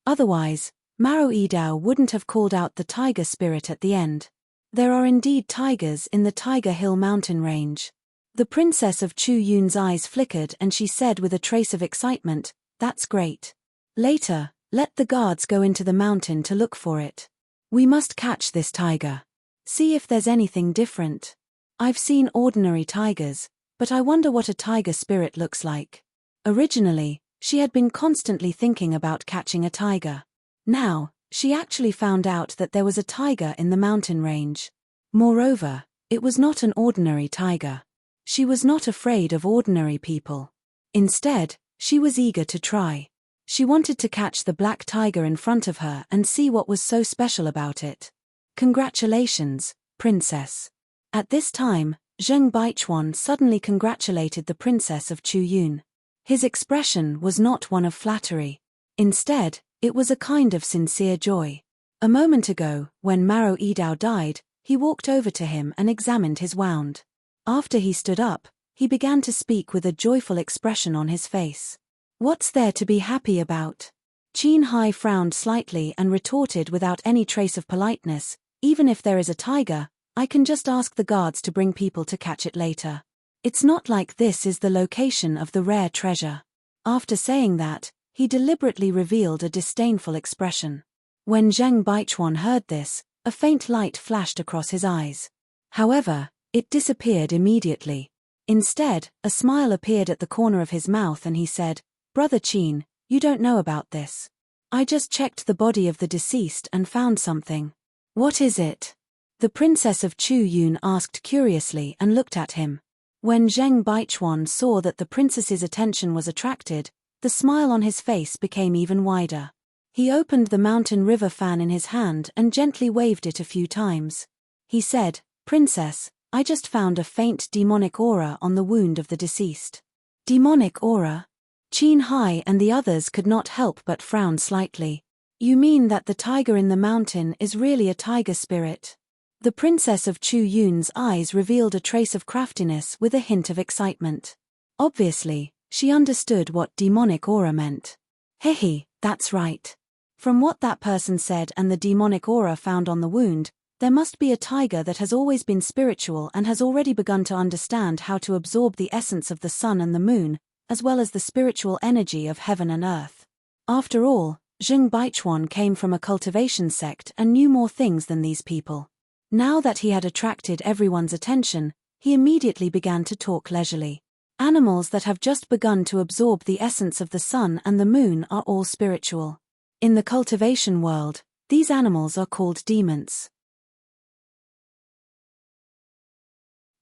Otherwise, Maro Idao wouldn't have called out the tiger spirit at the end. There are indeed tigers in the Tiger Hill mountain range. The princess of Chu Yun's eyes flickered and she said with a trace of excitement, "That's great. Later, let the guards go into the mountain to look for it. We must catch this tiger. See if there's anything different. I've seen ordinary tigers, but I wonder what a tiger spirit looks like." Originally, she had been constantly thinking about catching a tiger. Now, she actually found out that there was a tiger in the mountain range. Moreover, it was not an ordinary tiger. She was not afraid of ordinary people. Instead, she was eager to try. She wanted to catch the black tiger in front of her and see what was so special about it. "Congratulations, princess." At this time, Zheng Baichuan suddenly congratulated the princess of Chu Yun. His expression was not one of flattery. Instead, it was a kind of sincere joy. A moment ago, when Maro Idao died, he walked over to him and examined his wound. After he stood up, he began to speak with a joyful expression on his face. "What's there to be happy about?" Qin Hai frowned slightly and retorted without any trace of politeness, "Even if there is a tiger, I can just ask the guards to bring people to catch it later. It's not like this is the location of the rare treasure." After saying that, he deliberately revealed a disdainful expression. When Zheng Baichuan heard this, a faint light flashed across his eyes. However, it disappeared immediately. Instead, a smile appeared at the corner of his mouth and he said, "Brother Qin, you don't know about this. I just checked the body of the deceased and found something." "What is it?" The princess of Chu Yun asked curiously and looked at him. When Zheng Baichuan saw that the princess's attention was attracted, the smile on his face became even wider. He opened the mountain river fan in his hand and gently waved it a few times. He said, "Princess, I just found a faint demonic aura on the wound of the deceased." "Demonic aura?" Qin Hai and the others could not help but frown slightly. "You mean that the tiger in the mountain is really a tiger spirit?" The princess of Chu Yun's eyes revealed a trace of craftiness with a hint of excitement. Obviously, she understood what demonic aura meant. "Hehe, that's right. From what that person said and the demonic aura found on the wound, There must be a tiger that has always been spiritual and has already begun to understand how to absorb the essence of the sun and the moon, as well as the spiritual energy of heaven and earth. After all, Zheng Baichuan came from a cultivation sect and knew more things than these people. Now that he had attracted everyone's attention, he immediately began to talk leisurely. Animals that have just begun to absorb the essence of the sun and the moon are all spiritual. In the cultivation world, these animals are called demons.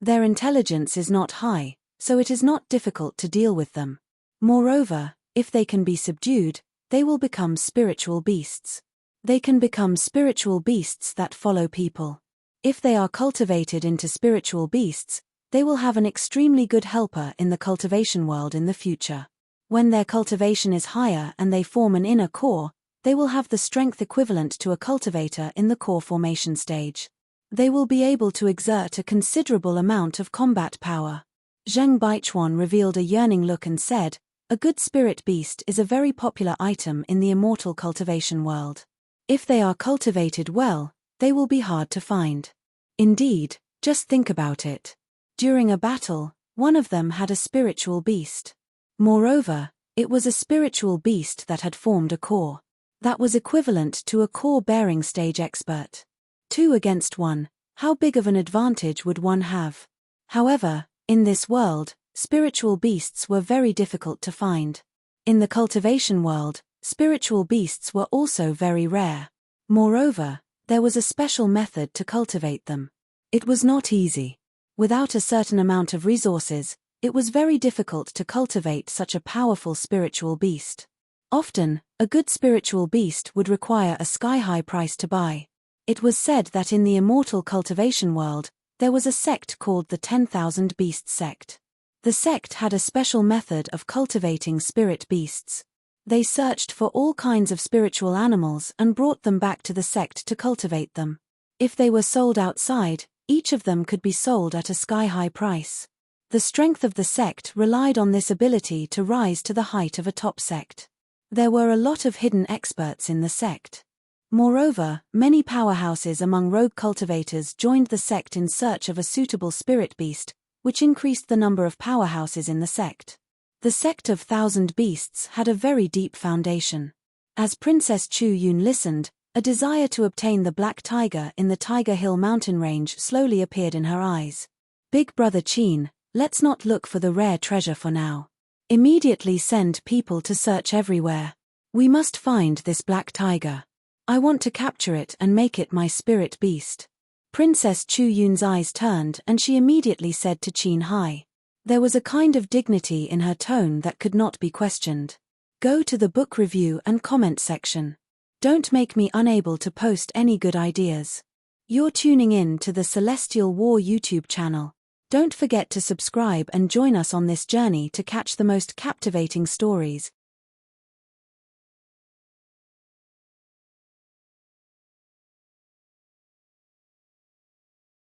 Their intelligence is not high, so it is not difficult to deal with them. Moreover, if they can be subdued, they will become spiritual beasts. They can become spiritual beasts that follow people. If they are cultivated into spiritual beasts, they will have an extremely good helper in the cultivation world in the future. When their cultivation is higher and they form an inner core, they will have the strength equivalent to a cultivator in the core formation stage. They will be able to exert a considerable amount of combat power. Zheng Baichuan revealed a yearning look and said, "A good spirit beast is a very popular item in the immortal cultivation world. If they are cultivated well, they will be hard to find. Indeed, just think about it. During a battle, one of them had a spiritual beast. Moreover, it was a spiritual beast that had formed a core. That was equivalent to a core-bearing stage expert. 2 against 1, how big of an advantage would one have? However, in this world, spiritual beasts were very difficult to find. In the cultivation world, spiritual beasts were also very rare. Moreover, there was a special method to cultivate them. It was not easy. Without a certain amount of resources, it was very difficult to cultivate such a powerful spiritual beast. Often, a good spiritual beast would require a sky-high price to buy. It was said that in the immortal cultivation world, there was a sect called the 10,000 Beast sect. The sect had a special method of cultivating spirit beasts. They searched for all kinds of spiritual animals and brought them back to the sect to cultivate them. If they were sold outside, each of them could be sold at a sky-high price. The strength of the sect relied on this ability to rise to the height of a top sect. There were a lot of hidden experts in the sect. Moreover, many powerhouses among rogue cultivators joined the sect in search of a suitable spirit beast, which increased the number of powerhouses in the sect. The sect of 1,000 Beasts had a very deep foundation. As Princess Chu Yun listened, a desire to obtain the black tiger in the Tiger Hill mountain range slowly appeared in her eyes. Big brother Qin, let's not look for the rare treasure for now. Immediately send people to search everywhere. We must find this black tiger. I want to capture it and make it my spirit beast. Princess Chu Yun's eyes turned and she immediately said to Qin Hai. There was a kind of dignity in her tone that could not be questioned. Go to the book review and comment section. Don't make me unable to post any good ideas. You're tuning in to the Celestial War YouTube channel. Don't forget to subscribe and join us on this journey to catch the most captivating stories,